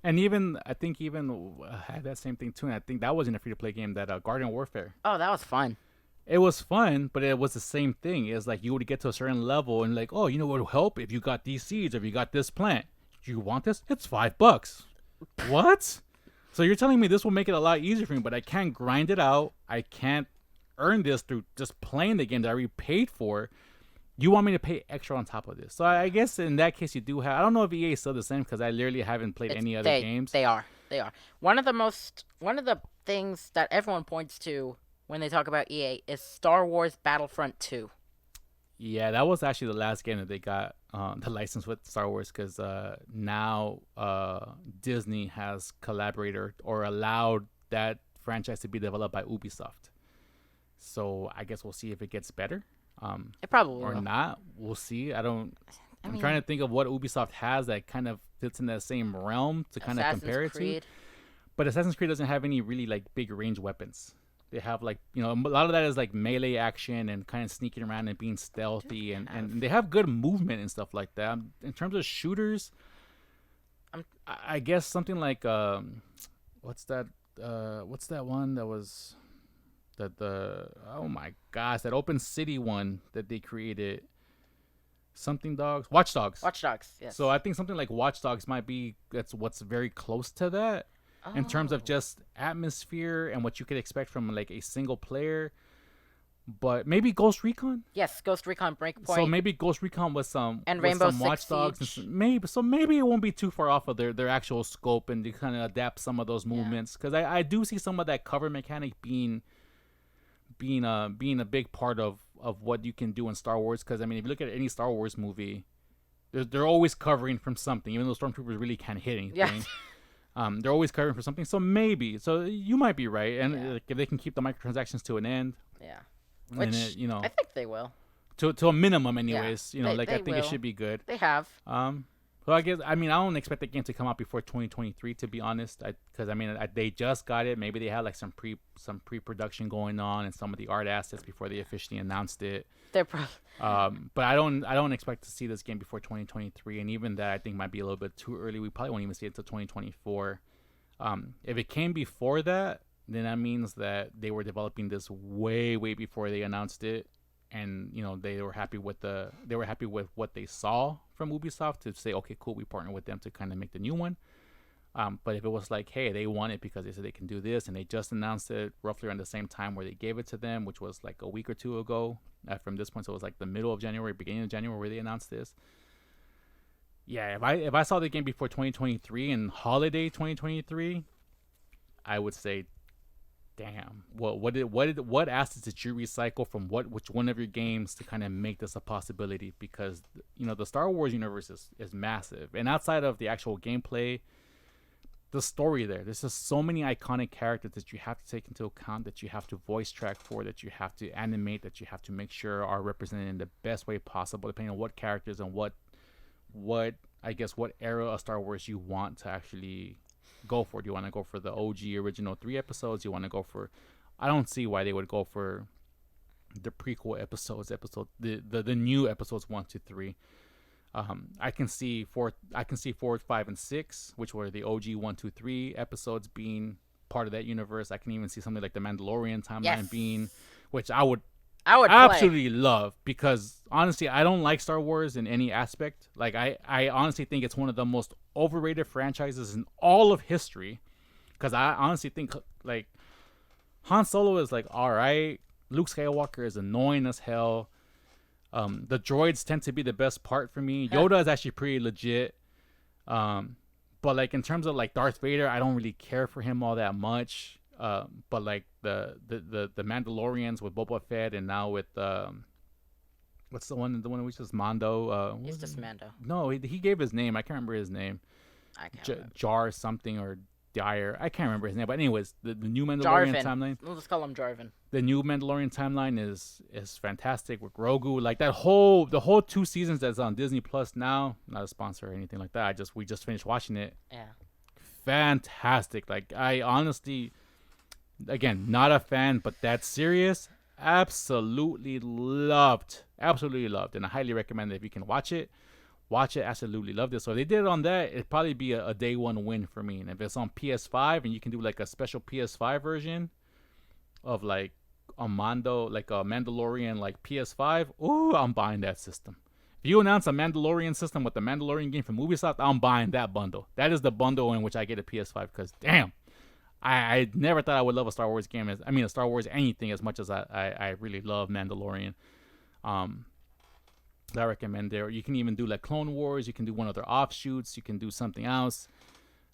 And I think had that same thing too. And I think that was in a free to play game, that Garden Warfare. Oh, that was fun. It was fun, but it was the same thing. It's like you would get to a certain level and like, oh, you know what will help if you got these seeds or if you got this plant. Do you want this? It's $5. What? So you're telling me this will make it a lot easier for me, but I can't grind it out. I can't earn this through just playing the game that I already paid for. You want me to pay extra on top of this? So I guess in that case you do have. I don't know if EA is still the same because I literally haven't played any other games. They are. One of the things that everyone points to when they talk about EA is Star Wars Battlefront 2. Yeah, that was actually the last game that they got the license with Star Wars, because now Disney has collaborated or allowed that franchise to be developed by Ubisoft. So I guess we'll see if it gets better. It probably or will. Not. We'll see. I'm trying to think of what Ubisoft has that kind of fits in that same realm to kind of compare it to. But Assassin's Creed doesn't have any really like big range weapons. They have like, you know, a lot of that is like melee action and kind of sneaking around and being stealthy, and they have good movement and stuff like that. In terms of shooters, I guess something like what's that one that was the oh my gosh, that open city one that they created, something dogs, Watch Dogs. Yes. So I think something like Watch Dogs might be that's what's very close to that. In terms of just atmosphere and what you could expect from like a single player. But maybe Ghost Recon? Yes, Ghost Recon Breakpoint. So maybe Ghost Recon with some and Rainbow Six Watch Dogs Siege. And maybe it won't be too far off of their actual scope, and they kind of adapt some of those movements, because I do see some of that cover mechanic being a big part of what you can do in Star Wars. Because I mean, if you look at any Star Wars movie, they're always covering from something, even though Stormtroopers really can't hit anything. Yeah. They're always covering for something, so you might be right, and if they can keep the microtransactions to an end, which you know, I think they will, to a minimum, anyways. You know, they I think will. it should be good. They have. So I don't expect the game to come out before 2023, to be honest. Because they just got it. Maybe they had like some pre-production going on and some of the art assets before they officially announced it. They're probably. But I don't expect to see this game before 2023, and even that I think might be a little bit too early. We probably won't even see it until 2024. If it came before that, then that means that they were developing this way before they announced it, and you know they were happy with what they saw from Ubisoft to say, okay, cool, we partner with them to kind of make the new one. But if it was like, hey, they want it because they said they can do this, and they just announced it roughly around the same time where they gave it to them, which was like a week or two ago. From this point, so it was like the middle of January, beginning of January, where they announced this. Yeah, if I saw the game before 2023 and holiday 2023, I would say, damn, what assets did you recycle from which one of your games to kind of make this a possibility? Because you know the Star Wars universe is massive, and outside of the actual gameplay, the story there's just so many iconic characters that you have to take into account, that you have to voice track for, that you have to animate, that you have to make sure are represented in the best way possible, depending on what characters and what era of Star Wars you want to actually go for. Do you want to go for the OG original 3 episodes? Do you want to go for? I don't see why they would go for the prequel episodes, the new episodes 1 to 3. I can see 4, 5, and 6, which were the OG 1, 2, 3 episodes being part of that universe. I can even see something like the Mandalorian timeline being, which I would absolutely love, because honestly, I don't like Star Wars in any aspect. Like I honestly think it's one of the most overrated franchises in all of history, because I honestly think like Han Solo is like all right, Luke Skywalker is annoying as hell. The droids tend to be the best part for me. Yoda is actually pretty legit. But like in terms of like Darth Vader, I don't really care for him all that much. But like the Mandalorians with Boba Fett, and now with what's the one which is Mando? He's just Mando. No, he gave his name. I can't remember his name. I can't remember. Jar something or Dyer. I can't remember his name. But anyways, the new Mandalorian timeline. Let's call him Jarvan. The new Mandalorian timeline is fantastic with Grogu. Like the whole 2 seasons that's on Disney Plus now. Not a sponsor or anything like that. We just finished watching it. Yeah. Fantastic. Like I honestly, again, not a fan, but that's serious. Absolutely loved, and I highly recommend it if you can watch it. Watch it, absolutely loved it. So if they did it on that, it'd probably be a day one win for me. And if it's on PS5 and you can do like a special PS5 version of like a Mandalorian like PS5, ooh, I'm buying that system. If you announce a Mandalorian system with the Mandalorian game from Ubisoft, I'm buying that bundle. That is the bundle in which I get a PS5, because damn, I never thought I would love a Star Wars game a Star Wars anything as much as I really love Mandalorian. I recommend there. You can even do like Clone Wars. You can do one of their offshoots. You can do something else.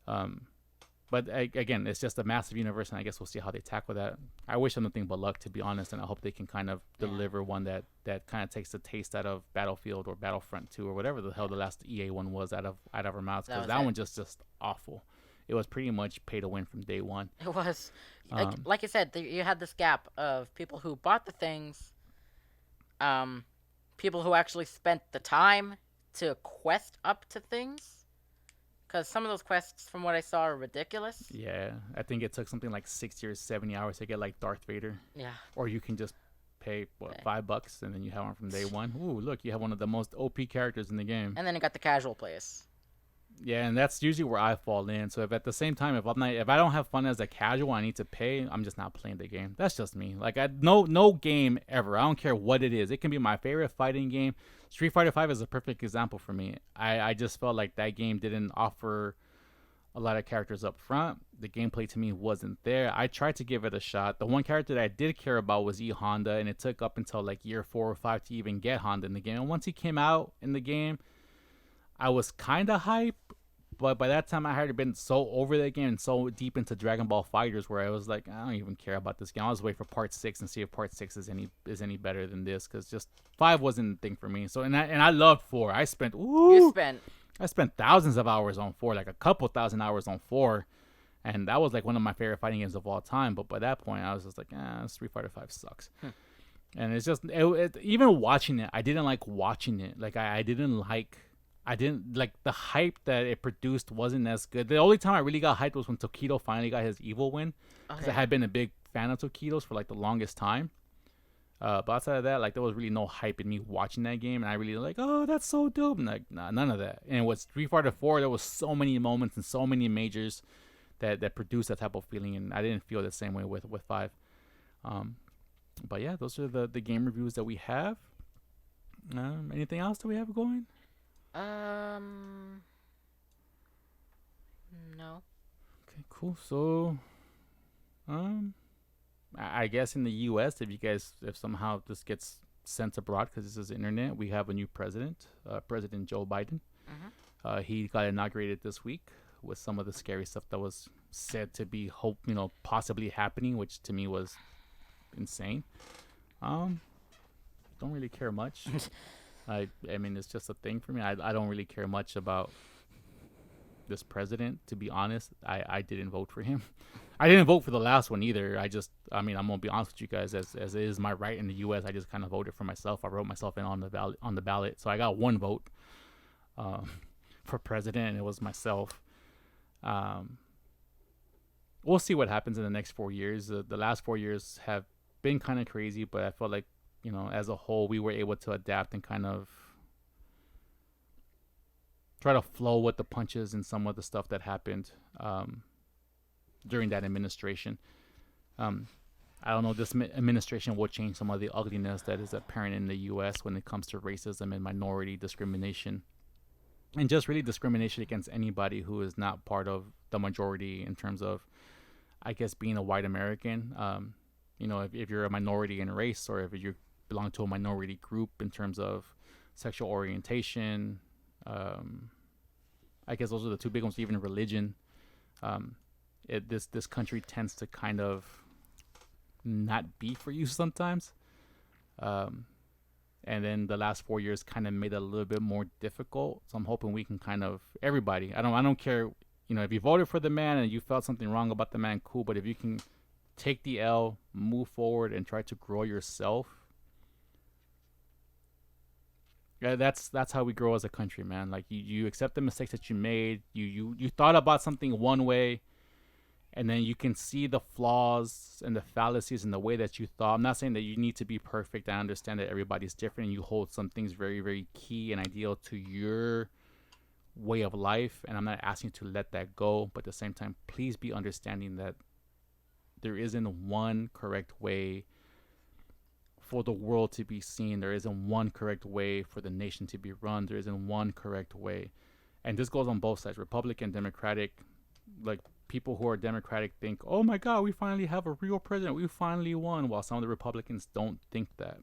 But again, it's just a massive universe, and I guess we'll see how they tackle that. I wish them nothing but luck, to be honest, and I hope they can kind of deliver one that kind of takes the taste out of Battlefield or Battlefront 2 or whatever the hell the last EA one was out of our mouths, because that one just awful. It was pretty much pay to win from day one. It was. Like I said, you had this gap of people who bought the things, people who actually spent the time to quest up to things. Because some of those quests, from what I saw, are ridiculous. Yeah, I think it took something like 60 or 70 hours to get like Darth Vader. Yeah. Or you can just pay Okay. $5 and then you have one from day one. Ooh, look, you have one of the most OP characters in the game. And then it got the casual players. Yeah, and that's usually where I fall in. So if at the same time, if I don't have fun as a casual, I need to pay. I'm just not playing the game. That's just me. Like no game ever. I don't care what it is. It can be my favorite fighting game. Street Fighter V is a perfect example for me. I just felt like that game didn't offer a lot of characters up front. The gameplay to me wasn't there. I tried to give it a shot. The one character that I did care about was E Honda, and it took up until like year 4 or 5 to even get Honda in the game. And once he came out in the game, I was kind of hype, but by that time I had been so over that game and so deep into Dragon Ball Fighters where I was like, I don't even care about this game. I was waiting for Part 6 and see if Part 6 is any better than this, because just 5 wasn't the thing for me. So and I loved 4. I spent thousands of hours on 4, like a couple thousand hours on 4, and that was like one of my favorite fighting games of all time. But by that point I was just like, Street Fighter 5 sucks. And it's just even watching it, I didn't like watching it. Like I didn't like the hype that it produced wasn't as good. The only time I really got hyped was when Tokido finally got his evil win, because I had been a big fan of Tokido's for like the longest time. But outside of that, like there was really no hype in me watching that game, and I really like, oh, that's so dope. And like, nah, none of that. And with Street Fighter 4, there was so many moments and so many majors that produced that type of feeling, and I didn't feel the same way with 5. But yeah, those are the game reviews that we have. Anything else that we have going? No. Okay, cool. So, I guess in the U.S., if somehow this gets sent abroad, because this is internet, we have a new president, President Joe Biden. He got inaugurated this week with some of the scary stuff that was said to be possibly happening, which to me was insane. Don't really care much. I mean, it's just a thing for me. I don't really care much about this president, to be honest. I didn't vote for him. I didn't vote for the last one either. I'm gonna be honest with you guys, as it is my right in the U.S. I just kind of voted for myself. I wrote myself in on the ballot, so I got one vote for president, and it was myself. We'll see what happens in the next 4 years. The last 4 years have been kind of crazy, but I felt like, as a whole, we were able to adapt and kind of try to flow with the punches and some of the stuff that happened during that administration. I don't know, this administration will change some of the ugliness that is apparent in the U.S. when it comes to racism and minority discrimination, and just really discrimination against anybody who is not part of the majority in terms of, I guess, being a white American. If you're a minority in race, or if you belong to a minority group in terms of sexual orientation, I guess those are the two big ones. Even religion, this country tends to kind of not be for you sometimes, and then the last 4 years kind of made it a little bit more difficult. So I'm hoping we can kind of, everybody, I don't care, if you voted for the man and you felt something wrong about the man, cool. But if you can take the L, move forward, and try to grow yourself, yeah, that's how we grow as a country, man. Like you accept the mistakes that you made. You thought about something one way, and then you can see the flaws and the fallacies in the way that you thought. I'm not saying that you need to be perfect. I understand that everybody's different, and you hold some things very, very key and ideal to your way of life, and I'm not asking you to let that go. But at the same time, please be understanding that there isn't one correct way for the world to be seen. There isn't one correct way for the nation to be run. There isn't one correct way. And this goes on both sides, Republican, Democratic. Like, people who are Democratic think, oh my God, we finally have a real president. We finally won. While some of the Republicans don't think that.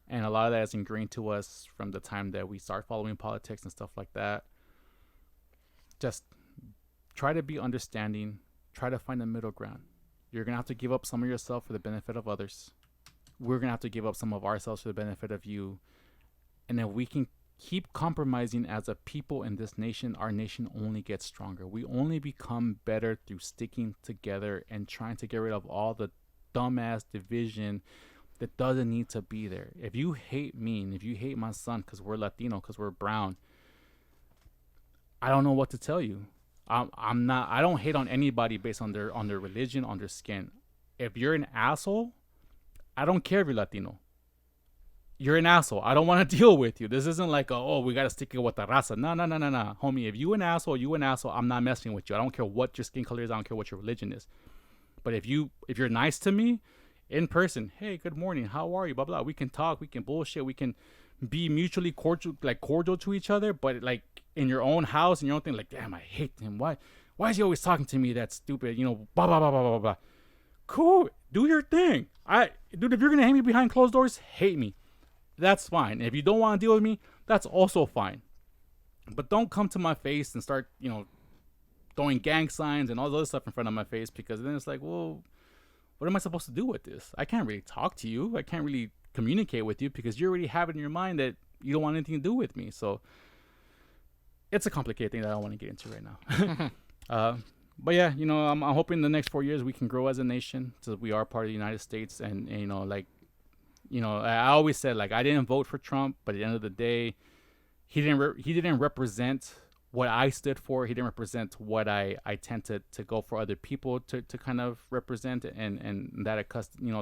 And a lot of that is ingrained to us from the time that we start following politics and stuff like that. Just try to be understanding. Try to find a middle ground. You're going to have to give up some of yourself for the benefit of others. We're going to have to give up some of ourselves for the benefit of you. And if we can keep compromising as a people in this nation, our nation only gets stronger. We only become better through sticking together and trying to get rid of all the dumbass division, that doesn't need to be there. If you hate me and if you hate my son because we're Latino, because we're brown, I don't know what to tell you. I'm not. I don't hate on anybody based on their religion, on their skin. If you're an asshole, I don't care if you're Latino. You're an asshole. I don't want to deal with you. This isn't like, we got to stick it with the raza. No. Homie, if you an asshole, I'm not messing with you. I don't care what your skin color is. I don't care what your religion is. But if you're nice to me in person, hey, good morning. How are you? Blah, blah. We can talk. We can bullshit. We can be mutually cordial to each other. But like in your own house and your own thing, like, damn, I hate him. Why is he always talking to me? That's stupid. Blah, blah, blah, blah, blah, blah. Cool. Do your thing. Dude, if you're going to hate me behind closed doors, hate me. That's fine. If you don't want to deal with me, that's also fine. But don't come to my face and start, throwing gang signs and all this other stuff in front of my face, because then it's like, well, what am I supposed to do with this? I can't really talk to you. I can't really communicate with you because you already have it in your mind that you don't want anything to do with me. So it's a complicated thing that I don't want to get into right now. But yeah, I'm hoping the next 4 years we can grow as a nation so that we are part of the United States. And I always said, like, I didn't vote for Trump, but at the end of the day, he didn't represent what I stood for. He didn't represent what I tend to go for other people to kind of represent, and that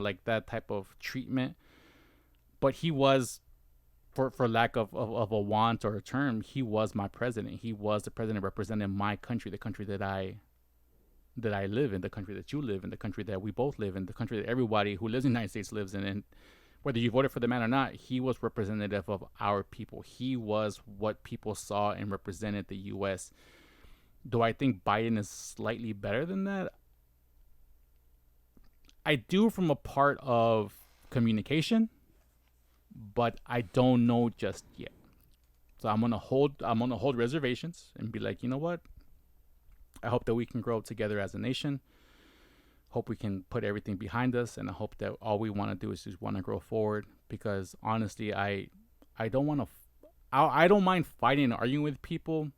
like that type of treatment. But he was, for lack of a want or a term, he was my president. He was the president representing my country, the country that I live in, the country that you live in, the country that we both live in, the country that everybody who lives in the United States lives in. And whether you voted for the man or not, he was representative of our people. He was what people saw and represented the U.S. Do I think Biden is slightly better than that? I do, from a part of communication, but I don't know just yet. So I'm gonna hold reservations and be like, you know what? I hope that we can grow together as a nation. Hope we can put everything behind us, and I hope that all we want to do is just want to grow forward. Because honestly, I don't want to. I don't mind fighting and arguing with people,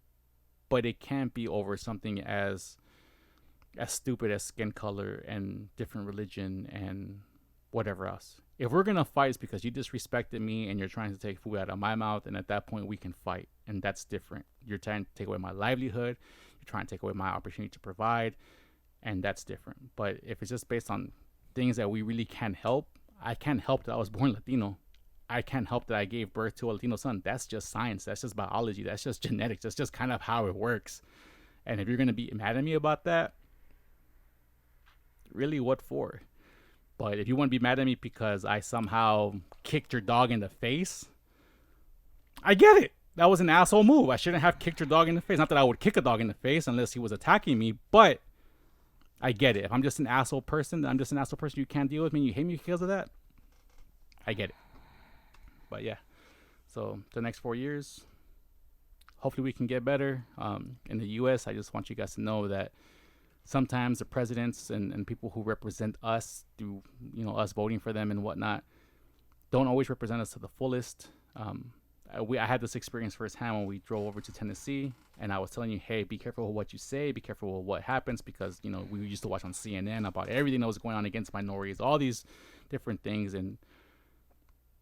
but it can't be over something as stupid as skin color and different religion and whatever else. If we're gonna fight, it's because you disrespected me and you're trying to take food out of my mouth, and at that point we can fight, and that's different. You're trying to take away my livelihood. You're trying to take away my opportunity to provide. And that's different. But if it's just based on things that we really can't help, I can't help that I was born Latino. I can't help that I gave birth to a Latino son. That's just science. That's just biology. That's just genetics. That's just kind of how it works. And if you're going to be mad at me about that, really, what for? But if you want to be mad at me because I somehow kicked your dog in the face, I get it. That was an asshole move. I shouldn't have kicked your dog in the face. Not that I would kick a dog in the face unless he was attacking me, but I get it. If I'm just an asshole person, you can't deal with me, you hate me because of that, I get it. But yeah, so the next 4 years, hopefully we can get better. In the U.S., I just want you guys to know that sometimes the presidents and people who represent us through, us voting for them and whatnot, don't always represent us to the fullest. I had this experience firsthand when we drove over to Tennessee, and I was telling you, hey, be careful with what you say, be careful with what happens, because we used to watch on CNN about everything that was going on against minorities, all these different things. And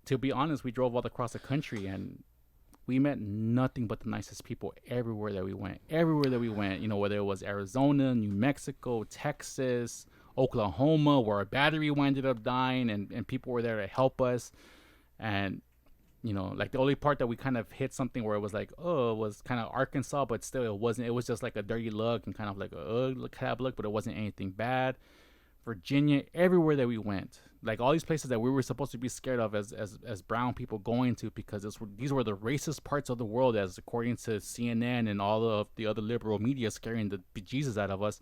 to be honest, we drove all across the country, and we met nothing but the nicest people everywhere that we went. Whether it was Arizona, New Mexico, Texas, Oklahoma, where our battery ended up dying, and people were there to help us. And like the only part that we kind of hit something where it was like, it was kind of Arkansas, but still it wasn't. It was just like a dirty look and kind of like a cab look, but it wasn't anything bad. Virginia, everywhere that we went, like all these places that we were supposed to be scared of as brown people going to, because these were the racist parts of the world, as according to CNN and all of the other liberal media scaring the bejesus out of us.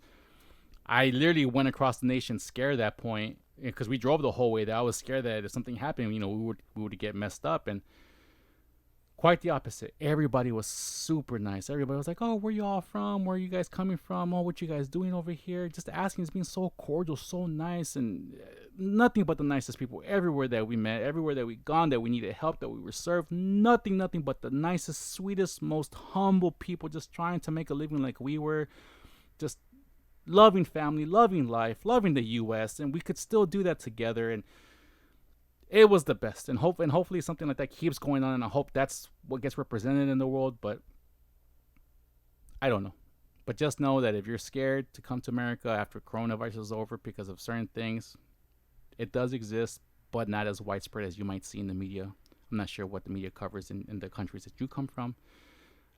I literally went across the nation scared at that point, because we drove the whole way there. I was scared that if something happened, we would get messed up. And quite the opposite. Everybody was super nice. Everybody was like, oh, where you all from? Where are you guys coming from? Oh, what you guys doing over here? Just asking, being so cordial, so nice, and nothing but the nicest people everywhere that we met, everywhere that we gone, that we needed help, that we were served. Nothing but the nicest, sweetest, most humble people, just trying to make a living like we were, just loving family, loving life, loving the U.S., and we could still do that together. And it was the best, and hopefully something like that keeps going on, and I hope that's what gets represented in the world. But I don't know. But just know that if you're scared to come to America after coronavirus is over because of certain things, it does exist, but not as widespread as you might see in the media. I'm not sure what the media covers in the countries that you come from,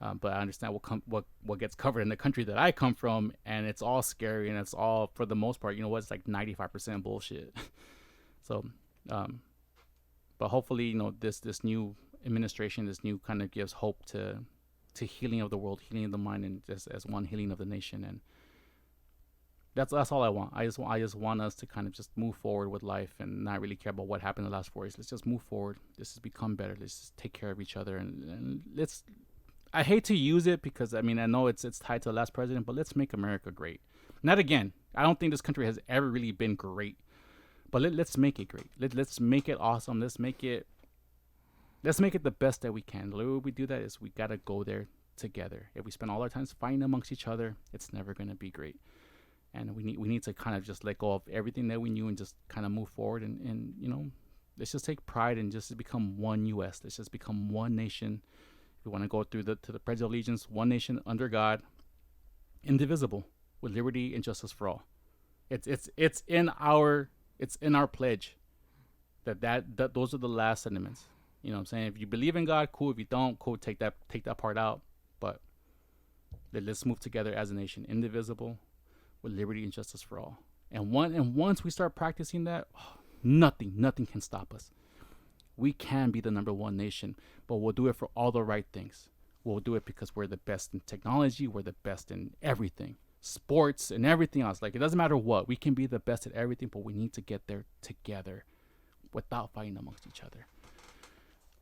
but I understand what gets covered in the country that I come from, and it's all scary, and it's all, for the most part, it's like 95% bullshit. So, but hopefully, this new administration, this new kind of gives hope to healing of the world, healing of the mind, and just as one healing of the nation. And that's all I want. I just want us to kind of just move forward with life and not really care about what happened in the last 4 years. Let's just move forward. Let's just become better. Let's just take care of each other, and let's. I hate to use it because I know it's tied to the last president, but let's make America great. Not again. I don't think this country has ever really been great, but let's make it great. Let's make it awesome. Let's make it the best that we can. The way we do that is we gotta go there together. If we spend all our time fighting amongst each other, it's never gonna be great. And we need to kind of just let go of everything that we knew and just kind of move forward. And let's just take pride and just become one U.S. Let's just become one nation. If we want to go through to the Pledge of Allegiance, one nation under God, indivisible, with liberty and justice for all. It's in our pledge. That those are the last sentiments. You know what I'm saying? If you believe in God, cool. If you don't, cool. Take that part out. But let's move together as a nation, indivisible, with liberty and justice for all. And once we start practicing that, nothing can stop us. We can be the number one nation, but we'll do it for all the right things. We'll do it because we're the best in technology. We're the best in everything, sports and everything else. Like, it doesn't matter what. We can be the best at everything, but we need to get there together without fighting amongst each other.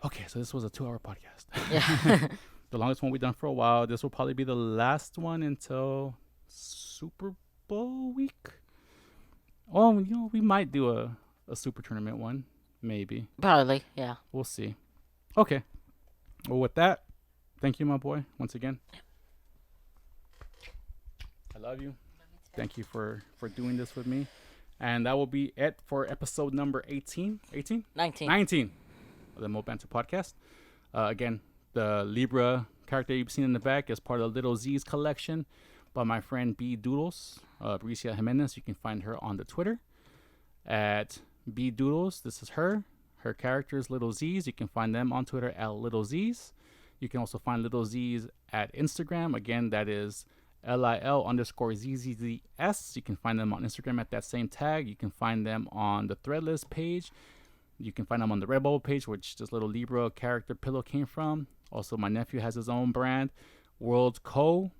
Okay, so this was a 2-hour podcast. Yeah. The longest one we've done for a while. This will probably be the last one until Super Bowl week. Oh, we might do a super tournament one. Maybe. Probably, yeah. We'll see. Okay. Well, with that, thank you, my boy, once again. I love you. Thank you for doing this with me. And that will be it for episode number 18. 18? 19 of the Mo Banter podcast. Again, the Libra character you've seen in the back is part of Lil'zz's collection by my friend B Doodles, Brissia Jiménez. You can find her on the Twitter at B Doodles. This is her. Her character is Lil'zz's. You can find them on Twitter at Lil'zz's. You can also find Lil'zz's at Instagram. Again, that is LIL_ZZZS. You can find them on Instagram at that same tag. You can find them on the Threadless page. You can find them on the Redbubble page, which this little Libra character pillow came from. Also, my nephew has his own brand, WorldZ.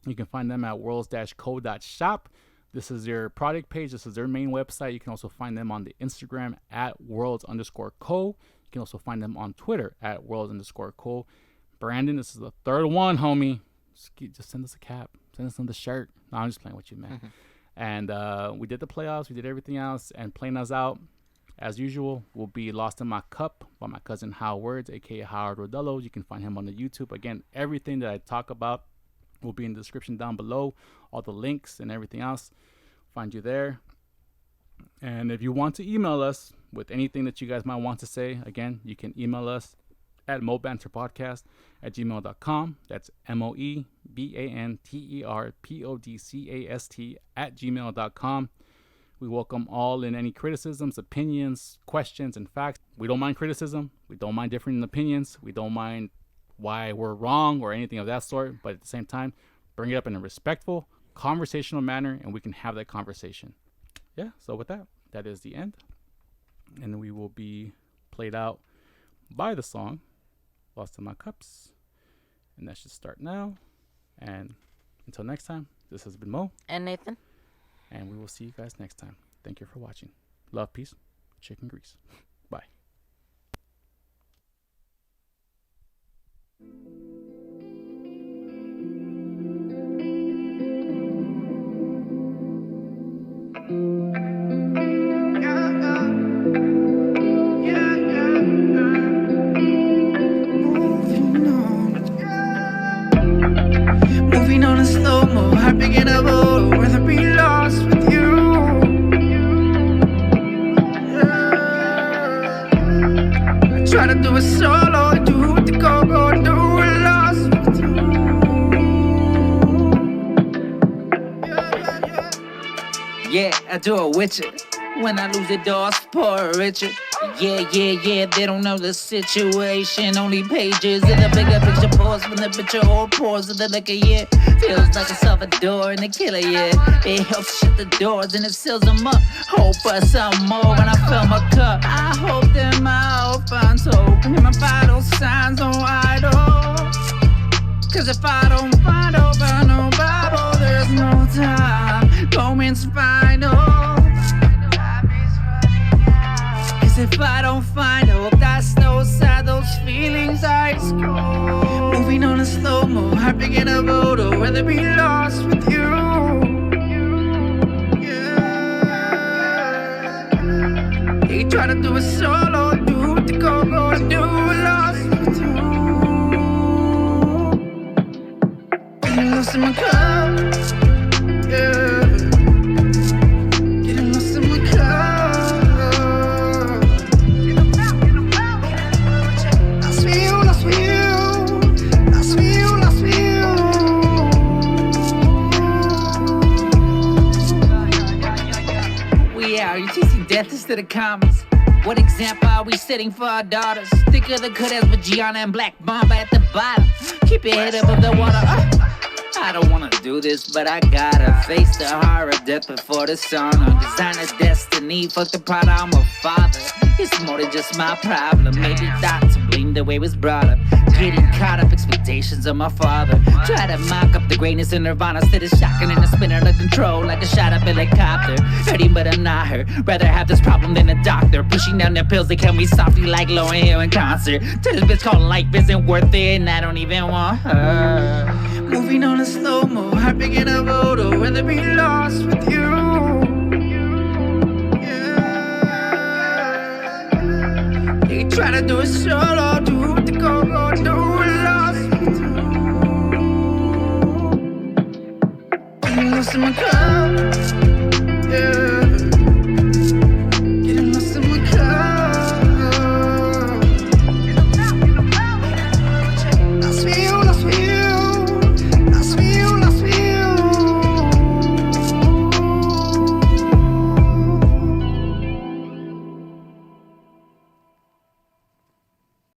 You can find them at worlds-co.shop. This is their product page. This is their main website. You can also find them on the Instagram at worlds_co. You can also find them on Twitter at worlds_co. Brandon, this is the third one, homie. Just send us a cap. Send us the shirt. No, I'm just playing with you, man. And we did the playoffs. We did everything else. And playing us out, as usual, will be Lost in My Cup by my cousin Howard Words, a.k.a. Howard Rodello. You can find him on the YouTube. Again, everything that I talk about will be in the description down below. All the links and everything else. Find you there. And if you want to email us with anything that you guys might want to say, again, you can email us at moebanterpodcast@gmail.com. That's moebanterpodcast@gmail.com. We welcome all and any criticisms, opinions, questions, and facts. We don't mind criticism. We don't mind differing opinions. We don't mind why we're wrong or anything of that sort. But at the same time, bring it up in a respectful, conversational manner, and we can have that conversation. Yeah, so with that, that is the end. And we will be played out by the song Lost in My Cups. And that should start now. And until next time, this has been Mo. And Nathan. And we will see you guys next time. Thank you for watching. Love, peace, chicken grease. Bye. Moving on in slow-mo, happy and I would rather be lost with you. Yeah. try to do it solo, do it the go-go, do it lost with you. Yeah, I do it with you. When I lose the doors, poor Richard. Yeah, they don't know the situation. Only pages in the bigger picture pause when the picture all pours of the liquor, yeah. Feels like a Salvador and a killer, yeah. It helps shut the doors and it seals them up. Hope for some more when I fill my cup. I hope that my hope finds hope. And my vital signs no idol. Cause if I don't find hope, I know Bible, there's no time. Moments final. If I don't find hope, that's no sad, those feelings I just go. Moving on in slow-mo, happy get a photo, rather be lost with you. Yeah. They try to do it solo, do it the go-go, do it lost with you. Getting lost in my cup, yeah. Getting lost in my cup. Death is to the comments. What example are we setting for our daughters? Thicker the cut as Gianna and Black Mamba at the bottom. Keep your head above the water. I don't wanna do this, but I gotta face the horror of death before the sauna. Design a destiny, fuck the pride, I'm a father. It's more than just my problem. Maybe thought to blame the way it was brought up. Getting caught up, expectations of my father. Try to mock up the greatness in Nirvana. Instead of shocking and a spinner to control like a shot up helicopter. Hurting, but I'm not hurt. Rather have this problem than a doctor. Pushing down their pills, they kill me softly like Lauryn Hill in concert. Tell this bitch called life isn't worth it, and I don't even want her. Moving on in slow-mo, happy get a photo, rather be lost with you. Yeah. They try to do it solo, do it the go-go, do it lost with you. Getting lost in my cup, yeah.